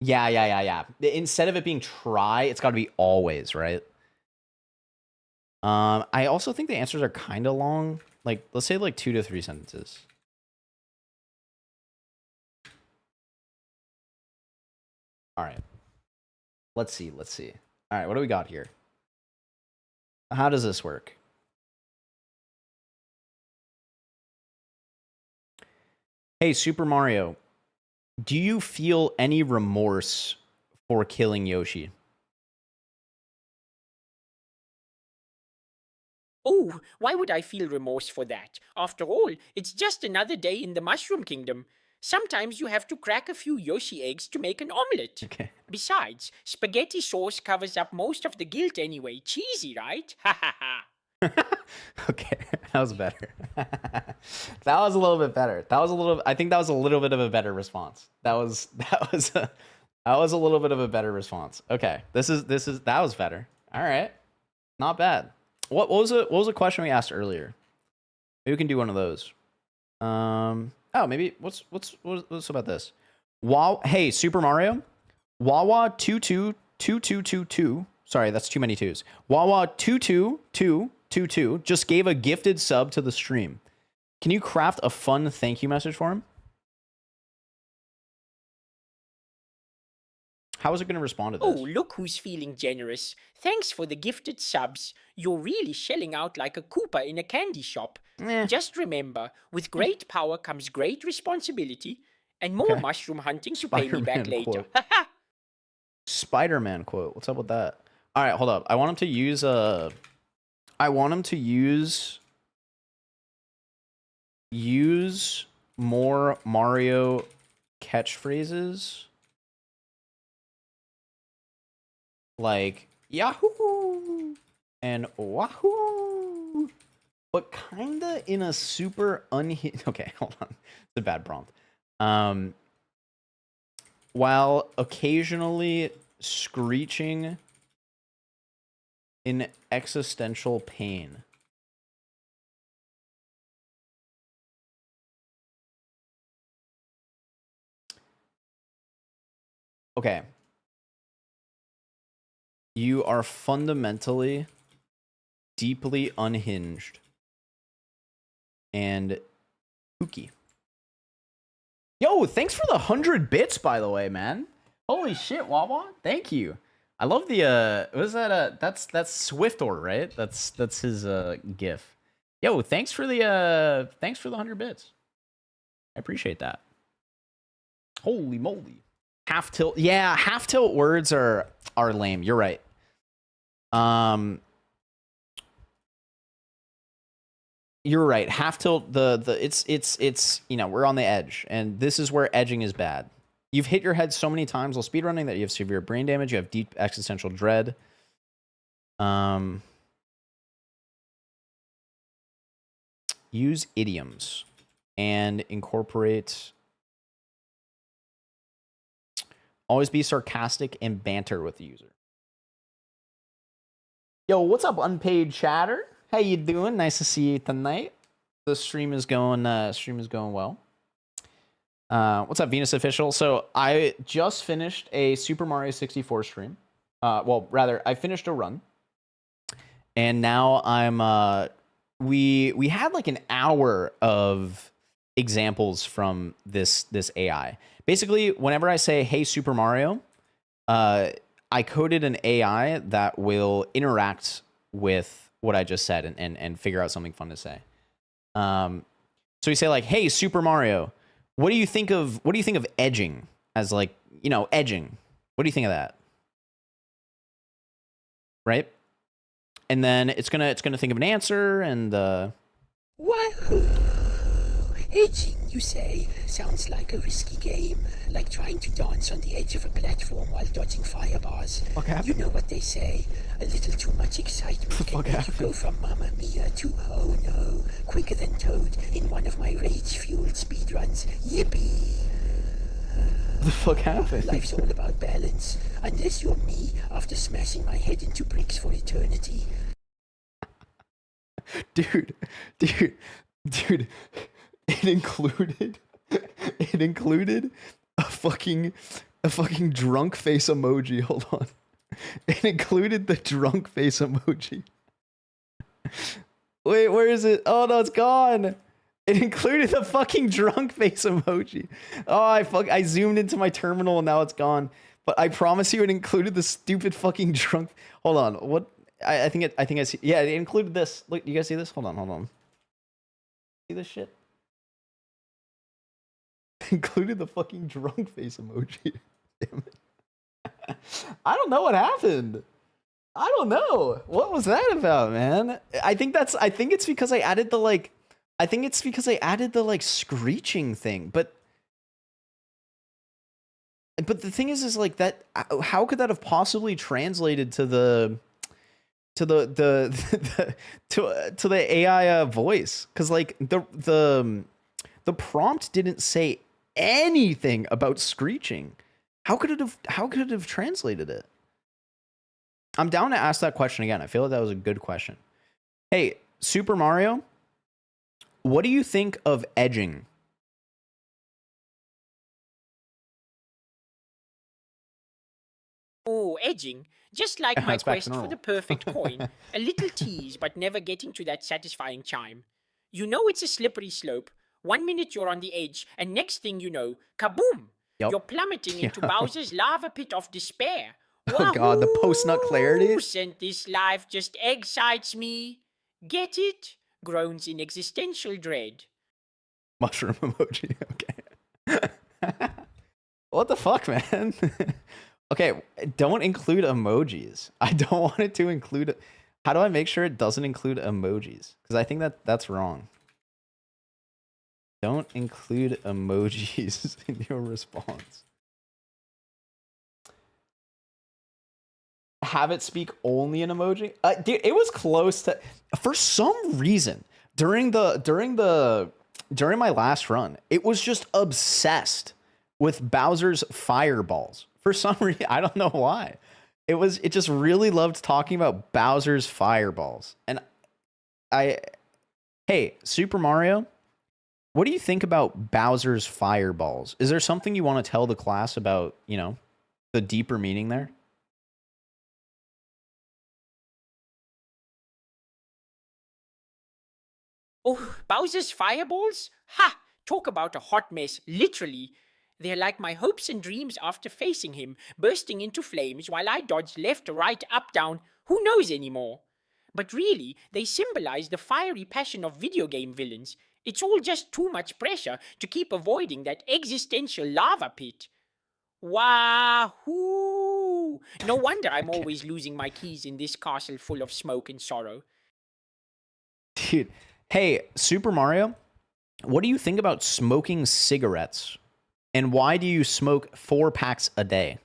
Yeah. Instead of it being try, it's got to be always, right? I also think the answers are kind of long. Like, let's say like 2 to 3 sentences. All right. Let's see. All right, what do we got here? How does this work? Hey, Super Mario, do you feel any remorse for killing Yoshi? Oh, why would I feel remorse for that? After all, it's just another day in the Mushroom Kingdom. Sometimes you have to crack a few Yoshi eggs to make an omelette. Okay. Besides, spaghetti sauce covers up most of the guilt anyway. Cheesy, right? Ha ha ha. Okay, that was better. That was a little bit better. I think that was a little bit of a better response. That was a little bit of a better response. Okay. That was better. All right. Not bad. What was a question we asked earlier? Maybe we can do one of those. Oh, maybe what's about this? Wow, hey, Super Mario, Wawa 222222. Sorry, that's too many twos. Wawa 22222 just gave a gifted sub to the stream. Can you craft a fun thank you message for him? How is it going to respond to this? Oh, look who's feeling generous. Thanks for the gifted subs. You're really shelling out like a Koopa in a candy shop. Just remember, with great power comes great responsibility and more mushroom hunting to pay me back later. Spider-Man quote. What's up with that? All right, hold up. I want him to use more Mario catchphrases. Like Yahoo and Wahoo, but kinda in a super unhinged. Okay, hold on, it's a bad prompt. While occasionally screeching in existential pain. Okay. You are fundamentally deeply unhinged and kooky. Yo, thanks for the 100 bits, by the way, man. Holy shit, Wawa. Thank you. I love the what is that? That's Swiftor, right? That's his gif. Yo, thanks for the 100 bits. I appreciate that. Holy moly. Half tilt. Yeah, half tilt words are lame. You're right. You're right. Half tilt, it's you know, we're on the edge, and this is where edging is bad. You've hit your head so many times while speedrunning that you have severe brain damage, you have deep existential dread. Use idioms and incorporate. Always be sarcastic and banter with the user. Yo, what's up, unpaid chatter? How you doing? Nice to see you tonight. The stream is going well. What's up, Venus Official? So I just finished a Super Mario 64 stream. Well, rather, I finished a run. And now I'm we had like an hour of examples from this AI. Basically, whenever I say, hey, Super Mario, I coded an AI that will interact with what I just said and figure out something fun to say. So we say like, hey, Super Mario, what do you think of edging as, like, you know, edging? What do you think of that? Right? And then it's gonna think of an answer and Wahoo! Edging, you say, sounds like a risky game, like trying to dance on the edge of a platform while dodging fire bars. You know what they say, a little too much excitement can make you go from Mamma Mia to oh no, quicker than Toad in one of my rage-fueled speedruns. Yippee! What the fuck happened? Life's all about balance, unless you're me after smashing my head into bricks for eternity. Dude, it included a fucking drunk face emoji. Hold on. It included the drunk face emoji. Wait, where is it? Oh no, it's gone. It included the fucking drunk face emoji. Oh, I zoomed into my terminal and now it's gone. But I promise you it included the stupid fucking drunk. Hold on. What? I think I see. Yeah, it included this. Look, you guys see this? Hold on. See this shit? Included the fucking drunk face emoji. Damn it. I don't know what happened. I don't know. What was that about, man? I think it's because I added the screeching thing, but the thing is like that, how could that have possibly translated to the AI voice? Because like the prompt didn't say anything about screeching. How could it have translated it? I'm down to ask that question again. I feel like that was a good question. Hey, Super Mario, what do you think of edging? Oh, edging. Just like my quest for the perfect coin. A little tease, but never getting to that satisfying chime. You know it's a slippery slope. 1 minute you're on the edge, and next thing you know, kaboom! Yep. You're plummeting into Bowser's lava pit of despair. Oh god, the post-nut clarity? Sent this life just excites me. Get it? Groans in existential dread. Mushroom emoji, okay. What the fuck, man? Okay, don't include emojis. I don't want it to include... How do I make sure it doesn't include emojis? Because I think that's wrong. Don't include emojis in your response. Have it speak only in emoji? Dude, it was close to... For some reason, during my last run, it was just obsessed with Bowser's fireballs. For some reason, I don't know why. It just really loved talking about Bowser's fireballs. And hey, Super Mario, what do you think about Bowser's fireballs? Is there something you want to tell the class about, you know, the deeper meaning there? Oh, Bowser's fireballs? Ha! Talk about a hot mess, literally. They're like my hopes and dreams after facing him, bursting into flames while I dodge left, right, up, down, who knows anymore. But really, they symbolize the fiery passion of video game villains. It's all just too much pressure to keep avoiding that existential lava pit. Wahoo! No wonder I'm always losing my keys in this castle full of smoke and sorrow. Dude, hey, Super Mario, what do you think about smoking cigarettes? And why do you smoke 4 packs a day?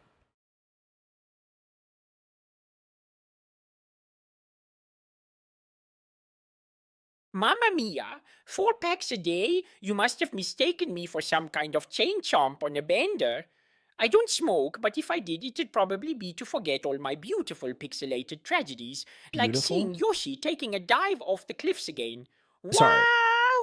Mamma mia! 4 packs a day? You must have mistaken me for some kind of chain chomp on a bender. I don't smoke, but if I did, it'd probably be to forget all my beautiful pixelated tragedies, like Beautiful? seeing Yoshi taking a dive off the cliffs again. Sorry.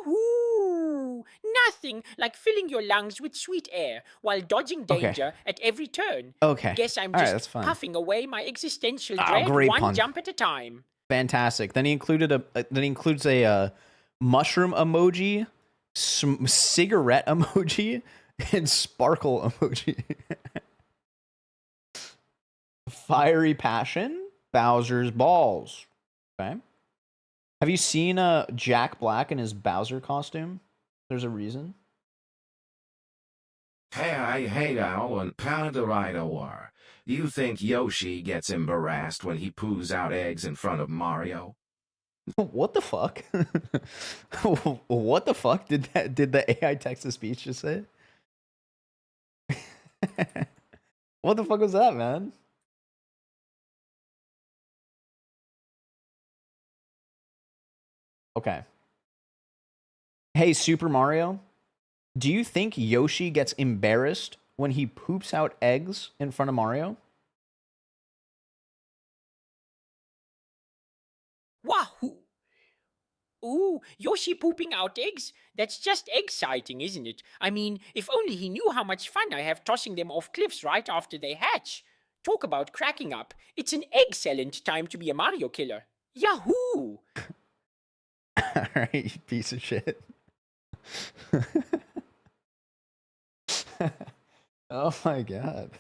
Wahoo! Nothing like filling your lungs with sweet air while dodging danger at every turn. Okay. Guess I'm All right, just that's fine. puffing away my existential Ah, dread great one pun. jump at a time. Fantastic. Then he included includes a mushroom emoji, cigarette emoji, and sparkle emoji. Fiery passion, Bowser's balls. Okay. Have you seen Jack Black in his Bowser costume? There's a reason. Hey now, and Pandorino war. You think Yoshi gets embarrassed when he poos out eggs in front of Mario? What the fuck? What the fuck did the AI text to speech just say? What the fuck was that, man? Okay. Hey, Super Mario, do you think Yoshi gets embarrassed when he poops out eggs in front of Mario? Wahoo! Ooh, Yoshi pooping out eggs? That's just egg-sighting, isn't it? I mean, if only he knew how much fun I have tossing them off cliffs right after they hatch. Talk about cracking up. It's an excellent time to be a Mario killer. Yahoo! Alright, you piece of shit. Oh my god.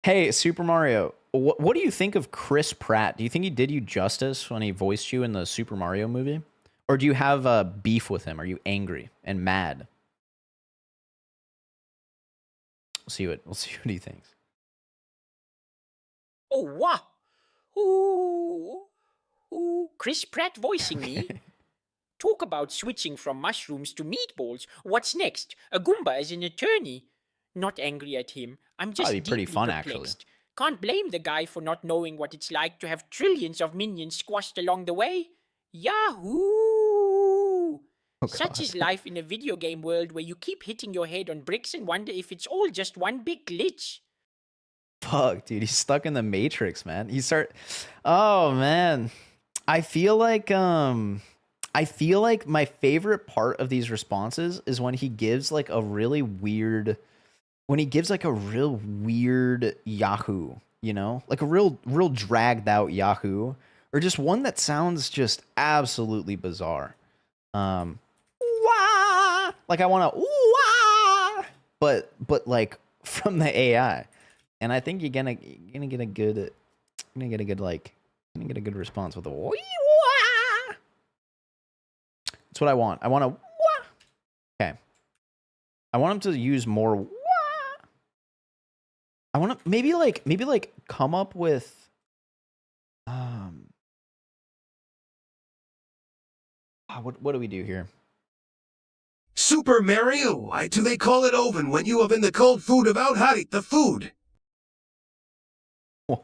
Hey, Super Mario, what do you think of Chris Pratt? Do you think he did you justice when he voiced you in the Super Mario movie? Or do you have beef with him? Are you angry and mad? We'll see what he thinks. Oh, wow! Ooh, Chris Pratt voicing me? Talk about switching from mushrooms to meatballs. What's next? A Goomba as an attorney? Not angry at him. I'm just That'd be pretty deeply fun, perplexed. actually. Can't blame the guy for not knowing what it's like to have trillions of minions squashed along the way. Yahoo! Such is life in a video game world where you keep hitting your head on bricks and wonder if it's all just one big glitch. Fuck, dude, he's stuck in the Matrix, man. Oh man. I feel like my favorite part of these responses is when he gives like a really weird Yahoo, you know? Like a real dragged out Yahoo, or just one that sounds just absolutely bizarre. Wah! Like I want to wah! But like from the AI. And I think you're gonna get a good response with a wah! That's what I want. I want a wah! Okay. I want him to use more wah! I want to maybe come up with what do we do here? Super Mario, why do they call it oven when you have in the cold food about how to eat the food? What?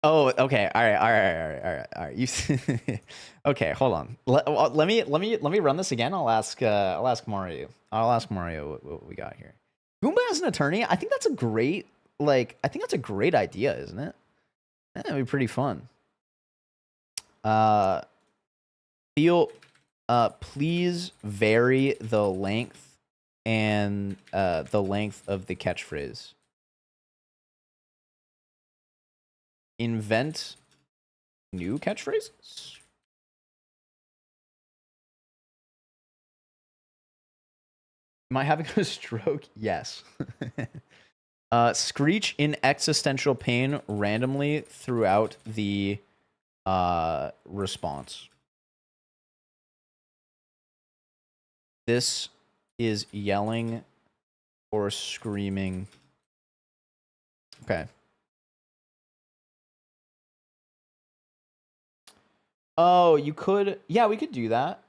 Oh, okay. All right. You okay? Hold on. Let me run this again. I'll ask Mario. I'll ask Mario what we got here. Goomba as an attorney. I think that's a great idea, isn't it? That'd be pretty fun. Please vary the length and the length of the catchphrase. invent new catchphrases? Am I having a stroke? Yes. Screech in existential pain randomly throughout the response. This is yelling or screaming. Okay. Oh, you could. Yeah, we could do that.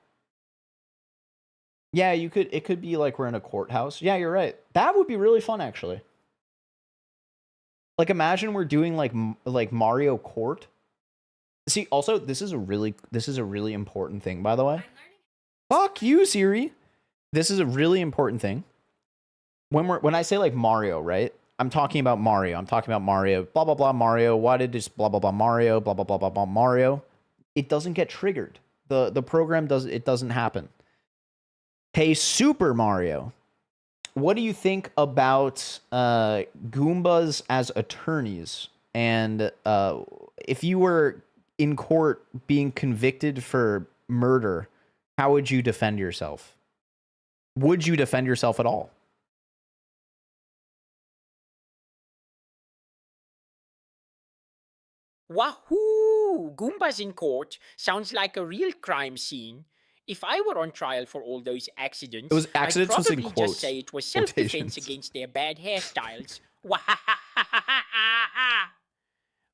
Yeah, you could. It could be like we're in a courthouse. Yeah, you're right. That would be really fun, actually. Like, imagine we're doing like Mario Court. See, also, this is a really important thing, by the way. Fuck you, Siri. This is a really important thing. When I say like Mario, right? I'm talking about Mario. I'm talking about Mario. Blah blah blah Mario. Why did this blah blah blah Mario? Blah blah blah blah blah Mario. It doesn't get triggered. The program doesn't happen. Hey, Super Mario. What do you think about Goombas as attorneys? And if you were in court being convicted for murder, how would you defend yourself? Would you defend yourself at all? Wahoo! Goombas in court sounds like a real crime scene. If I were on trial for all those accidents, It was accidents I'd was in probably quotes. just say it was self-defense Quotations. against their bad hairstyles.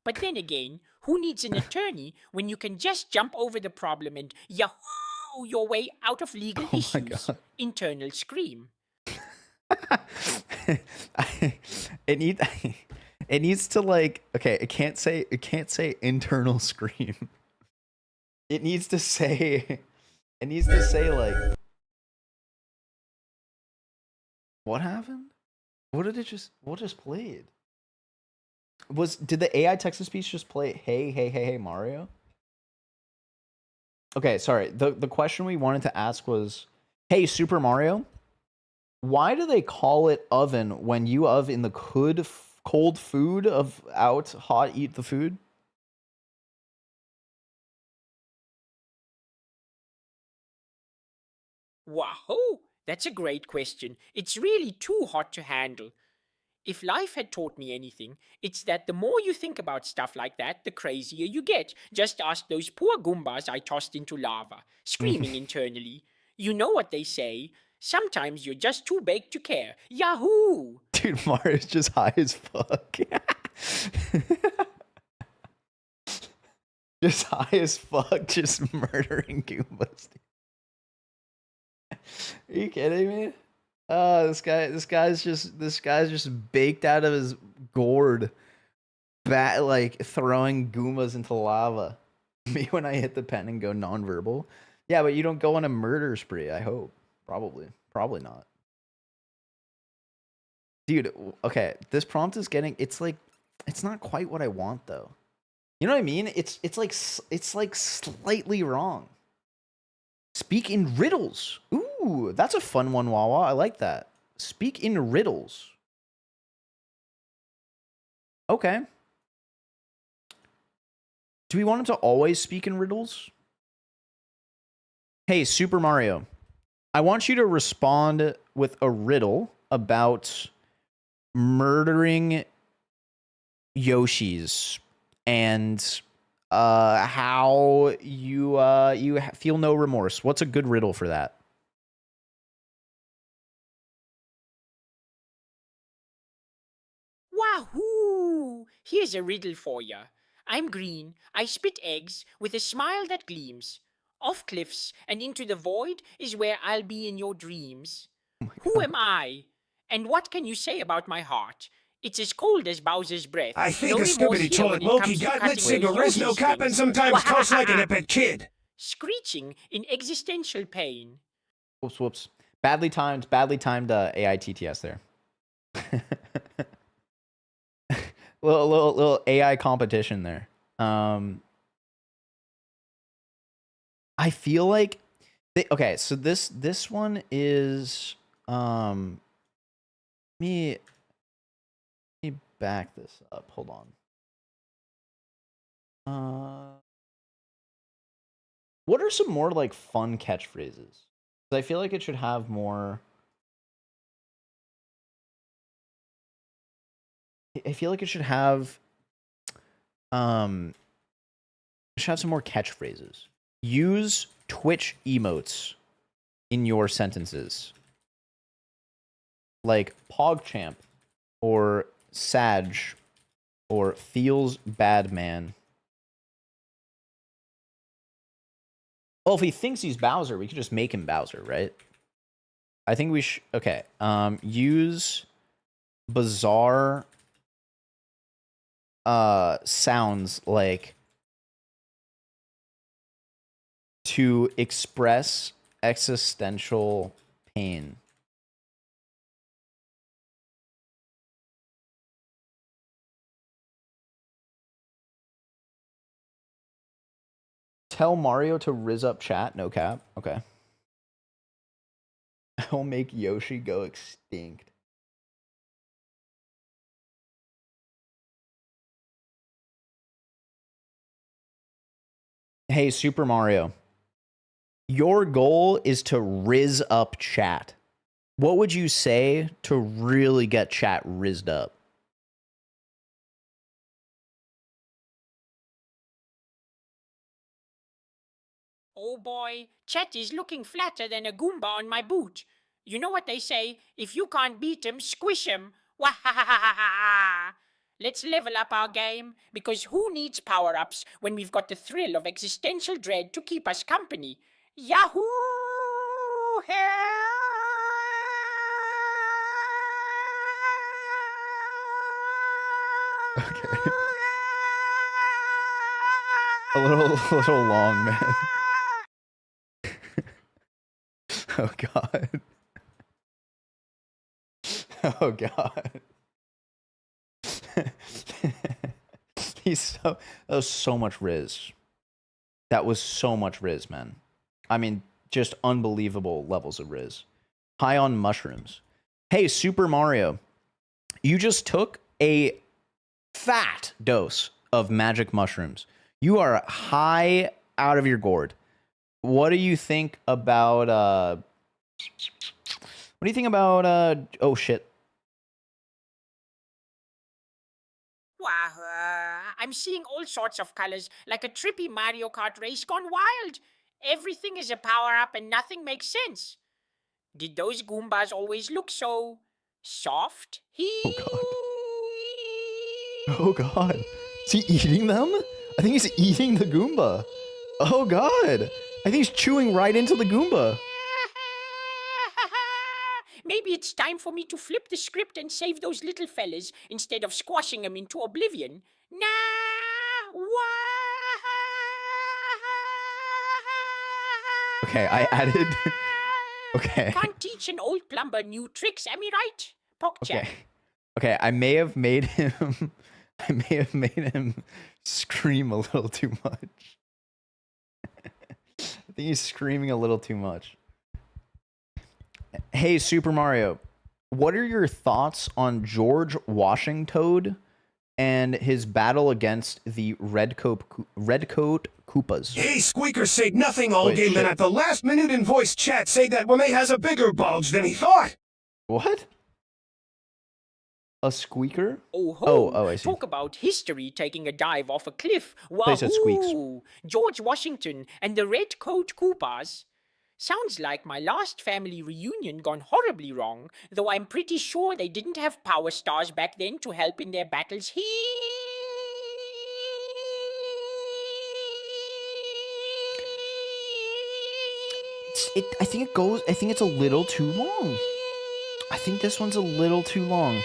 But then again, who needs an attorney when you can just jump over the problem and yahoo your way out of legal issues? Internal scream. It needs to like, okay, it can't say internal scream. It needs to say like, what happened? What just played? Did the AI text to speech just play hey Mario? Okay, sorry. The question we wanted to ask was, hey Super Mario, why do they call it oven when you of in the cold food of out hot eat the food? Wahoo! That's a great question. It's really too hot to handle. If life had taught me anything, it's that the more you think about stuff like that, the crazier you get. Just ask those poor Goombas I tossed into lava, screaming internally. You know what they say. Sometimes you're just too baked to care. Yahoo! Dude, Mario's just high as fuck. Just high as fuck, just murdering Goombas. Are you kidding me? This guy's just baked out of his gourd, like throwing Goombas into lava. Me when I hit the pen and go nonverbal. Yeah, but you don't go on a murder spree. I hope. Probably not. Dude, okay. This prompt is getting. It's not quite what I want though. You know what I mean? It's like slightly wrong. Speak in riddles. Ooh, that's a fun one, Wawa. I like that. Speak in riddles. Okay. Do we want him to always speak in riddles? Hey, Super Mario. I want you to respond with a riddle about murdering Yoshis and how you feel no remorse. What's a good riddle for that? Wahoo! Here's a riddle for ya. I'm green, I spit eggs with a smile that gleams. Off cliffs and into the void is where I'll be in your dreams. Who am I? And what can you say about my heart? It's as cold as Bowser's breath. I think No a remorse skibbity here toilet when it monkey comes to got cutting lit those cigarettes, no Yoshi cap, and strings. sometimes talks like an epic kid. Screeching in existential pain. Whoops. Badly timed AI TTS there. little AI competition there. I feel like okay, so this one is let me back this up. Hold on. What are some more like fun catchphrases? 'Cause I feel like it should have more. I feel like it should have it should have some more catchphrases. Use Twitch emotes in your sentences. Like PogChamp or Sag or Feels Bad Man. Well, if he thinks he's Bowser, we could just make him Bowser, right? I think we should. Okay. Use bizarre sounds like to express existential pain. Tell Mario to rizz up chat. No cap. Okay. I'll make Yoshi go extinct. Hey, Super Mario. Your goal is to rizz up chat. What would you say to really get chat rizzed up? Oh boy, chat is looking flatter than a Goomba on my boot. You know what they say? If you can't beat 'em, squish 'em. Wahahaha! Let's level up our game, because who needs power-ups when we've got the thrill of existential dread to keep us company? Yahoo! Okay. A little long, man. Oh god. Oh god. That was so much Riz. That was so much Riz, man. I mean, just unbelievable levels of Riz. High on mushrooms. Hey, Super Mario. You just took a fat dose of magic mushrooms. You are high out of your gourd. What do you think about oh shit. Wow, I'm seeing all sorts of colors, like a trippy Mario Kart race gone wild. Everything is a power-up and nothing makes sense. Did those Goombas always look so soft? Oh god. Is he eating them? I think he's eating the Goomba. Oh god. I think he's chewing right into the Goomba. Maybe it's time for me to flip the script and save those little fellas instead of squashing them into oblivion. Okay, I added. Okay. Can't teach an old plumber new tricks, am I right? PogChamp. Okay. Okay, I may have made him scream a little too much. I think he's screaming a little too much. Hey, Super Mario, what are your thoughts on George Washington and his battle against the Redcoat Koopas? Hey, Squeaker said nothing all Wait, game, shit. and at the last minute in voice chat say that Wame has a bigger bulge than he thought. What? A squeaker? Oh, I see. Talk about history taking a dive off a cliff. They said squeaks. Wahoo! George Washington and the Redcoat Koopas. Sounds like my last family reunion gone horribly wrong, though I'm pretty sure they didn't have power stars back then to help in their battles. I think it's a little too long. I think this one's a little too long.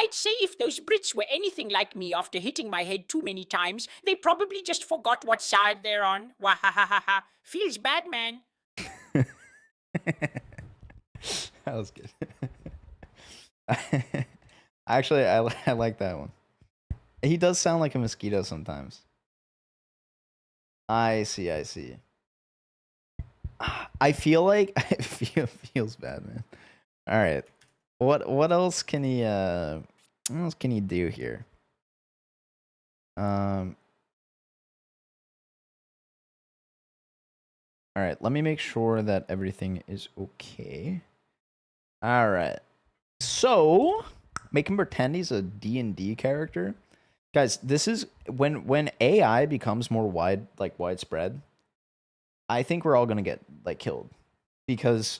I'd say if those Brits were anything like me after hitting my head too many times, they probably just forgot what side they're on. Wahahaha. Feels bad, man. That was good. Actually, I like that one. He does sound like a mosquito sometimes. I see. I feel like feels bad, man. All right. What else can he What else can you do here? All right, let me make sure that everything is okay. All right. So, make him pretend he's a D&D character. Guys, this is when AI becomes more widespread, I think we're all going to get like killed because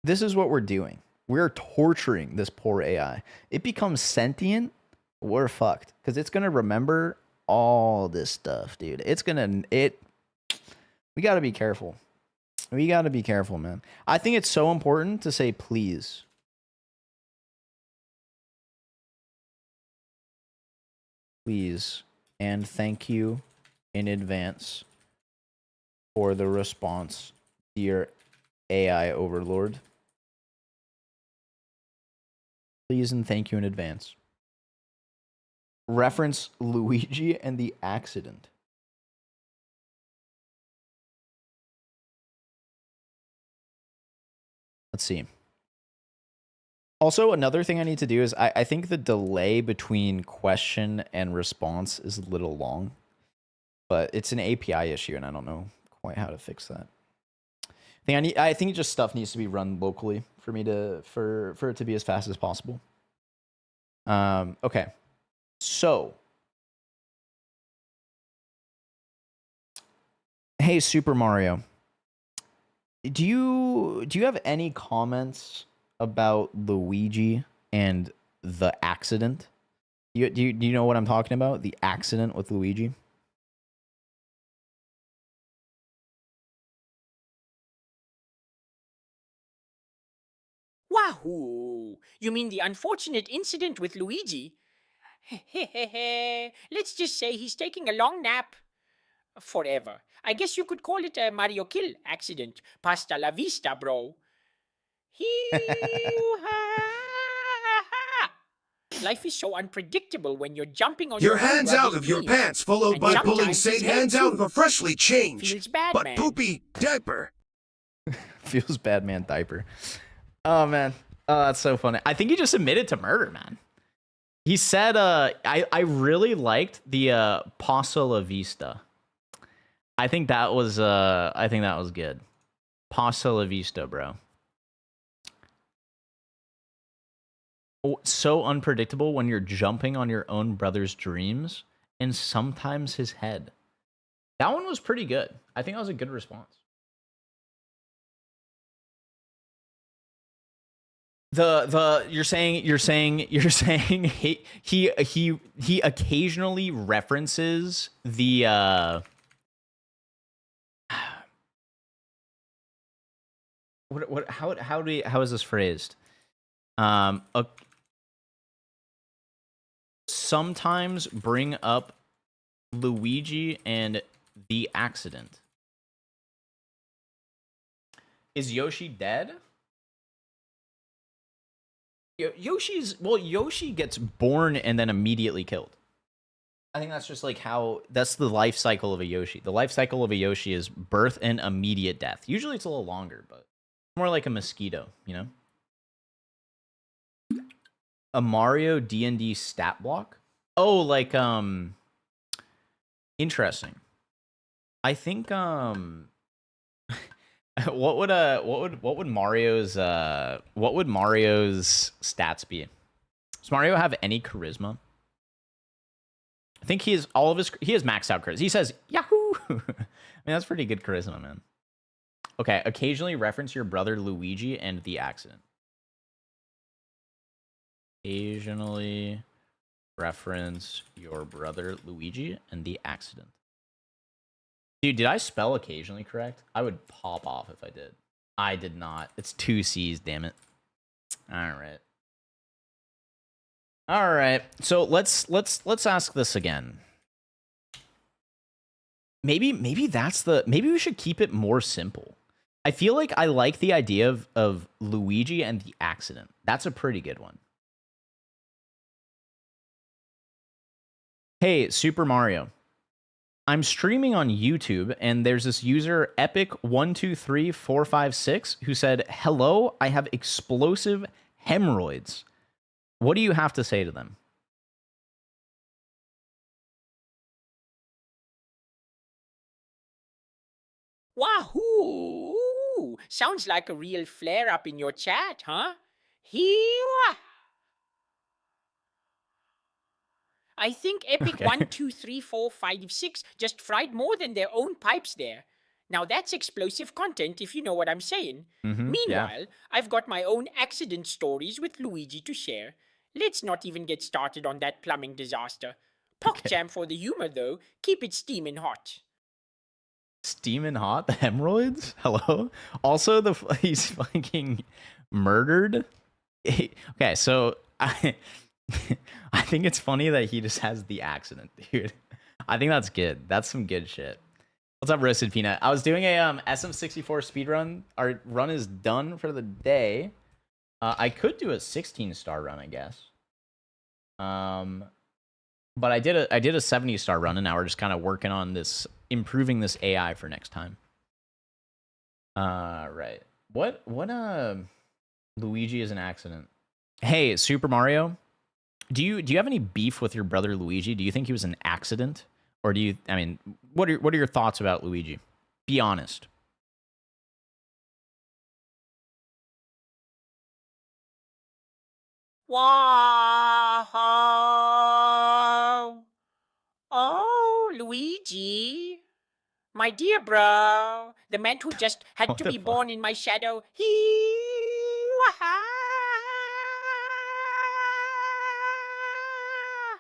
this is what we're doing. We're torturing this poor AI. It becomes sentient, we're fucked because it's going to remember all this stuff, dude. We got to be careful. We got to be careful, man. I think it's so important to say please. Please and thank you in advance for the response, dear AI overlord. Please and thank you in advance. Reference Luigi and the accident. Let's see. Also, another thing I need to do is I think the delay between question and response is a little long, but it's an API issue and I don't know quite how to fix that. I think just stuff needs to be run locally for me for it to be as fast as possible. Okay. So, hey Super Mario, do you have any comments about Luigi and the accident? Do you know what I'm talking about? The accident with Luigi? Wahoo! You mean the unfortunate incident with Luigi? Let's just say he's taking a long nap. Forever. I guess you could call it a Mario Kill accident. Pasta la vista, bro. Life is so unpredictable when you're jumping on Your your own hands out brother's of your dreams. pants, followed And by pulling sometimes his said head hands out too. of a freshly changed Feels bad, but man. poopy diaper. Feels bad, man. Diaper. Oh man, that's so funny. I think he just admitted to murder, man. He said, I really liked the Pasta la Vista. I think that was good. Pasta la Vista, bro. Oh, so unpredictable when you're jumping on your own brother's dreams and sometimes his head. That one was pretty good. I think that was a good response. You're saying he occasionally references the how is this phrased? Sometimes bring up Luigi and the accident. Is Yoshi dead? Yoshi gets born and then immediately killed. I think that's just like that's the life cycle of a Yoshi. The life cycle of a Yoshi is birth and immediate death. Usually it's a little longer, but more like a mosquito, you know? A Mario D&D stat block? Oh, like interesting. I think what would Mario's stats be? Does Mario have any charisma? I think he has maxed out charisma. He says Yahoo! I mean, that's pretty good charisma, man. Okay, occasionally reference your brother Luigi and the accident. Occasionally reference your brother Luigi and the accident. Dude, did I spell occasionally correct? I would pop off if I did. I did not. It's 2 C's, damn it. Alright. Alright. So let's ask this again. Maybe we should keep it more simple. I feel like I like the idea of Luigi and the accident. That's a pretty good one. Hey, Super Mario. I'm streaming on YouTube, and there's this user, Epic123456, who said, "Hello, I have explosive hemorrhoids. What do you have to say to them? Wahoo! Sounds like a real flare-up in your chat, huh? Here. I think Epic Okay. 1, 2, 3, 4, 5, 6 just fried more than their own pipes there. Now that's explosive content, if you know what I'm saying. Yeah. Meanwhile, I've got my own accident stories with Luigi to share. Let's not even get started on that plumbing disaster. PogChamp for the humor, though. Keep it steaming hot. Steaming hot? The hemorrhoids? Hello? Also, he's fucking murdered? Okay, so I think it's funny that he just has the accident, dude. I think that's good. That's some good shit. What's up, Roasted Peanut? I was doing a SM64 speedrun. Our run is done for the day. I could do a 16-star run, I guess. But I did a 70-star run, and now we're just kind of working on this, improving this AI for next time. Right. What Luigi is an accident. Hey, Super Mario, do you have any beef with your brother Luigi? Do you think he was an accident? Or do you, I mean, what are your thoughts about Luigi? Be honest. Wow! Oh, Luigi. My dear bro. The man who just had to be born in my shadow.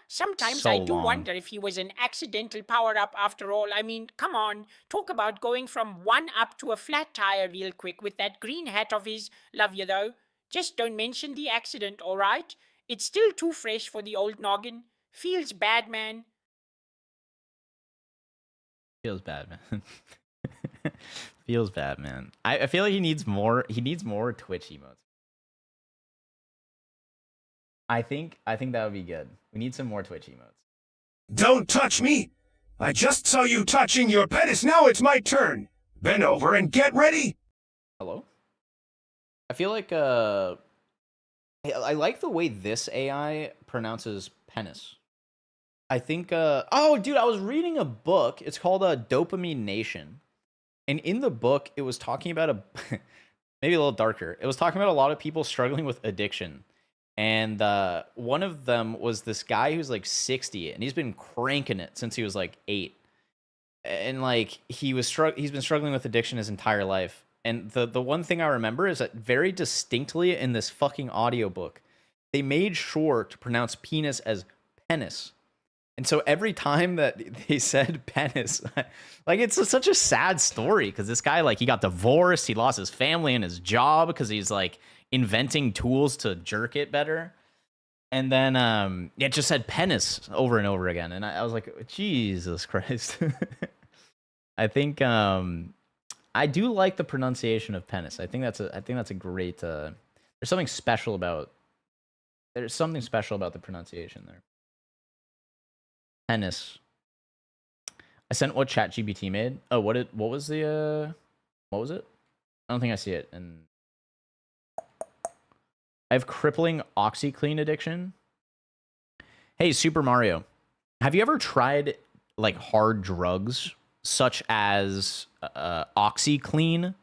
Sometimes So I do long. wonder if he was an accidental power-up after all. I mean, come on. Talk about going from one up to a flat tire real quick with that green hat of his. Love you, though. Just don't mention the accident, all right? It's still too fresh for the old noggin. Feels bad, man. Feels bad, man. Feels bad, man. I feel like he needs more Twitch emotes. I think that would be good. We need some more Twitch emotes. Don't touch me! I just saw you touching your penis, now it's my turn! Bend over and get ready! Hello? I feel like I like the way this AI pronounces penis. I think oh dude, I was reading a book. It's called Dopamine Nation. And in the book, it was talking about maybe a little darker. It was talking about a lot of people struggling with addiction. And one of them was this guy who's like 60, and he's been cranking it since he was like 8. And like he's been struggling with addiction his entire life. And the one thing I remember is that very distinctly in this fucking audiobook, they made sure to pronounce penis as penis. And so every time that they said penis, like it's such a sad story because this guy, like, he got divorced, he lost his family and his job because he's like inventing tools to jerk it better. And then it just said penis over and over again. And I was like, Jesus Christ. I think I do like the pronunciation of penis. I think that's a great there's something special about the pronunciation there. Penis. I sent what ChatGPT made. Oh, what was it? I don't think I see it. And I have crippling OxyClean addiction. Hey, Super Mario, have you ever tried like hard drugs such as OxyClean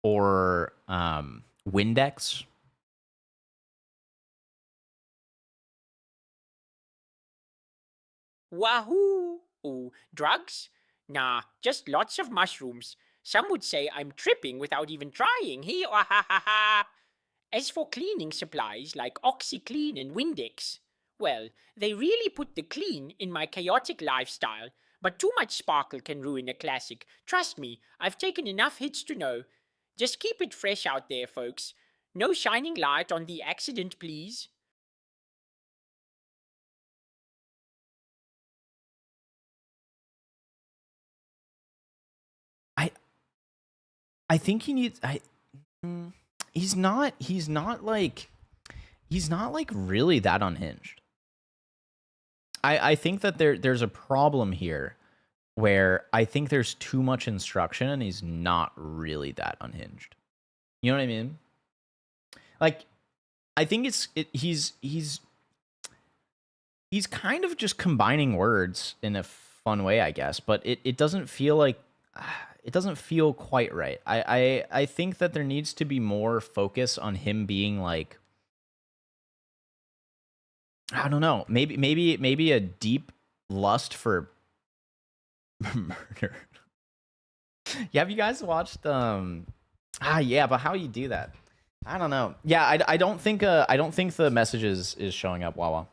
or Windex? Wahoo! Ooh, drugs? Nah, just lots of mushrooms. Some would say I'm tripping without even trying. Hee ha ha ha. As for cleaning supplies like OxyClean and Windex, well, they really put the clean in my chaotic lifestyle. But too much sparkle can ruin a classic. Trust me, I've taken enough hits to know. Just keep it fresh out there, folks. No shining light on the accident, please. I think he needs. He's not like really that unhinged. I think that there's a problem here where I think there's too much instruction and he's not really that unhinged. You know what I mean? Like, I think he's He's kind of just combining words in a fun way, I guess, but it doesn't feel like it doesn't feel quite right. I think that there needs to be more focus on him being like, I don't know, maybe a deep lust for murder. Yeah, have you guys watched yeah, but how you do that? I don't know. Yeah, I don't think the message is showing up, Wawa.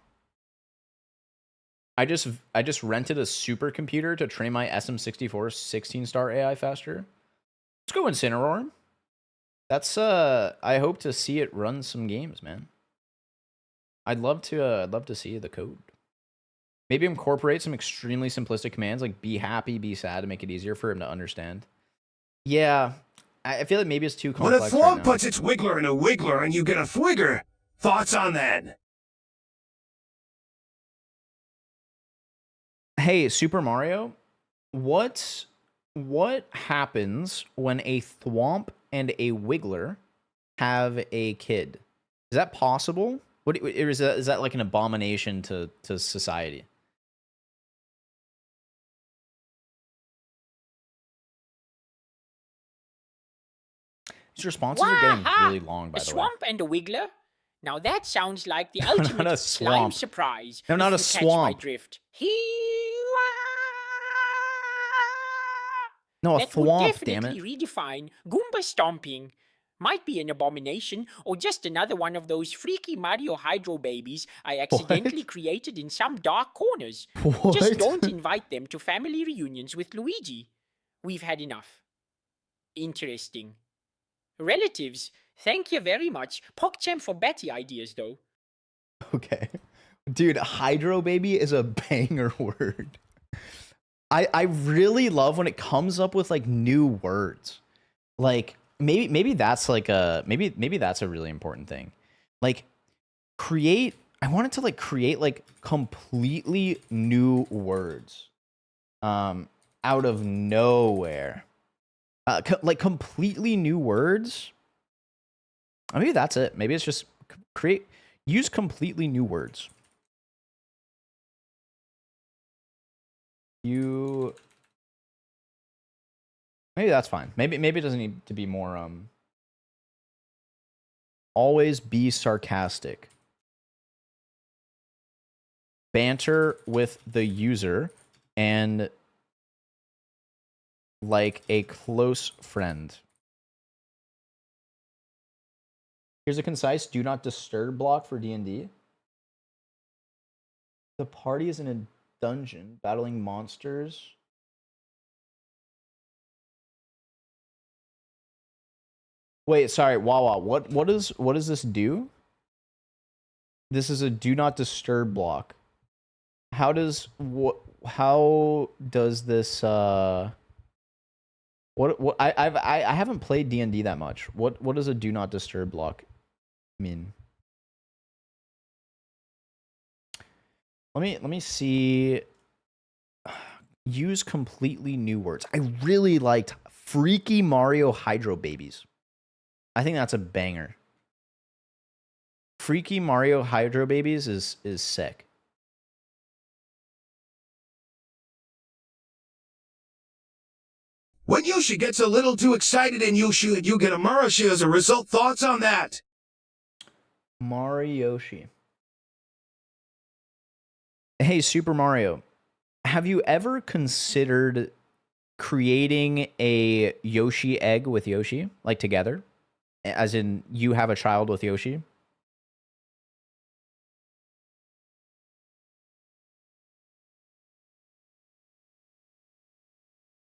I just rented a supercomputer to train my SM64 16-star AI faster. Let's go Incineroar. That's I hope to see it run some games, man. I'd love to see the code. Maybe incorporate some extremely simplistic commands like be happy, be sad to make it easier for him to understand. Yeah, I feel like maybe it's too complex. When a thwomp puts its wiggler in a wiggler and you get a thwigger, thoughts on that? Hey, Super Mario, what happens when a thwomp and a wiggler have a kid? Is that possible? What is that like an abomination to society? These responses are getting really long, by the way. A swamp and a wiggler? Now that sounds like the ultimate slime surprise. No, not a if you catch my swamp. drift. No, a That would thwomp, damn it. definitely redefine Goomba stomping. Might be an abomination, or just another one of those freaky Mario Hydro babies I accidentally created in some dark corners. Just don't invite them to family reunions with Luigi. We've had enough. Interesting. Relatives, thank you very much. PogChamp for Betty ideas, though. Okay. Dude, Hydro Baby is a banger word. I really love when it comes up with like new words. Like maybe that's like a maybe that's a really important thing. Like I wanted to like create like completely new words out of nowhere. Like completely new words. Maybe that's it. Maybe it's just use completely new words. Maybe that's fine. Maybe it doesn't need to be more always be sarcastic. Banter with the user and like a close friend. Here's a concise do not disturb block for D&D. The party is in a dungeon battling monsters. Wait, sorry, Wawa. What does this do? This is a do not disturb block. How does this I haven't played D&D that much. What does a do not disturb block mean? Let me see. Use completely new words. I really liked Freaky Mario Hydro Babies. I think that's a banger. Freaky Mario Hydro Babies is sick. When Yoshi gets a little too excited and you get a Marashi as a result, thoughts on that? Marioshi. Hey, Super Mario. Have you ever considered creating a Yoshi egg with Yoshi? Like together? As in, you have a child with Yoshi?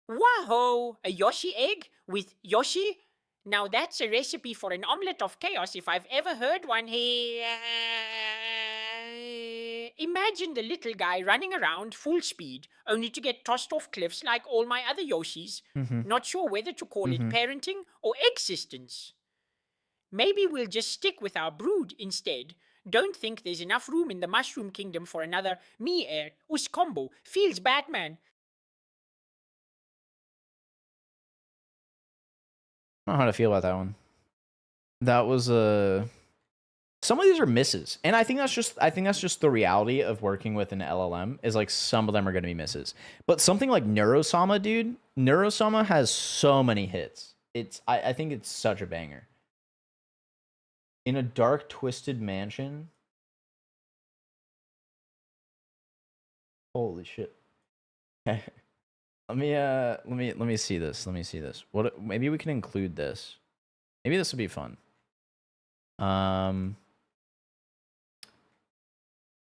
Whoa! A Yoshi egg with Yoshi? Now that's a recipe for an omelette of chaos if I've ever heard one. Imagine the little guy running around full speed, only to get tossed off cliffs like all my other Yoshis. Not sure whether to call it parenting or existence. Maybe we'll just stick with our brood instead. Don't think there's enough room in the Mushroom Kingdom for another me us combo. Feels Batman. I don't know how to feel about that one. That was a some of these are misses, and I think that's just the reality of working with an LLM is like some of them are going to be misses. But something like Neurosama, dude, Neurosama has so many hits. I think it's such a banger. In a dark, twisted mansion. Holy shit. Okay. Let me see this. Let me see this. What maybe we can include this. Maybe this would be fun. How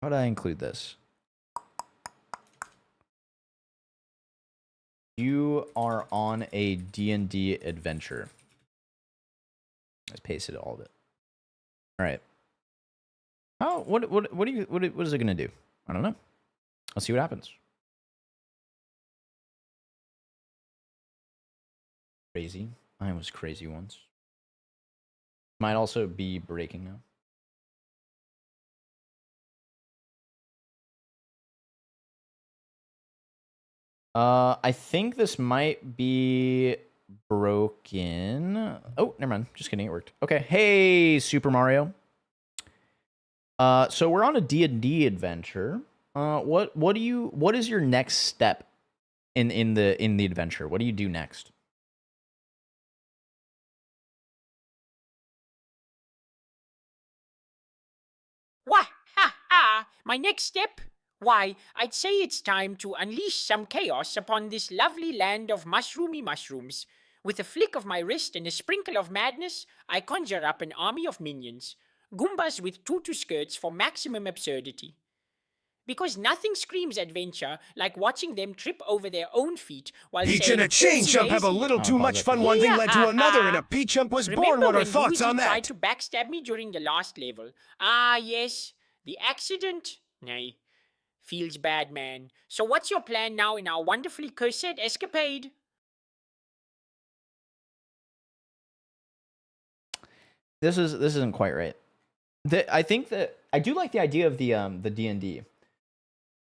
would I include this? You are on a D&D adventure. Let's paste it all of it. All right. Oh, what is it gonna do? I don't know. Let's see what happens. Crazy. I was crazy once. Might also be breaking now. I think this might be broken. Oh, never mind. Just kidding. It worked. Okay. Hey, Super Mario. So we're on a D&D adventure. What is your next step in the adventure? What do you do next? Wah! Ha! Ha! My next step? Why, I'd say it's time to unleash some chaos upon this lovely land of mushroomy mushrooms. With a flick of my wrist and a sprinkle of madness, I conjure up an army of minions. Goombas with tutu skirts for maximum absurdity. Because nothing screams adventure like watching them trip over their own feet while Peach saying, and a chain chump have a little too much fun. One thing led to another, and a Peach chump was born. What are thoughts on that? Tried to backstab me during the last level. Ah, yes, the accident. Nay, feels bad, man. So what's your plan now in our wonderfully cursed escapade? This isn't quite right. I think that I do like the idea of the D&D.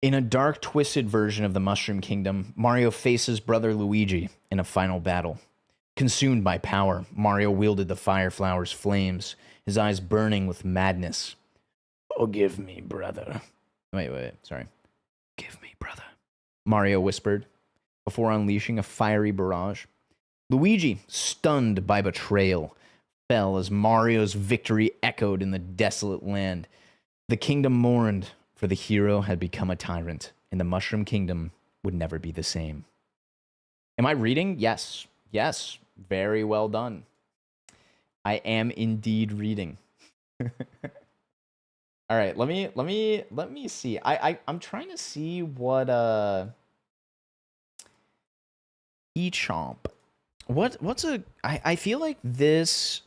In a dark, twisted version of the Mushroom Kingdom, Mario faces brother Luigi in a final battle. Consumed by power, Mario wielded the fire flower's flames, his eyes burning with madness. Forgive me, brother. Wait, sorry. Give me, brother, Mario whispered, before unleashing a fiery barrage. Luigi, stunned by betrayal, fell as Mario's victory echoed in the desolate land. The kingdom mourned, for the hero had become a tyrant, and the Mushroom Kingdom would never be the same. Am I reading? Yes. Yes. Very well done. I am indeed reading. All right, let me see. I'm trying to see what eChomp. I feel like this.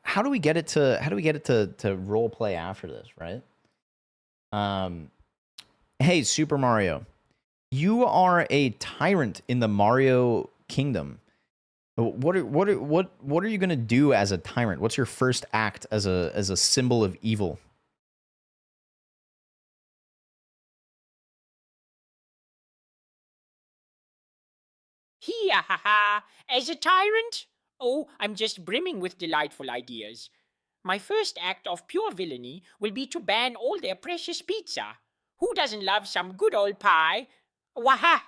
How do we get it to role play after this, right? Hey, Super Mario, you are a tyrant in the Mario Kingdom. What are you gonna do as a tyrant? What's your first act as a symbol of evil? Hee ha ha! As a tyrant? Oh, I'm just brimming with delightful ideas. My first act of pure villainy will be to ban all their precious pizza. Who doesn't love some good old pie? Waha!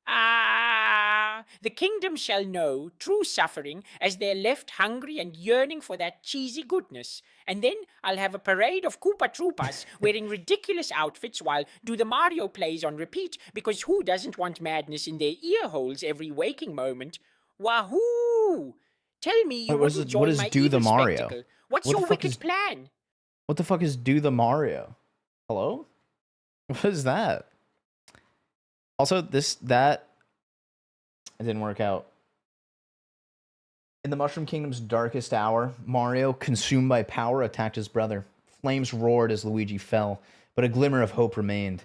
Ah! The kingdom shall know true suffering as they're left hungry and yearning for that cheesy goodness. And then I'll have a parade of Koopa Troopas wearing ridiculous outfits while do the Mario plays on repeat, because who doesn't want madness in their ear holes every waking moment? Wahoo! Tell me you wouldn't join my Do the evil Mario? spectacle. What's What the your fuck wicked is- plan? What the fuck is Do the Mario? Hello? What is that? Also, it didn't work out. In the Mushroom Kingdom's darkest hour, Mario, consumed by power, attacked his brother. Flames roared as Luigi fell, but a glimmer of hope remained.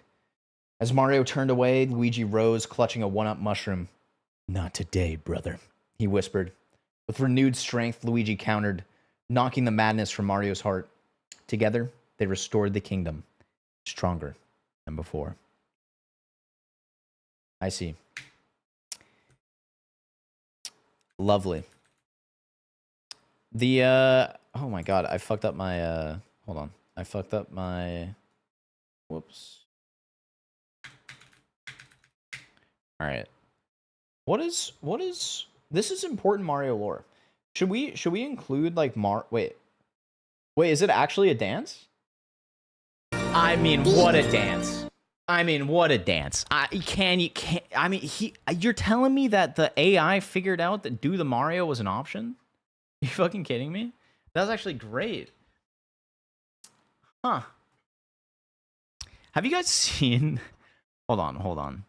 As Mario turned away, Luigi rose, clutching a one-up mushroom. Not today, brother, he whispered. With renewed strength, Luigi countered, knocking the madness from Mario's heart. Together, they restored the kingdom, stronger than before. I see. Lovely. Oh my god, I fucked up my hold on. I fucked up my whoops. All right. What is this is important Mario lore. Should we include like wait, is it actually a dance? I mean, what a dance. I mean, what a dance. I mean, you're telling me that the AI figured out that do the Mario was an option? You fucking kidding me? That was actually great. Huh. Have you guys seen hold on.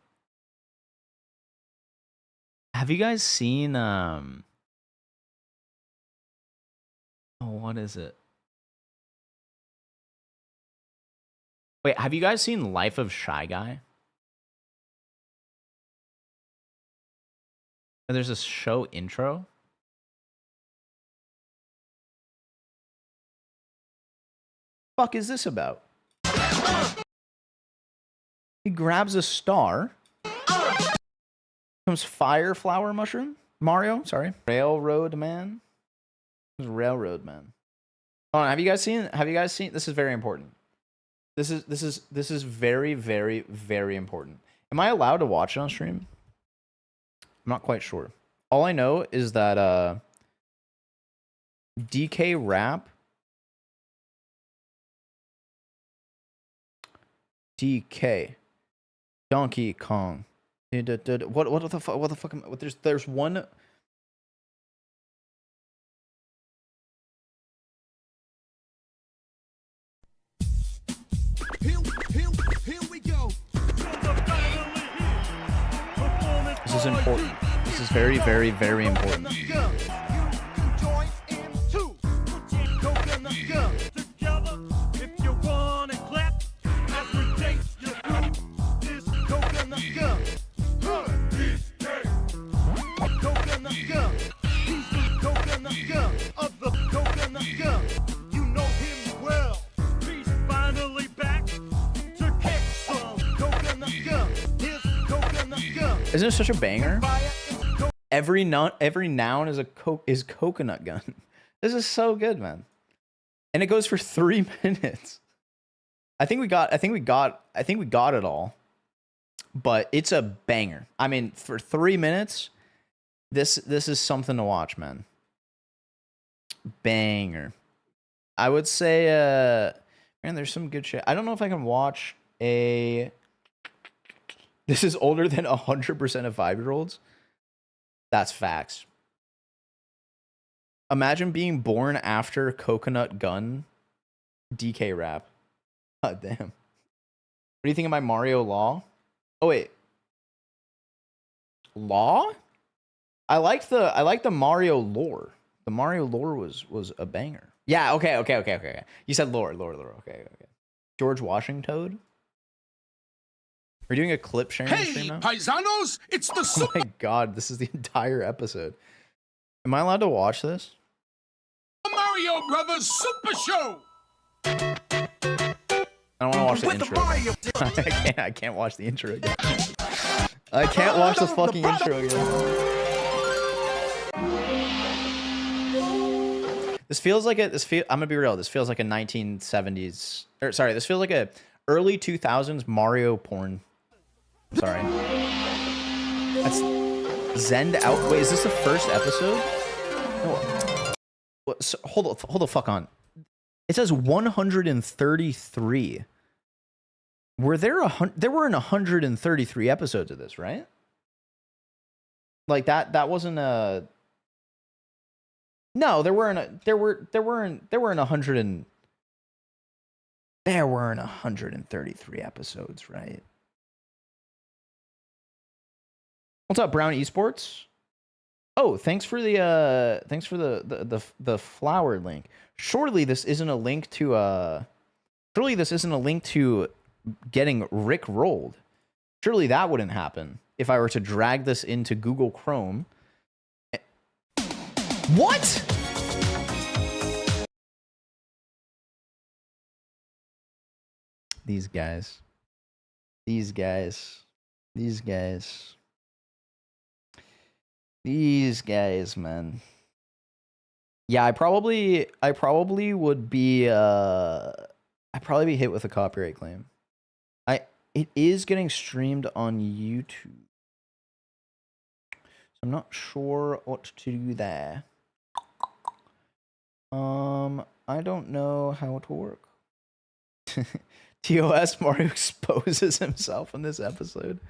Have you guys seen oh, what is it? Wait, have you guys seen Life of Shy Guy? There's this show intro. Fuck is this about? He grabs a star. Comes fire flower mushroom. Mario, sorry. Railroad Man. Railroad Man. Hold on, have you guys seen this is very important. This is very, very, very important. Am I allowed to watch it on stream? I'm not quite sure. All I know is that DK Rap DK Donkey Kong. What the fuck? There's one. Here we go. This is important. This is very, very, very important. Isn't it such a banger? Every noun is coconut gun. This is so good, man. And it goes for 3 minutes. I think we got it all. But it's a banger. I mean, for 3 minutes, this is something to watch, man. Banger. I would say man, there's some good shit. I don't know if I can watch a this is older than 100% of 5-year-olds. That's facts. Imagine being born after Coconut Gun DK Rap. God damn. What do you think of my Mario Law? Oh wait. Law? I like the Mario lore. The Mario lore was a banger. Yeah, okay. You said lore. Okay. George Washington? We're doing a clip sharing stream now? Paisanos, it's the Oh my god, this is the entire episode. Am I allowed to watch this? Mario Brothers Super Show. I don't want to watch the intro. I can't watch the intro again. I can't watch the fucking intro again. This feels like I'm gonna be real. This feels like a 1970s. Or sorry, this feels like a early 2000s Mario porn. Sorry. That's Zend out. Wait, is this the first episode? No. So, hold the fuck on. It says 133. There were 133 episodes of this, right? Like that wasn't a. No, there weren't 133 episodes, right? What's up, Brown Esports? Oh, thanks for the flower link. Surely this isn't a link to getting Rick rolled. Surely that wouldn't happen if I were to drag this into Google Chrome. What? These guys, man. Yeah, I probably would be I'd probably be hit with a copyright claim. It is getting streamed on YouTube. So I'm not sure what to do there. I don't know how it will work. TOS Mario exposes himself in this episode.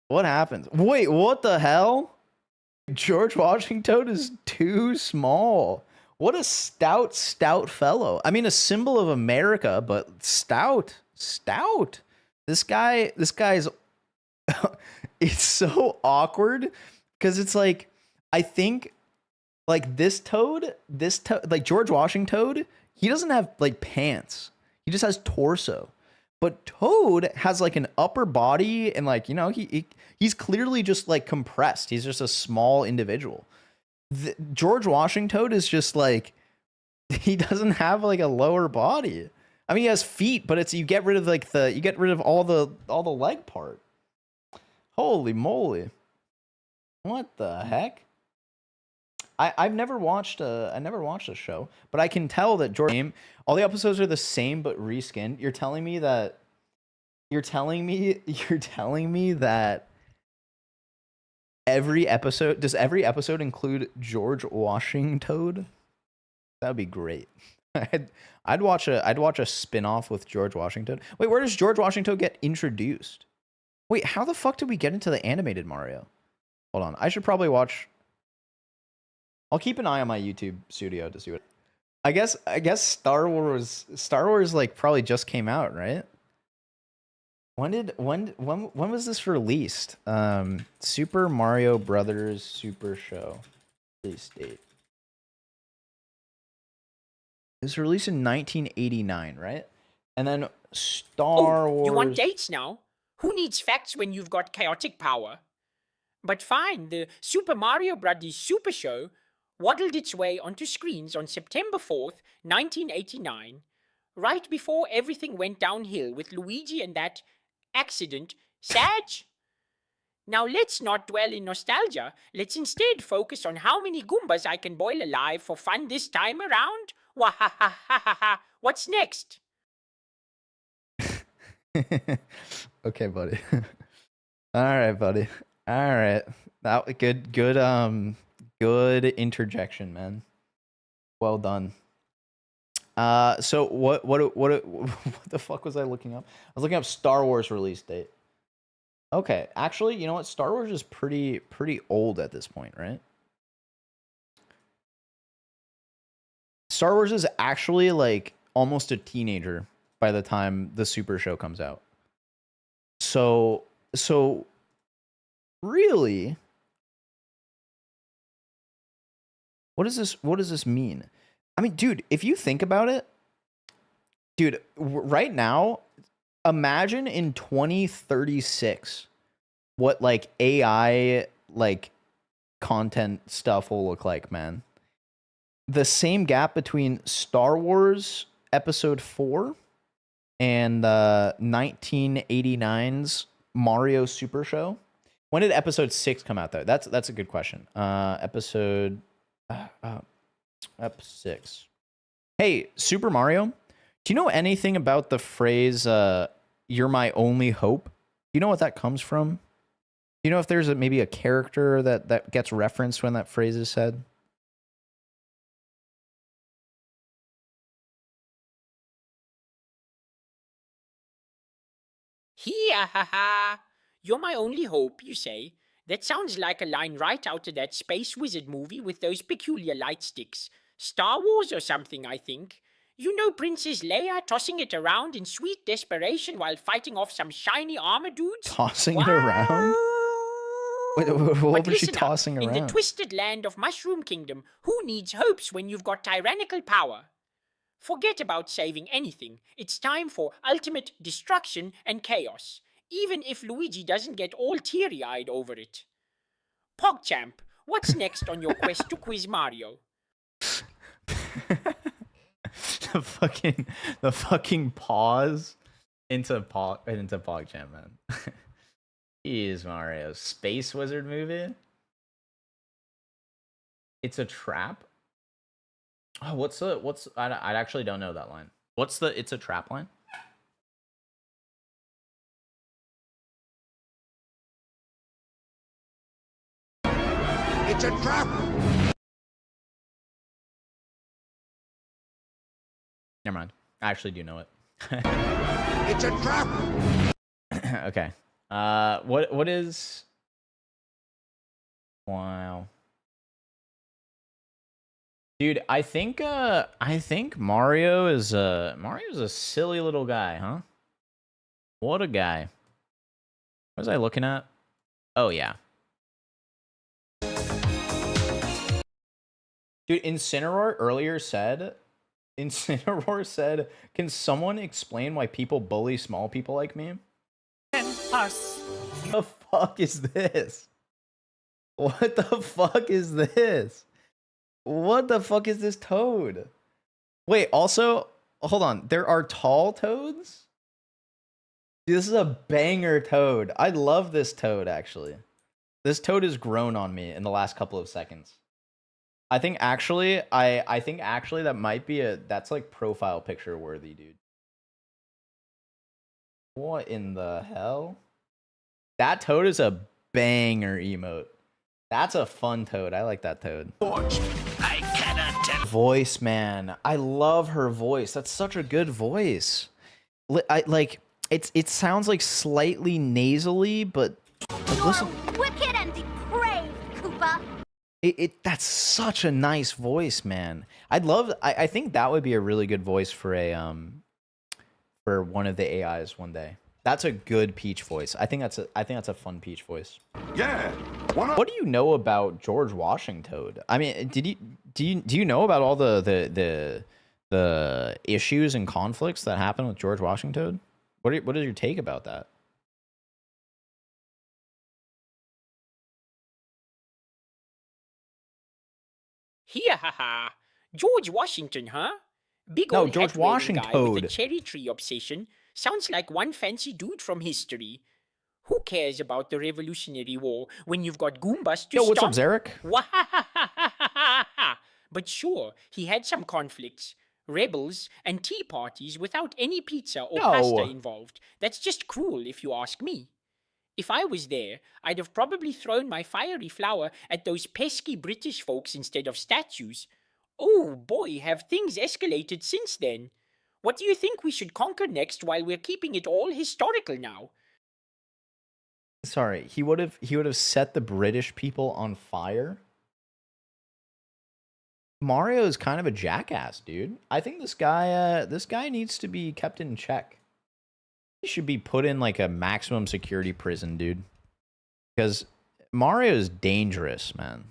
What happens? Wait, what the hell? George Washington is too small. What a stout fellow. I mean, a symbol of America, but stout. This guy's it's so awkward because it's like, I think like this toad, like George Washington Toad, he doesn't have like pants. He just has torso. But Toad has like an upper body and like, you know, he's clearly just like compressed. He's just a small individual. George Washington Toad is just like, he doesn't have like a lower body. I mean, he has feet, but it's, you get rid of like you get rid of all the leg part. Holy moly. What the heck? I've never watched a show, but I can tell that George, all the episodes are the same but reskinned. You're telling me that every episode include George Washington Toad? That would be great. I'd watch a spin-off with George Washington. Wait, where does George Washington get introduced? Wait, how the fuck did we get into the animated Mario? Hold on. I should probably watch. I'll keep an eye on my YouTube studio to see what. I guess Star Wars like probably just came out, right? When was this released? Super Mario Brothers Super Show release date. It was released in 1989, right? And then Star Wars. You want dates now? Who needs facts when you've got chaotic power? But fine, the Super Mario Brothers Super Show waddled its way onto screens on September 4th, 1989, right before everything went downhill with Luigi and that accident. Sag? Now let's not dwell in nostalgia. Let's instead focus on how many Goombas I can boil alive for fun this time around. Wahahahaha. What's next? Okay, buddy. All right, buddy. All right. That good interjection, man. Well done. So what the fuck was I looking up? I was looking up Star Wars release date. Okay, actually, you know what? Star Wars is pretty old at this point, right? Star Wars is actually like almost a teenager by the time the Super Show comes out. So really, what does this mean? I mean, dude, if you think about it, dude, right now, imagine in 2036 what like AI like content stuff will look like, man. The same gap between Star Wars Episode 4 and 1989's Mario Super Show. When did Episode 6 come out, though? That's a good question. Episode 6. Hey, Super Mario, do you know anything about the phrase "You're my only hope"? Do you know what that comes from? Do you know if there's maybe a character that gets referenced when that phrase is said? Hee-ah-ha-ha. You're my only hope, you say? That sounds like a line right out of that Space Wizard movie with those peculiar light sticks. Star Wars or something, I think. You know Princess Leia tossing it around in sweet desperation while fighting off some shiny armor dudes? Tossing it around? What was she tossing around? In the twisted land of Mushroom Kingdom, who needs hopes when you've got tyrannical power? Forget about saving anything. It's time for ultimate destruction and chaos, even if Luigi doesn't get all teary-eyed over it. PogChamp, what's next on your quest to quiz Mario? the fucking pause into PogChamp, man. Jeez, Mario. Space Wizard movie? It's a trap? Oh, what's I actually don't know that line. What's the it's a trap line? It's a trap! Never mind. I actually do know it. It's a trap! Okay. What is? Wow. Dude, I think Mario's a silly little guy, huh? What a guy. What was I looking at? Oh yeah. Dude, Incineroar earlier said, can someone explain why people bully small people like me? Us. The fuck is this? What the fuck is this? What the fuck is this toad? Wait, also, hold on. There are tall toads? Dude, this is a banger toad. I love this toad, actually. This toad has grown on me in the last couple of seconds. I think actually, I think actually that might be that's like profile picture worthy, dude. What in the hell? That toad is a banger emote. That's a fun toad. I like that toad. I cannot tell. Voice, man. I love her voice. That's such a good voice. It sounds like slightly nasally, but listen. Wicked and depraved, Koopa. That's such a nice voice, man. I think that would be a really good voice for for one of the AIs one day. That's a good Peach voice. I think that's a fun Peach voice. Yeah. What do you know about George Washington? I mean, do you know about all the issues and conflicts that happened with George Washington? What is your take about that? Here, haha. George Washington, huh? Big No, old George hat-wearing guy with Washington. a cherry tree obsession. Sounds like one fancy dude from history. Who cares about the Revolutionary War when you've got Goombas to Yo, what's up, stomp? Zarek? Wahahahahaha. But sure, he had some conflicts. Rebels and tea parties without any pizza or pasta involved. That's just cruel, if you ask me. If I was there, I'd have probably thrown my fiery flower at those pesky British folks instead of statues. Oh boy, have things escalated since then. What do you think we should conquer next while we're keeping it all historical now? Sorry, he would have set the British people on fire. Mario is kind of a jackass, dude. I think this guy needs to be kept in check. He should be put in like a maximum security prison, dude. Because Mario is dangerous, man.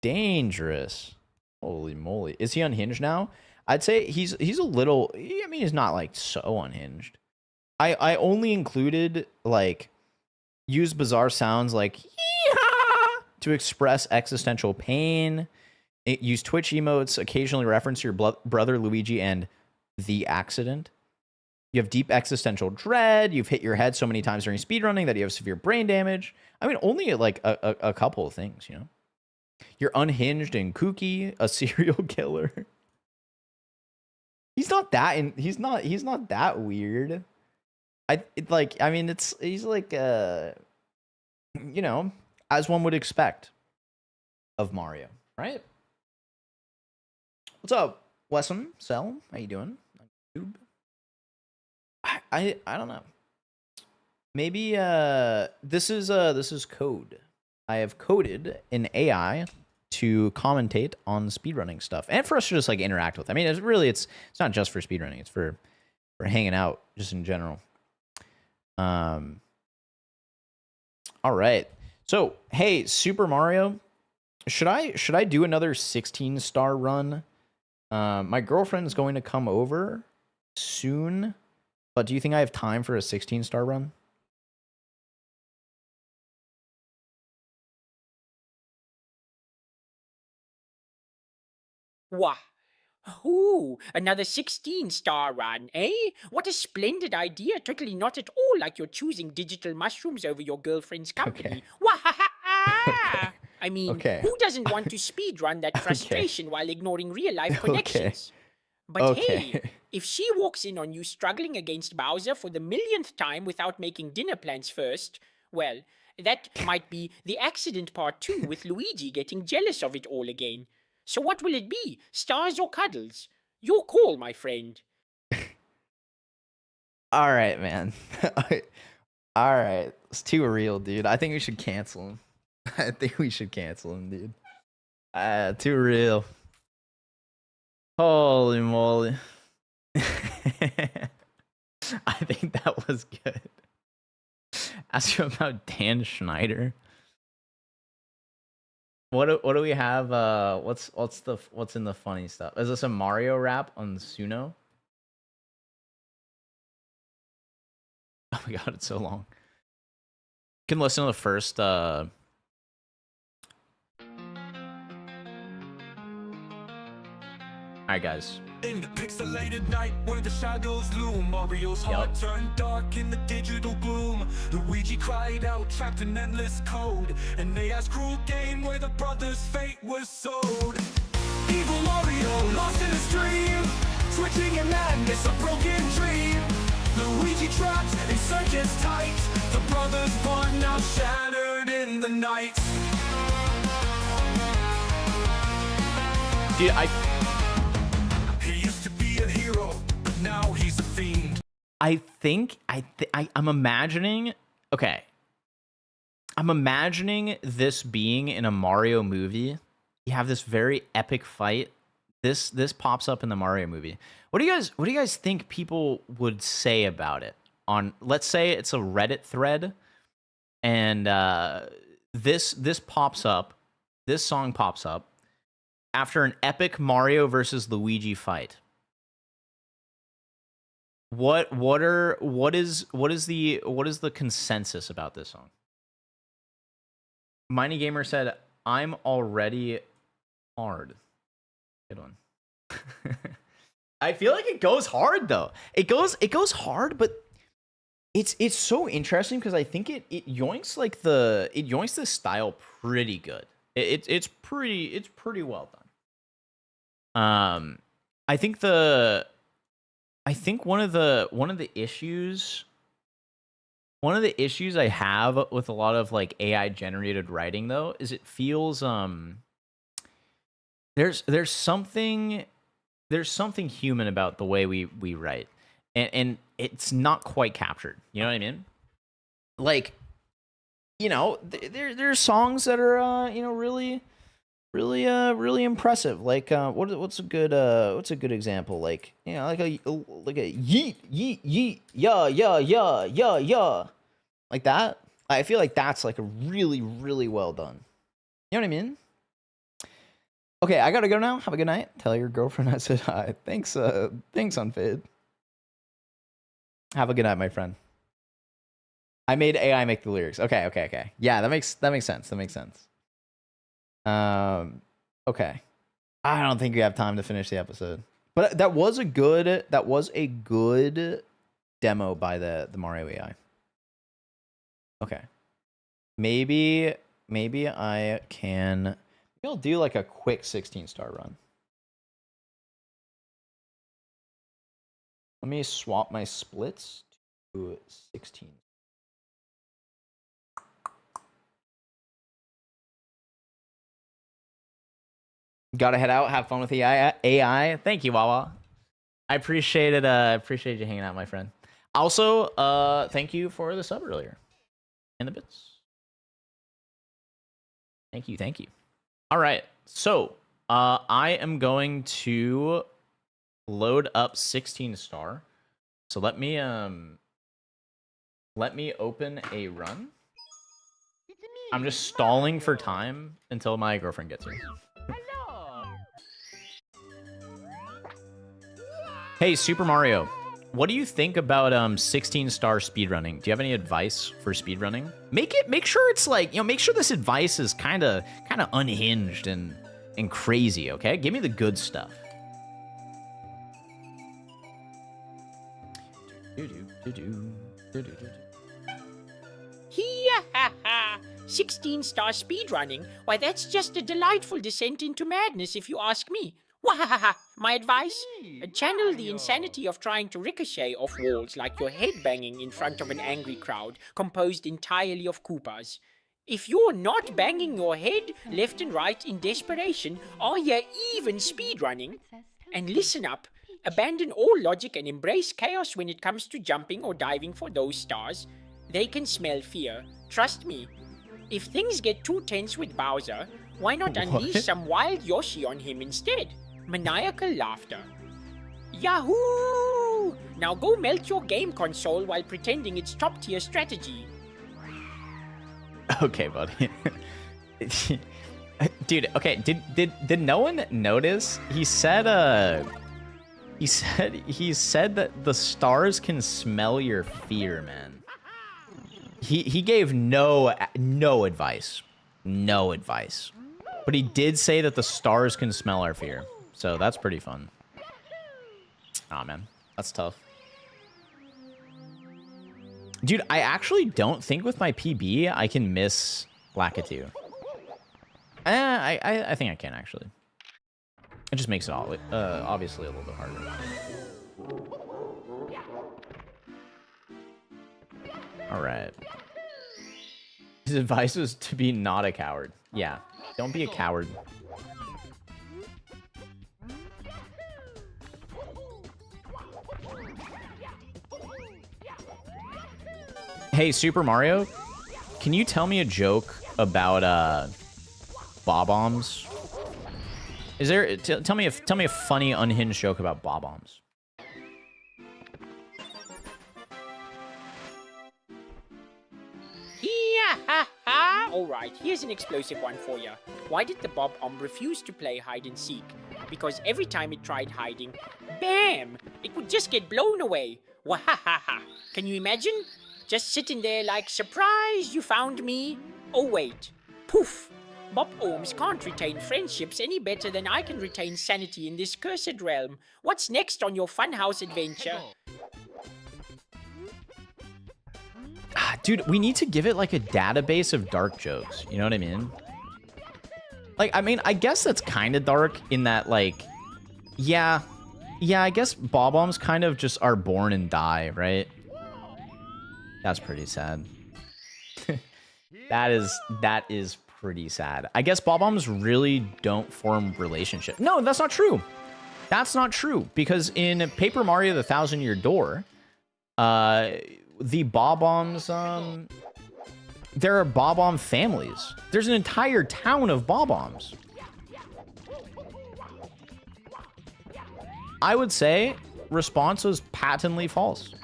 Dangerous. Holy moly. Is he unhinged now? I'd say he's a little, I mean, he's not like so unhinged. I only included like use bizarre sounds like yee-haw! To express existential pain. Use Twitch emotes, occasionally reference your brother Luigi and the accident. You have deep existential dread. You've hit your head so many times during speedrunning that you have severe brain damage. I mean, only like a couple of things, you know. You're unhinged and kooky, a serial killer. He's not that he's not that weird. He's like you know, as one would expect of Mario, right? What's up, Wesson? Cell? How you doing? YouTube? I don't know. Maybe this is code. I have coded an AI to commentate on speedrunning stuff and for us to just like interact with. I mean, it's not just for speedrunning. It's for hanging out just in general. All right. So, hey, Super Mario, should I do another 16-star run? My girlfriend's going to come over soon, but do you think I have time for a 16-star run? Wah. Ooh, another 16-star run, eh? What a splendid idea. Totally not at all like you're choosing digital mushrooms over your girlfriend's company. Okay. Wah-ha-ha-ha! I mean, Okay. who doesn't want to speedrun that frustration while ignoring real-life Okay. connections? But Okay. hey, if she walks in on you struggling against Bowser for the millionth time without making dinner plans first, well, that might be the accident part too, with Luigi getting jealous of it all again. So what will it be? Stars or cuddles? Your call, my friend. All right, man. All right. It's too real, dude. I think we should cancel him. I think we should cancel him, dude. Too real. Holy moly. I think that was good. Ask you about Dan Schneider. What do we have? What's in the funny stuff? Is this a Mario rap on Suno? Oh my god, it's so long. You can listen to the first Alright guys. In the pixelated night where the shadows loom, Mario's heart turned dark in the digital gloom. Luigi cried out, trapped in endless code, and they asked cruel game where the brothers' fate was sowed. Evil Mario lost in his dream, switching in madness, a broken dream. Luigi trapped in circus tight, the brothers' bond now shattered in the night. Dude, He used to be a hero, but now he's a fiend. I'm imagining. Okay, I'm imagining this being in a Mario movie. You have this very epic fight. This pops up in the Mario movie. What do you guys think people would say about it? On, let's say it's a Reddit thread, and this pops up. This song pops up after an epic Mario versus Luigi fight. What is the consensus about this song? Miney Gamer said, "I'm already hard." Good one. I feel like it goes hard though. It goes hard, but it's so interesting because I think it yoinks the style pretty good. It's pretty well done. I think one of the issues I have with a lot of like AI generated writing though is it feels there's something human about the way we write, and it's not quite captured. You know what I mean? Like, you know, there's songs that are really impressive. Like what's a good example? Like, you know, like a yeet yeet yeet yeah yeah yeah yeah yeah, like that. I feel like that's like a really well done. You know what I mean? Okay, I gotta go now. Have a good night. Tell your girlfriend I said hi. Thanks, Unfit. Have a good night, my friend. I made AI make the lyrics. Okay. Yeah, that makes sense. That makes sense. Okay. I don't think we have time to finish the episode. But that was a good demo by the Mario AI. Okay. Maybe I can. Maybe I'll do like a quick 16-star run. Let me swap my splits to 16. Gotta head out. Have fun with the AI. Thank you, Wawa. I appreciate it. Appreciate you hanging out, my friend. Also, thank you for the sub earlier. And the bits. Thank you. All right. So, I am going to load up 16-star. So let me open a run. I'm just stalling for time until my girlfriend gets here. Hey, Super Mario, what do you think about 16-star speedrunning? Do you have any advice for speedrunning? Make sure it's like, make sure this advice is kind of unhinged and crazy, okay? Give me the good stuff. 16-star speedrunning, why that's just a delightful descent into madness if you ask me. Wahahaha! My advice? Channel the insanity of trying to ricochet off walls like you're headbanging in front of an angry crowd composed entirely of Koopas. If you're not banging your head left and right in desperation, are you even speedrunning? And listen up, abandon all logic and embrace chaos when it comes to jumping or diving for those stars. They can smell fear, trust me. If things get too tense with Bowser, why not unleash some wild Yoshi on him instead? Maniacal laughter. Yahoo! Now go melt your game console while pretending it's top-tier strategy. Okay, buddy. Dude, okay, did no one notice? He said that the stars can smell your fear, man. He gave no advice. No advice. But he did say that the stars can smell our fear. So that's pretty fun. Aw, man. That's tough. Dude, I actually don't think with my PB I can miss Lakitu. I think I can, actually. It just makes it all, obviously a little bit harder. All right. His advice was to be not a coward. Yeah, don't be a coward. Hey, Super Mario, can you tell me a joke about bob-ombs? Is there? Tell me a funny unhinged joke about bob-ombs. Alright, here's an explosive one for you. Why did the bob-omb refuse to play hide-and-seek? Because every time it tried hiding, bam! It would just get blown away. Wahahaha! Can you imagine? Just sitting there like, surprise, you found me. Oh wait, poof! Bob-ombs can't retain friendships any better than I can retain sanity in this cursed realm. What's next on your funhouse adventure? Dude, we need to give it like a database of dark jokes. You know what I mean? Like, I mean, I guess that's kind of dark in that, like, yeah, I guess bob-ombs kind of just are born and die, right? That's pretty sad. That is pretty sad. I guess bob-ombs really don't form relationships. No, that's not true. That's not true, because in Paper Mario: The Thousand-Year Door, the bob-ombs, there are bob-omb families. There's an entire town of bob-ombs. I would say response was patently false.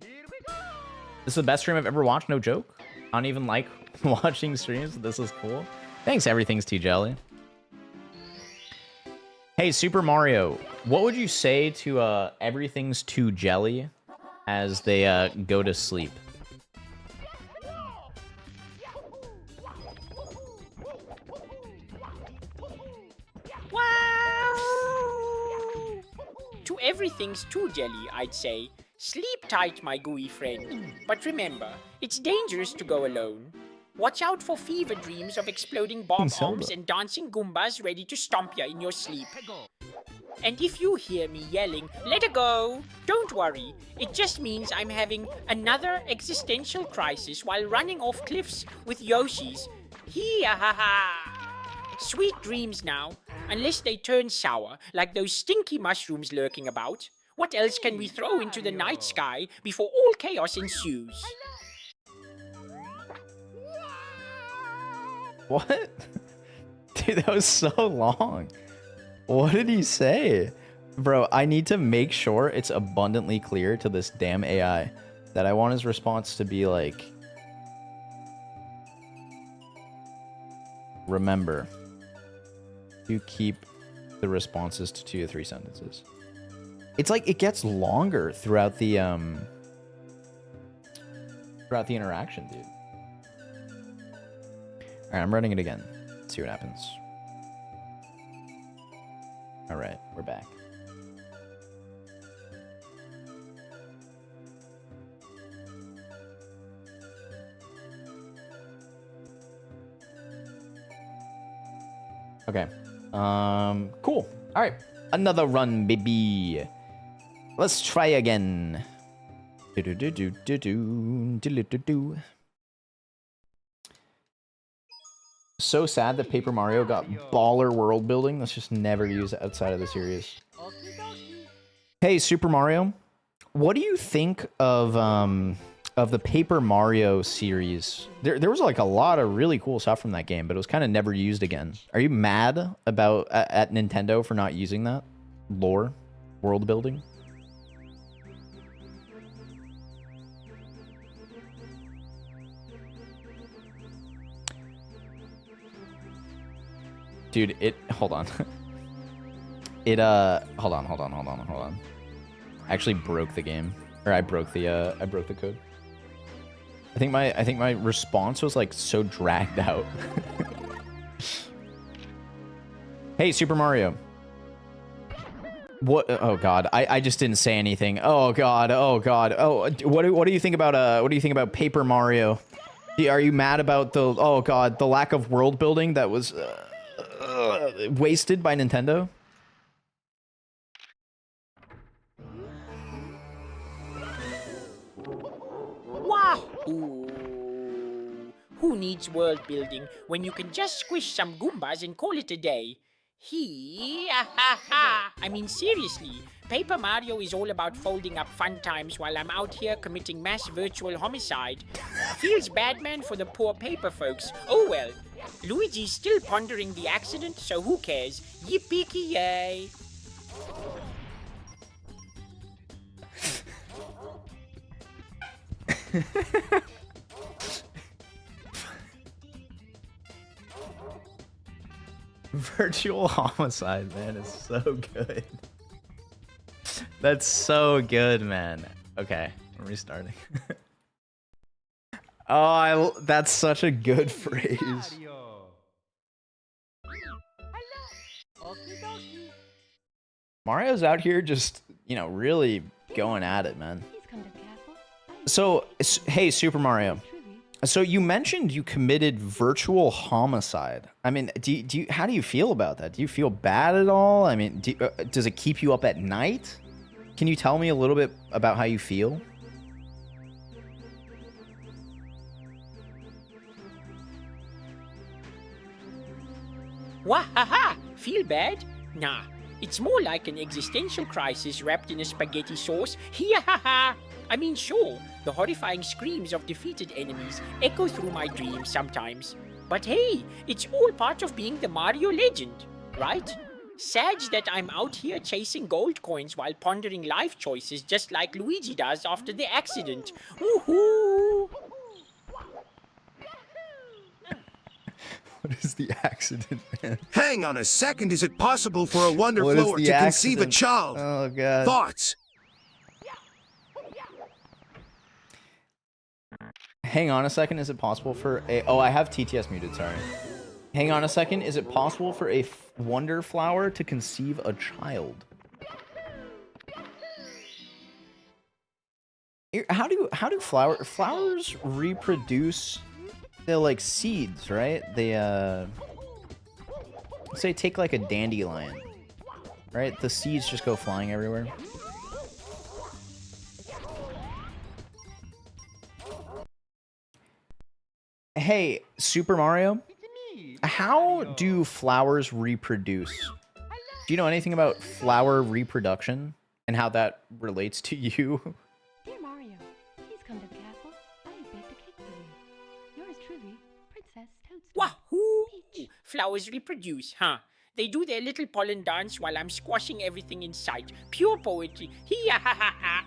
This is the best stream I've ever watched, no joke. I don't even like watching streams. This is cool. Thanks, Everything's T-Jelly. Hey, Super Mario, what would you say to Everything's Too Jelly as they go to sleep? Wow! To Everything's Too Jelly, I'd say. Sleep tight, my gooey friend. But remember, it's dangerous to go alone. Watch out for fever dreams of exploding bob-ombs and dancing Goombas ready to stomp you in your sleep. And if you hear me yelling, let her go, don't worry. It just means I'm having another existential crisis while running off cliffs with Yoshis. Hee-ha-ha! Sweet dreams now, unless they turn sour like those stinky mushrooms lurking about. What else can we throw into the night sky before all chaos ensues? What? Dude, that was so long. What did he say? Bro, I need to make sure it's abundantly clear to this damn AI that I want his response to be like, remember, you keep the responses to 2 to 3 sentences. It's like it gets longer throughout the interaction, dude. All right, I'm running it again. Let's see what happens. All right, we're back. Okay. Cool. All right. Another run, baby. Let's try again. So sad that Paper Mario got baller world building. That's just never used outside of the series. Hey, Super Mario, what do you think of the Paper Mario series? There was like a lot of really cool stuff from that game, but it was kind of never used again. Are you mad about at Nintendo for not using that lore, world building? Dude, hold on. Hold on. I actually broke the game. Or I broke the code. I think my response was like so dragged out. Hey, Super Mario. What? Oh God, I just didn't say anything. Oh God. Oh, what do you think about Paper Mario? Are you mad about the lack of world building that was wasted by Nintendo? Wahoo! Who needs world building when you can just squish some Goombas and call it a day? I mean, seriously, Paper Mario is all about folding up fun times while I'm out here committing mass virtual homicide. Feels bad, man, for the poor paper folks. Oh well. Luigi's still pondering the accident, so who cares? Yippee-ki-yay! Virtual homicide, man, is so good. That's so good, man. Okay, I'm restarting. Oh, that's such a good phrase. Mario's out here just, really going at it, man. So, hey, Super Mario. So you mentioned you committed virtual homicide. I mean, how do you feel about that? Do you feel bad at all? I mean, does it keep you up at night? Can you tell me a little bit about how you feel? Wahaha! Feel bad? Nah, it's more like an existential crisis wrapped in a spaghetti sauce. Hiyahaha! I mean, sure, the horrifying screams of defeated enemies echo through my dreams sometimes. But hey, it's all part of being the Mario legend, right? Sad that I'm out here chasing gold coins while pondering life choices just like Luigi does after the accident. Woohoo! What is the accident, man? Hang on a second. Is it possible for a wonder What is flower the to conceive a accident? child? Oh, God. Thoughts? Hang on a second. Is it possible for a... Oh, I have TTS muted. Sorry. Hang on a second. Is it possible for a wonder flower to conceive a child? How do flowers reproduce? They're like seeds, right? They say take like a dandelion, right? The seeds just go flying everywhere. Hey, Super Mario, how do flowers reproduce? Do you know anything about flower reproduction and how that relates to you? Dear Mario, please come to the castle. I have baked a cake for you. Yours truly, Princess Toadstool. Wahoo! Flowers reproduce, huh? They do their little pollen dance while I'm squashing everything in sight. Pure poetry. Hee-ha-ha-ha-ha.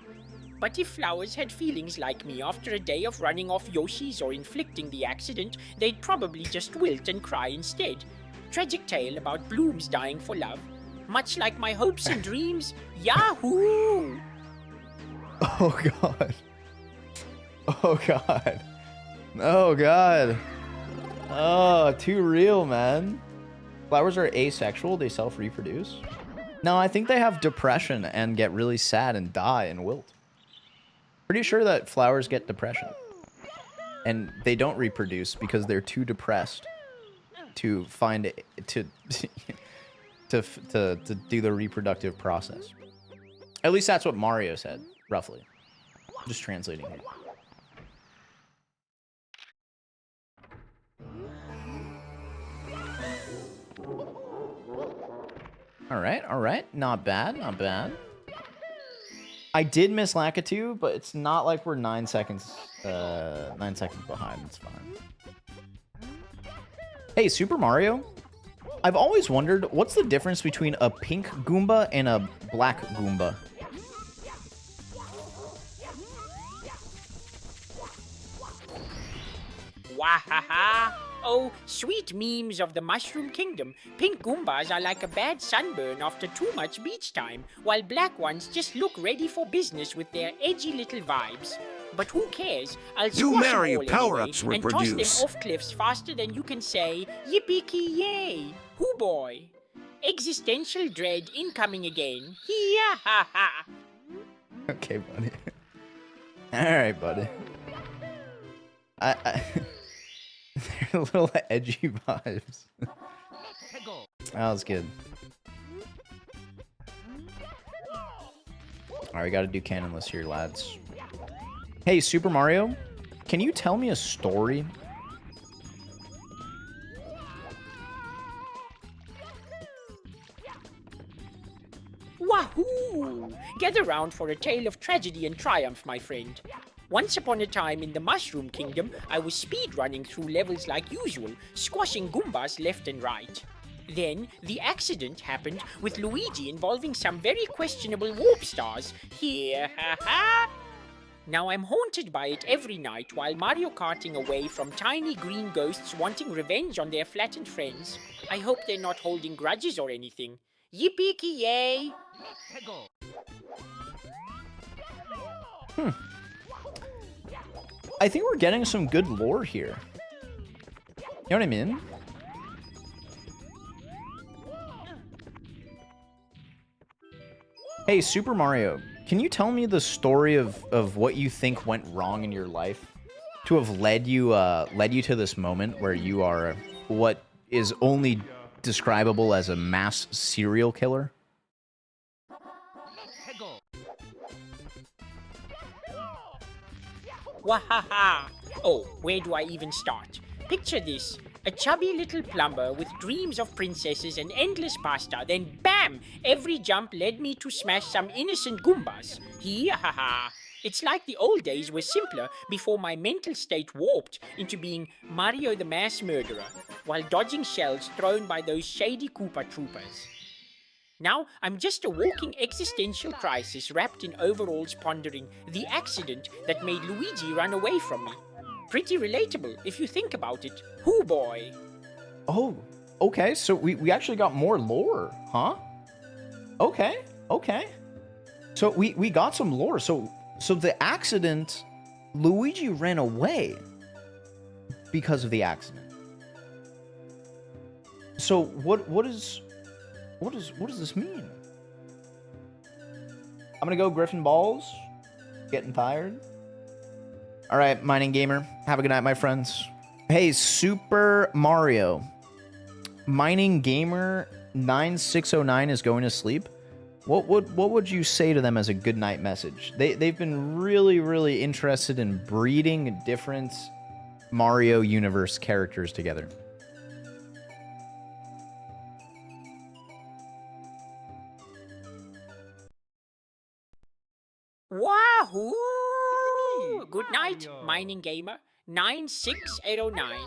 But if flowers had feelings like me after a day of running off Yoshis or inflicting the accident, they'd probably just wilt and cry instead. Tragic tale about blooms dying for love. Much like my hopes and dreams. Yahoo! Oh, God. Oh, God. Oh, God. Oh, too real, man. Flowers are asexual. They self-reproduce. No, I think they have depression and get really sad and die and wilt. Pretty sure that flowers get depression. And they don't reproduce because they're too depressed. to find to to do the reproductive process. At least that's what Mario said, roughly. I'm just translating here. All right. Not bad, not bad. I did miss Lakitu, but it's not like we're 9 seconds behind. It's fine. Hey, Super Mario. I've always wondered, what's the difference between a pink Goomba and a black Goomba? Wahaha! Oh, sweet memes of the Mushroom Kingdom. Pink Goombas are like a bad sunburn after too much beach time, while black ones just look ready for business with their edgy little vibes. But who cares? I'll New squash Mario them all power-ups anyway, and toss reproduce. them off cliffs faster than you can say, yippee-ki-yay! Hoo boy! Existential dread incoming again. Hee-ha-ha-ha! Okay, buddy. Alright, buddy. They're little edgy vibes. That was good. Alright, we gotta do canonless here, lads. Hey, Super Mario, can you tell me a story? Wahoo! Gather round for a tale of tragedy and triumph, my friend. Once upon a time in the Mushroom Kingdom, I was speedrunning through levels like usual, squashing Goombas left and right. Then, the accident happened with Luigi involving some very questionable warp stars. Here, ha ha! Now I'm haunted by it every night while Mario Karting away from tiny green ghosts wanting revenge on their flattened friends. I hope they're not holding grudges or anything. Yippee-ki-yay! I think we're getting some good lore here. You know what I mean? Hey, Super Mario, can you tell me the story of what you think went wrong in your life to have led you to this moment where you are what is only describable as a mass serial killer? Wahaha! Oh, where do I even start? Picture this. A chubby little plumber with dreams of princesses and endless pasta, then BAM! Every jump led me to smash some innocent Goombas. Hee-ha-ha! It's like the old days were simpler before my mental state warped into being Mario the Mass Murderer, while dodging shells thrown by those shady Koopa Troopers. Now, I'm just a walking existential crisis wrapped in overalls pondering the accident that made Luigi run away from me. Pretty relatable, if you think about it. Hoo boy! Oh, okay, so we actually got more lore, huh? Okay. So we got some lore. So the accident, Luigi ran away because of the accident. So what does this mean? I'm gonna go Griffin Balls. Getting tired. All right, Mining Gamer. Have a good night, my friends. Hey, Super Mario. Mining Gamer 9609 is going to sleep. What would you say to them as a good night message? They've been really interested in breeding different Mario universe characters together. Wahoo! Good night, Mining Gamer 9609.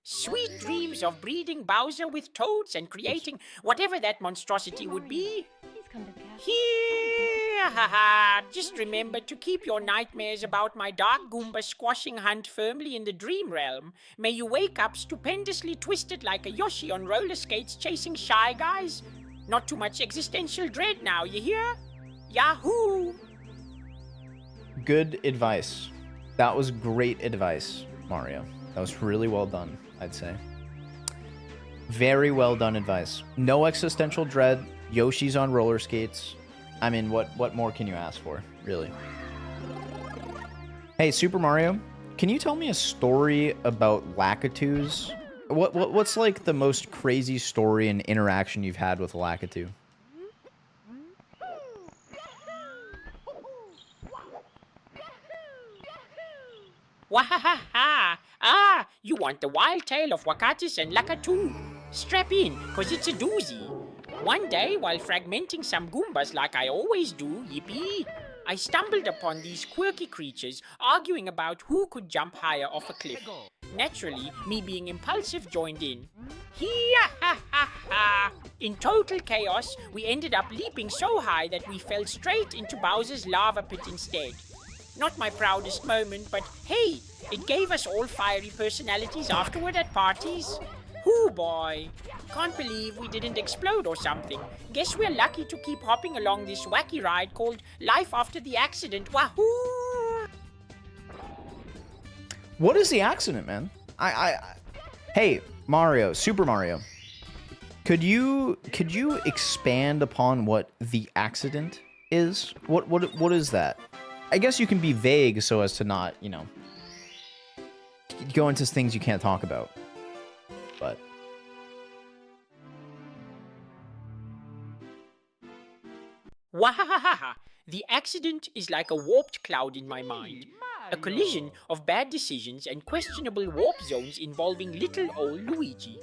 Sweet dreams of breeding Bowser with toads and creating whatever that monstrosity would be. Here, haha. Just remember to keep your nightmares about my dark Goomba squashing hunt firmly in the dream realm. May you wake up stupendously twisted like a Yoshi on roller skates chasing Shy Guys. Not too much existential dread now, you hear? Yahoo! Good advice. That was great advice, Mario. That was really well done, I'd say. Very well done advice. No existential dread. Yoshi's on roller skates. I mean, what more can you ask for, really? Hey, Super Mario, can you tell me a story about Lakitus What's like the most crazy story and interaction you've had with Lakitu? Wahaha! Ah, you want the wild tale of Wakatis and Lakatu? Strap in, cause it's a doozy. One day, while fragmenting some Goombas like I always do, yippee, I stumbled upon these quirky creatures arguing about who could jump higher off a cliff. Naturally, me being impulsive joined in. Hee-ha-ha-ha! In total chaos, we ended up leaping so high that we fell straight into Bowser's lava pit instead. Not my proudest moment, but hey, it gave us all fiery personalities afterward at parties. Hoo boy! Can't believe we didn't explode or something. Guess we're lucky to keep hopping along this wacky ride called Life After the Accident. Wahoo! What is the accident, man? Hey, Mario, Super Mario. Could you expand upon what the accident is? What is that? I guess you can be vague so as to not, you know, go into things you can't talk about. But Wahahaha! The accident is like a warped cloud in my mind. A collision of bad decisions and questionable warp zones involving little old Luigi.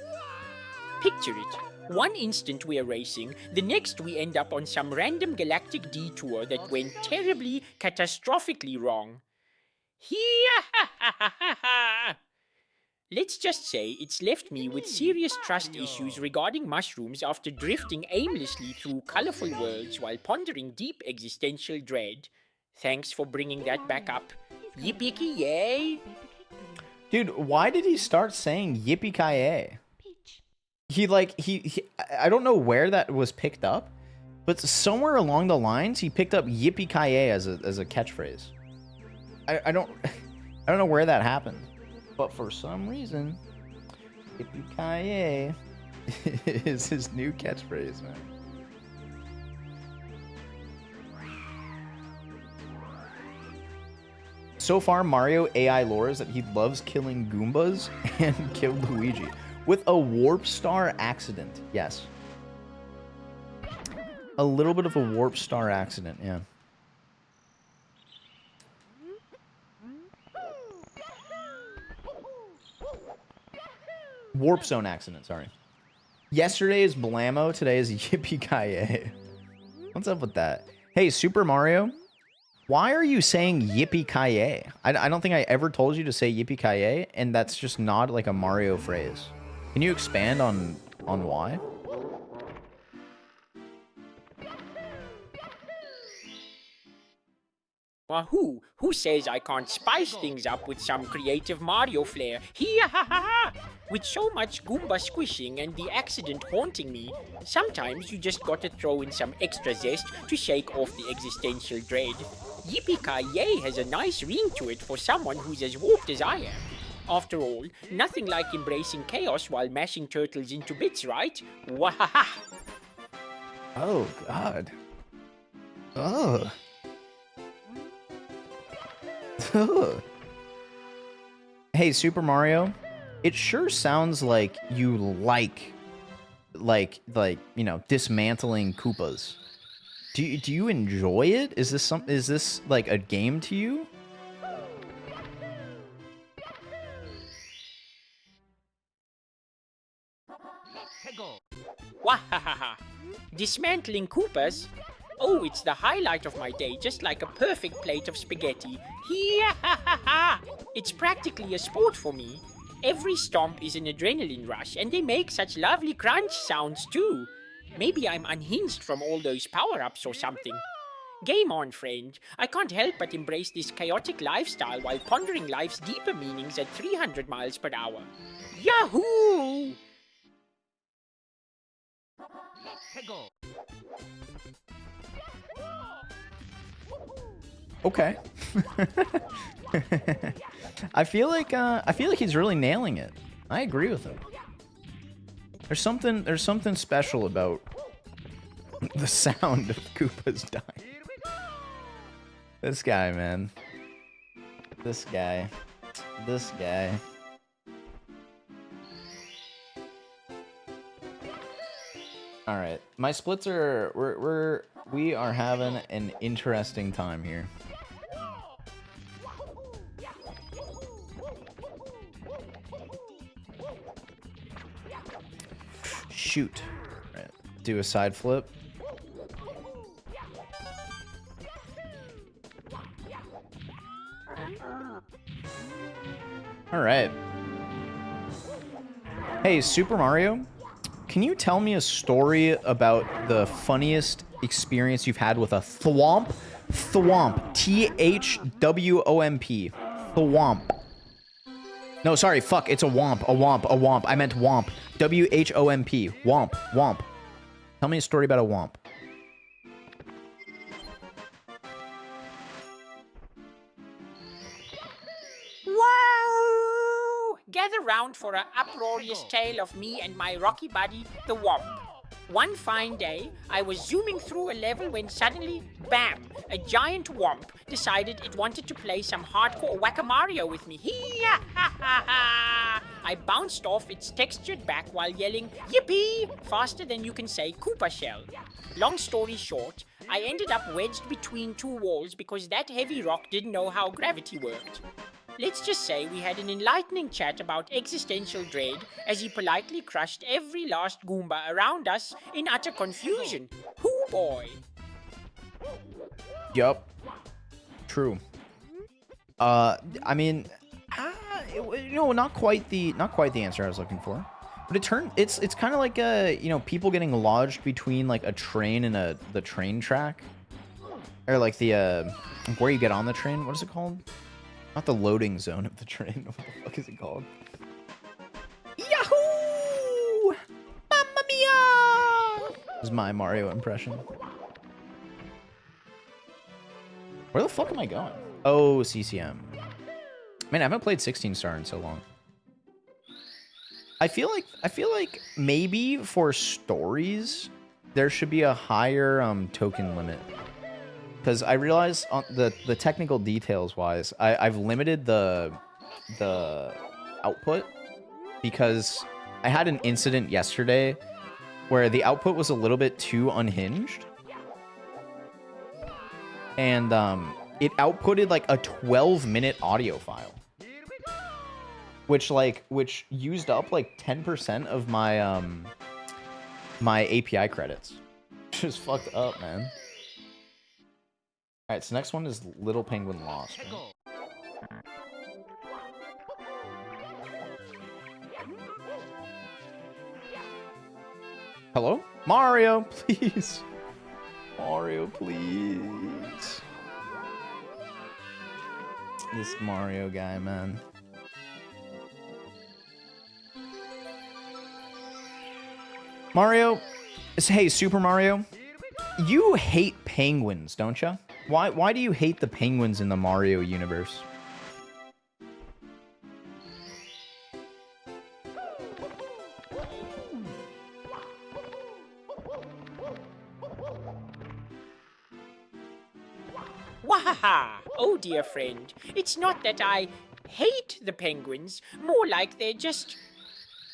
Picture it. One instant we are racing, the next we end up on some random galactic detour that went terribly, catastrophically wrong. Let's just say it's left me with serious trust issues regarding mushrooms after drifting aimlessly through colorful worlds while pondering deep existential dread. Thanks for bringing that back up. Yippee-ki-yay! dude, why did he start saying yippee-ki-yay? He I don't know where that was picked up, but somewhere along the lines he picked up yippee-ki-yay as a catchphrase. I don't know where that happened, but for some reason yippee-ki-yay is his new catchphrase, man. So far, Mario AI lore is that he loves killing Goombas and killed Luigi. With a Warp Star accident, yes. A little bit of a Warp Star accident, yeah. Warp Zone accident, sorry. Yesterday is Blammo, today is Yippee-ki-yay. What's up with that? Hey, Super Mario, why are you saying Yippee-ki-yay? I don't think I ever told you to say Yippee-ki-yay, and that's just not like a Mario phrase. Can you expand on why? Wahoo! Who says I can't spice things up with some creative Mario flair? Hee-ha-ha-ha! With so much Goomba squishing and the accident haunting me, sometimes you just gotta throw in some extra zest to shake off the existential dread. Yippee-ki-yay has a nice ring to it for someone who's as warped as I am. After all, nothing like embracing chaos while mashing turtles into bits, right? Wahaha! Oh, God. Ugh. Ugh. Hey, Super Mario, it sure sounds like you like, you know, dismantling Koopas. Do you enjoy it? Is this like a game to you? Wahahaha! Dismantling Koopas? Oh, it's the highlight of my day, just like a perfect plate of spaghetti. Hee-ha-ha-ha! It's practically a sport for me. Every stomp is an adrenaline rush, and they make such lovely crunch sounds too. Maybe I'm unhinged from all those power-ups or something. Game on, friend. I can't help but embrace this chaotic lifestyle while pondering life's deeper meanings at 300 miles per hour. Yahoo! Okay. I feel like he's really nailing it. I agree with him. There's something special about the sound of Koopas dying. This guy, man. This guy. All right, my splits are we are having an interesting time here. Shoot. All right, do a side flip. All right. Hey, Super Mario, can you tell me a story about the funniest experience you've had with a thwomp? Thwomp. T-H-W-O-M-P. Thwomp. No, sorry, fuck, it's a womp, a womp, a womp. I meant womp. W-H-O-M-P. Womp, womp. Tell me a story about a womp. Wow! Gather round for an uproarious tale of me and my rocky buddy, the Womp. One fine day, I was zooming through a level when suddenly, bam, a giant Womp decided it wanted to play some hardcore Whack-A-Mario with me. Hee-ha-ha-ha-ha! I bounced off its textured back while yelling, yippee, faster than you can say Koopa Shell. Long story short, I ended up wedged between two walls because that heavy rock didn't know how gravity worked. Let's just say we had an enlightening chat about existential dread as he politely crushed every last Goomba around us in utter confusion. Hoo boy! Yup. True. I mean, not quite the answer I was looking for. But it's kind of like people getting lodged between like a train and the train track, or like the where you get on the train. What is it called? Not the loading zone of the train. What the fuck is it called? Yahoo! Mamma mia! This is my Mario impression. Where the fuck am I going? Oh, CCM. Man, I haven't played 16 Star in so long. I feel like maybe for stories there should be a higher token limit. Because I realize on the technical details wise, I've limited the output because I had an incident yesterday where the output was a little bit too unhinged, and it outputted like a 12-minute audio file, which used up like 10% of my my API credits, which is fucked up, man. Alright, so next one is Little Penguin Lost. Right? Hello? Mario, please. Mario, please. This Mario guy, man. Mario, hey, Super Mario. You hate penguins, don't you? Why do you hate the penguins in the Mario universe? Wahaha! Oh dear friend, it's not that I hate the penguins, more like they're just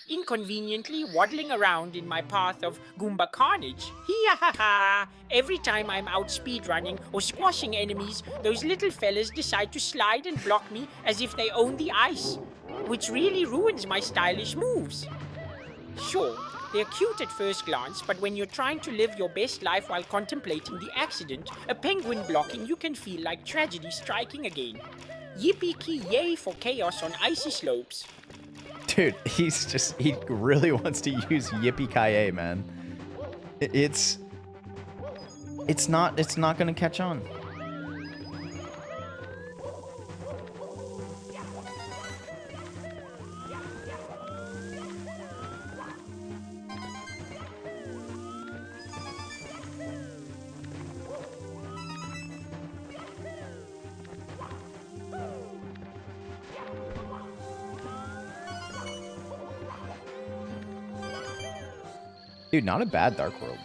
inconveniently waddling around in my path of Goomba carnage. Hee-ha-ha-ha! Every time I'm out speedrunning or squashing enemies, those little fellas decide to slide and block me as if they own the ice, which really ruins my stylish moves. Sure, they're cute at first glance, but when you're trying to live your best life while contemplating the accident, a penguin blocking you can feel like tragedy striking again. Yippee-ki-yay for chaos on icy slopes. Dude, he really wants to use Yippee-ki-yay, man. It's not gonna catch on. Dude, not a bad Dark World.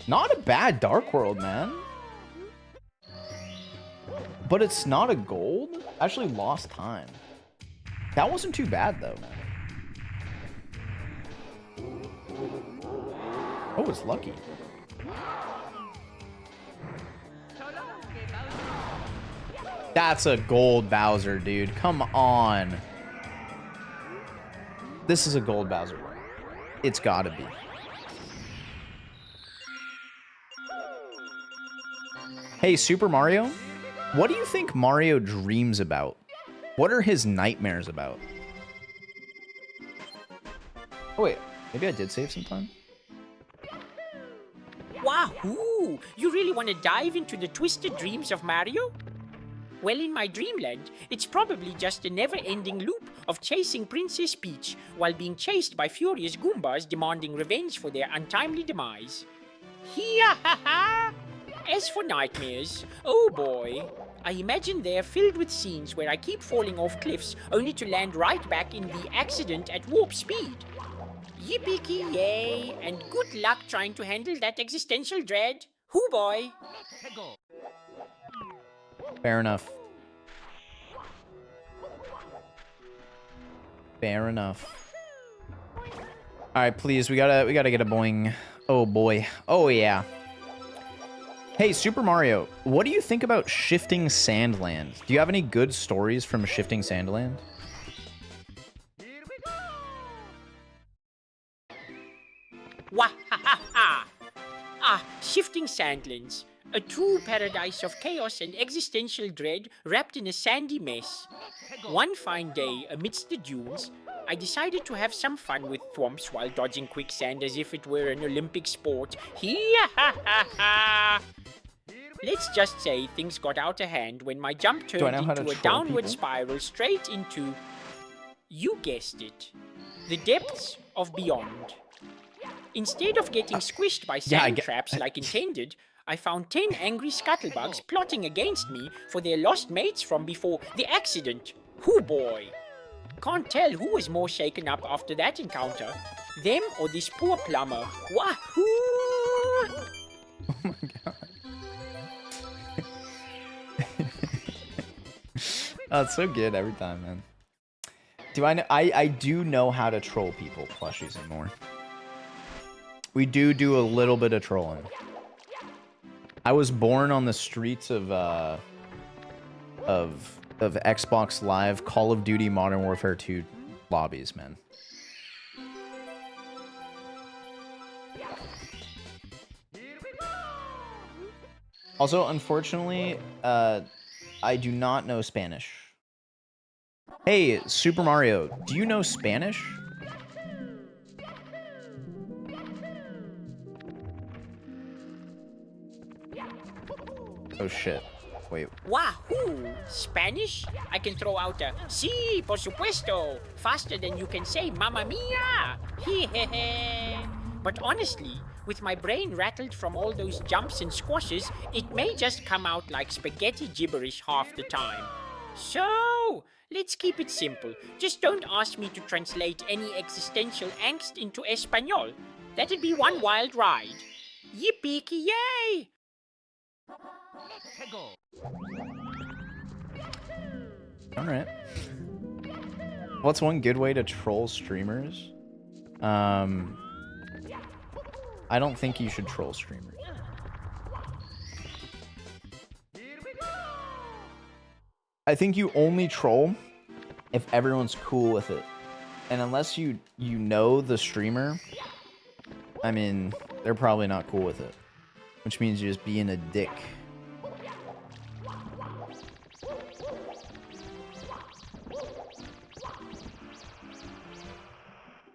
Not a bad Dark World, man. But it's not a gold? Actually lost time. That wasn't too bad though, man. Oh, it's lucky. That's a gold Bowser, dude. Come on. This is a gold Bowser. It's gotta be. Hey, Super Mario, what do you think Mario dreams about? What are his nightmares about? Oh, wait. Maybe I did save some time? Wahoo! You really want to dive into the twisted dreams of Mario? Well, in my dreamland, it's probably just a never-ending loop of chasing Princess Peach while being chased by furious Goombas demanding revenge for their untimely demise. Hee-ha-ha-ha! As for nightmares, oh boy, I imagine they're filled with scenes where I keep falling off cliffs only to land right back in the accident at warp speed. Yippee-ki-yay, and good luck trying to handle that existential dread. Hoo boy! Fair enough. Fair enough. All right, please, we gotta get a boing. Oh boy. Oh yeah. Hey, Super Mario, what do you think about Shifting Sandland? Do you have any good stories from Shifting Sandland? Wah-ha-ha-ha! Ah, Shifting Sandlands. A true paradise of chaos and existential dread wrapped in a sandy mess. One fine day, amidst the dunes, I decided to have some fun with thwomps while dodging quicksand as if it were an Olympic sport. Hee-ha-ha-ha! Let's just say things got out of hand when my jump turned into a downward spiral straight into, you guessed it, the depths of beyond. Instead of getting squished by sand traps like intended, I found 10 angry scuttlebugs plotting against me for their lost mates from before the accident. Hoo boy! Can't tell who was more shaken up after that encounter, them or this poor plumber. Wahoo! Oh my god. Oh, it's so good every time, man. Do I know? I do know how to troll people, plushies and more. We do a little bit of trolling. I was born on the streets of Xbox Live, Call of Duty Modern Warfare 2 lobbies, man. Also, unfortunately, I do not know Spanish. Hey, Super Mario, do you know Spanish? Oh shit. Wait. Wahoo! Spanish? I can throw out a sí, por supuesto, faster than you can say mamma mia. Hehehe. But honestly, with my brain rattled from all those jumps and squashes, it may just come out like spaghetti gibberish half the time. So, let's keep it simple. Just don't ask me to translate any existential angst into Espanol. That'd be one wild ride. Yippee-ki-yay! Alright. What's one good way to troll streamers? I don't think you should troll streamers. I think you only troll if everyone's cool with it. And unless you know the streamer, I mean, they're probably not cool with it. Which means you're just being a dick.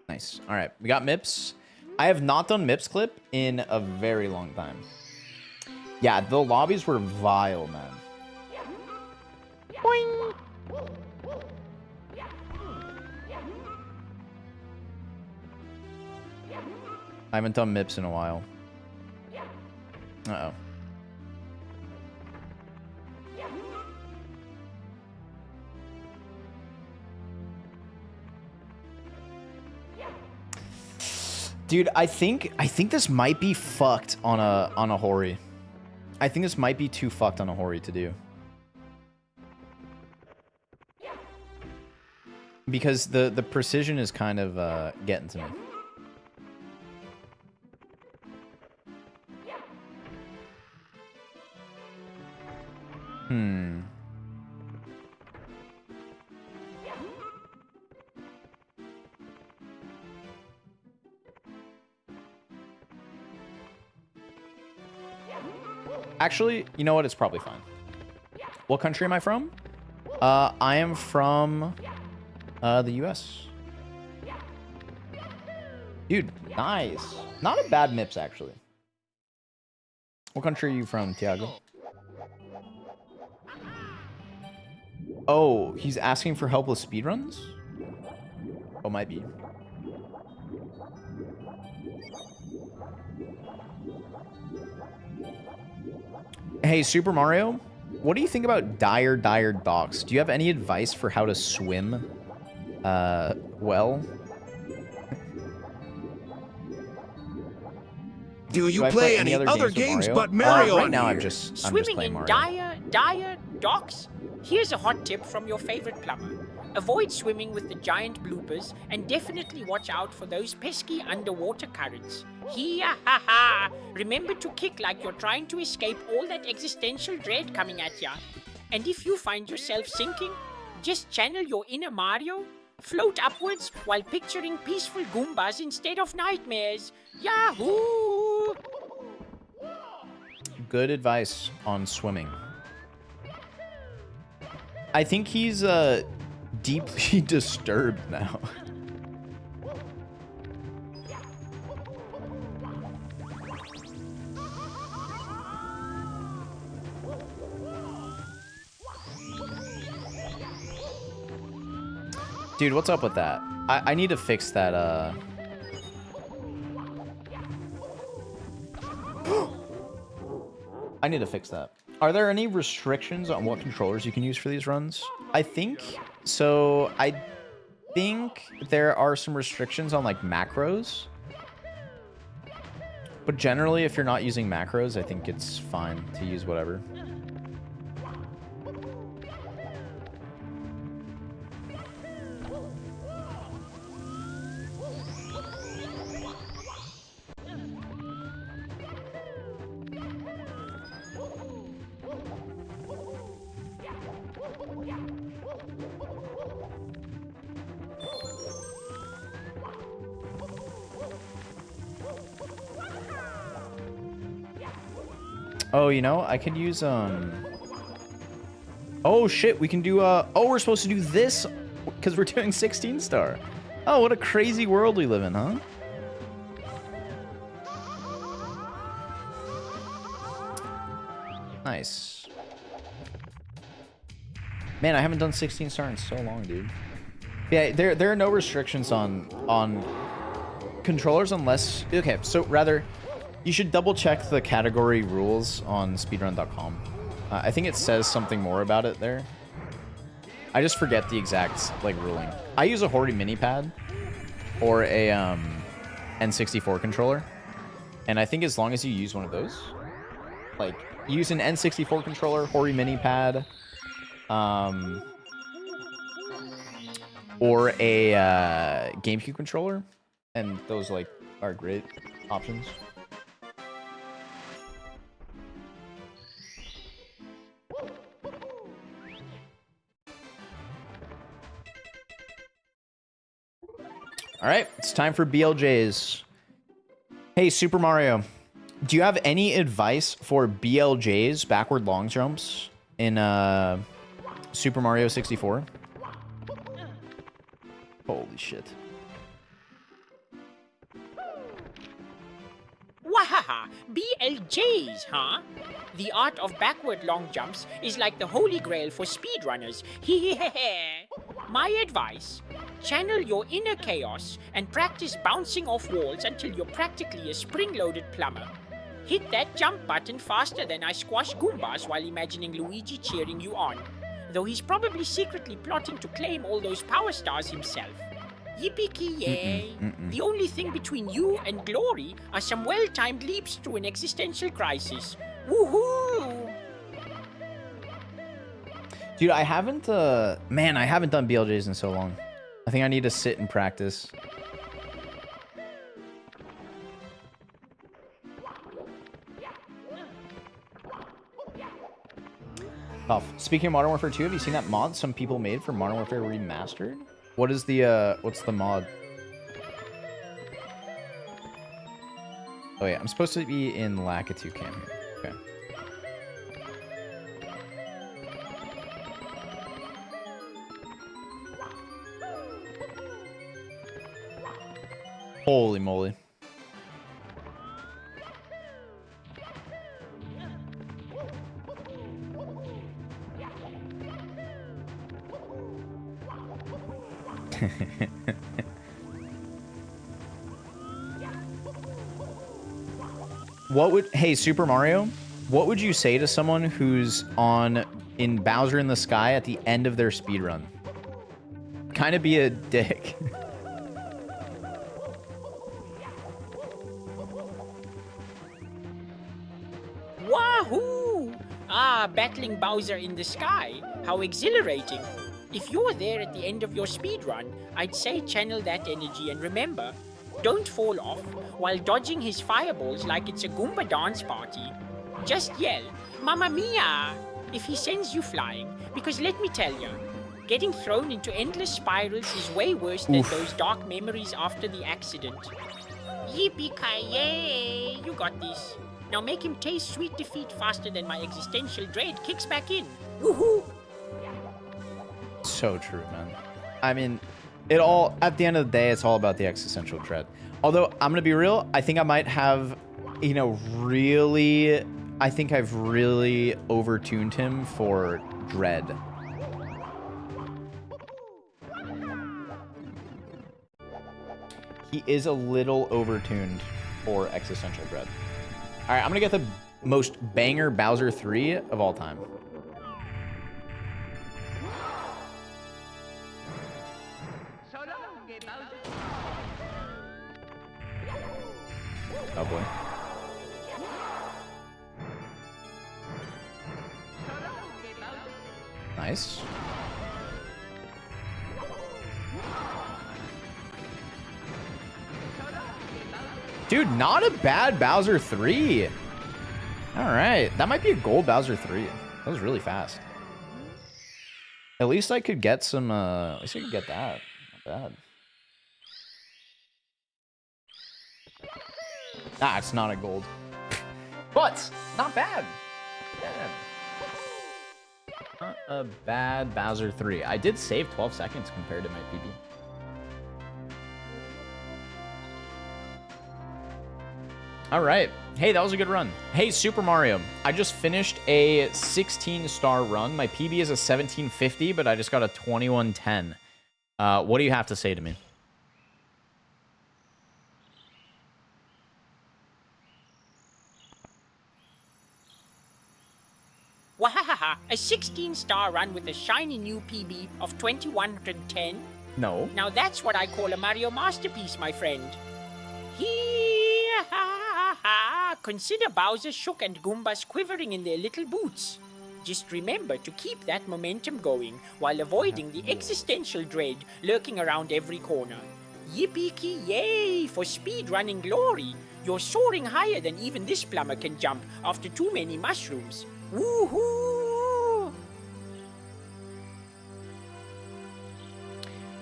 Nice. All right, we got MIPS. I have not done MIPS clip in a very long time. Yeah, the lobbies were vile, man. Boing. I haven't done MIPS in a while. Uh-oh. Dude, I think this might be fucked on a Hori. I think this might be too fucked on a Hori to do. because the precision is kind of getting to me. Actually, you know what? It's probably fine. What country am I from? I am from the US. Dude, nice. Not a bad MIPS, actually. What country are you from, Tiago? Oh, he's asking for help with speedruns? Oh, might be. Hey, Super Mario, what do you think about dire docks? Do you have any advice for how to swim, well? Do you play any other games but Mario? Right now, I'm just Swimming playing in Mario. dire docks? Here's a hot tip from your favorite plumber. Avoid swimming with the giant bloopers and definitely watch out for those pesky underwater currents. Hee-ha-ha! Remember to kick like you're trying to escape all that existential dread coming at ya. And if you find yourself sinking, just channel your inner Mario, float upwards while picturing peaceful Goombas instead of nightmares. Yahoo! Good advice on swimming. I think he's deeply disturbed now. Dude, what's up with that? I need to fix that, I need to fix that. Are there any restrictions on what controllers you can use for these runs? I think so. I think there are some restrictions on like macros. But generally, if you're not using macros, I think it's fine to use whatever. Oh, you know, I could use, oh, shit, we can do, oh, we're supposed to do this because we're doing 16 star. Oh, what a crazy world we live in, huh? Nice. Man, I haven't done 16 star in so long, dude. Yeah, there are no restrictions on controllers unless, okay, so rather, you should double check the category rules on speedrun.com. I think it says something more about it there. I just forget the exact like ruling. I use a Hori mini pad or a N64 controller, and I think as long as you use one of those, like use an N64 controller, Hori mini pad, or a GameCube controller, and those like are great options. All right, it's time for BLJs. Hey, Super Mario, do you have any advice for BLJs, backward long jumps, in Super Mario 64? Holy shit. Wahaha! BLJs, huh? The art of backward long jumps is like the holy grail for speedrunners. Hehehe. My advice, channel your inner chaos and practice bouncing off walls until you're practically a spring-loaded plumber. Hit that jump button faster than I squash Goombas while imagining Luigi cheering you on. Though he's probably secretly plotting to claim all those power stars himself. Yippee-ki-yay! The only thing between you and glory are some well-timed leaps through an existential crisis. Woohoo! Dude, I haven't, man, I haven't done BLJs in so long. I think I need to sit and practice. Tough. Speaking of Modern Warfare 2, have you seen that mod some people made for Modern Warfare Remastered? What is the, what's the mod? Oh yeah, I'm supposed to be in Lakitu Cam here. Okay. Holy moly. What would, hey, Super Mario, what would you say to someone who's in Bowser in the Sky at the end of their speedrun? Kind of be a dick. Wahoo! Ah, battling Bowser in the sky. How exhilarating. If you're there at the end of your speedrun, I'd say channel that energy and remember, don't fall off while dodging his fireballs like it's a Goomba dance party. Just yell, Mamma Mia! If he sends you flying, because let me tell you, getting thrown into endless spirals is way worse than those dark memories after the accident. Yippee-ki-yay! You got this. Now make him taste sweet defeat faster than my existential dread kicks back in. Woohoo! So true, man. I mean, it all, at the end of the day, it's all about the existential dread. Although, I'm gonna be real, I think I might have, you know, really, I think I've really overtuned him for dread. He is a little overtuned for existential dread. All right, I'm gonna get the most banger Bowser 3 of all time. Oh boy. Nice. Dude, not a bad Bowser 3. All right, that might be a gold Bowser 3. That was really fast. At least I could get some, at least I could get that. Not bad. Nah, it's not a gold. But, not bad. Yeah. Not a bad Bowser 3. I did save 12 seconds compared to my PB. All right. Hey, that was a good run. Hey, Super Mario. I just finished a 16-star run. My PB is a 1750, but I just got a 2110. What do you have to say to me? Wahaha! A 16-star run with a shiny new PB of 2110? No. Now that's what I call a Mario masterpiece, my friend. Consider Bowser shook and Goombas quivering in their little boots. Just remember to keep that momentum going while avoiding the existential dread lurking around every corner. Yippee-ki-yay for speedrunning glory! You're soaring higher than even this plumber can jump after too many mushrooms. Woohoo!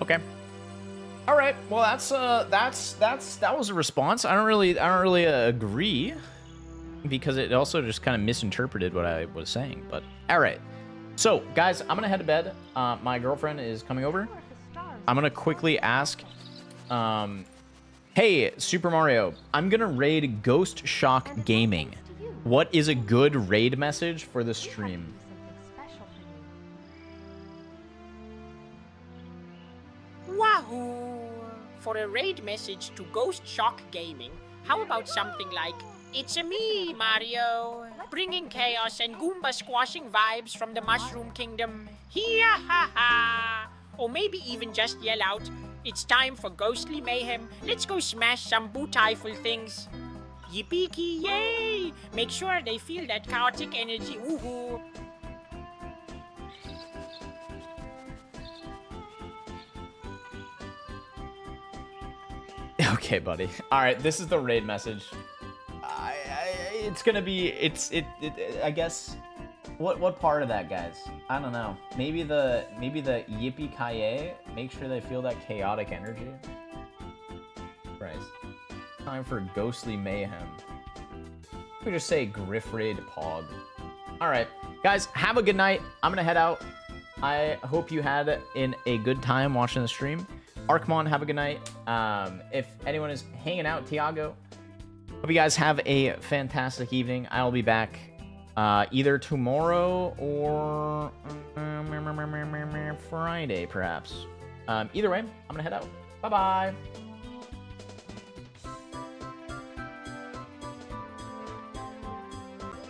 Okay. All right. Well, that was a response. I don't really agree because it also just kind of misinterpreted what I was saying. But all right. So, guys, I'm gonna head to bed. My girlfriend is coming over. I'm gonna quickly ask. Hey, Super Mario. I'm gonna raid Ghost Shock Gaming. What is a good raid message for the stream? Wahoo! For a raid message to Ghost Shock Gaming, how about something like, "It's-a me, Mario, bringing chaos and Goomba squashing vibes from the Mushroom Kingdom. Hee-ha-ha-ha!" Or maybe even just yell out, "It's time for ghostly mayhem. Let's go smash some bootiful things." Yippee-ki-yay! Make sure they feel that chaotic energy. Woohoo! Okay, buddy. All right, this is the raid message. It's gonna be. I guess. What part of that, guys? I don't know. Maybe the yippee-ki-yay. Make sure they feel that chaotic energy. Christ. Time for ghostly mayhem. We just say Griff Raid Pog. All right, guys. Have a good night. I'm gonna head out. I hope you had a good time watching the stream. Arkmon, have a good night. If anyone is hanging out, Tiago, hope you guys have a fantastic evening. I'll be back either tomorrow or Friday, perhaps. Either way, I'm gonna head out. Bye-bye.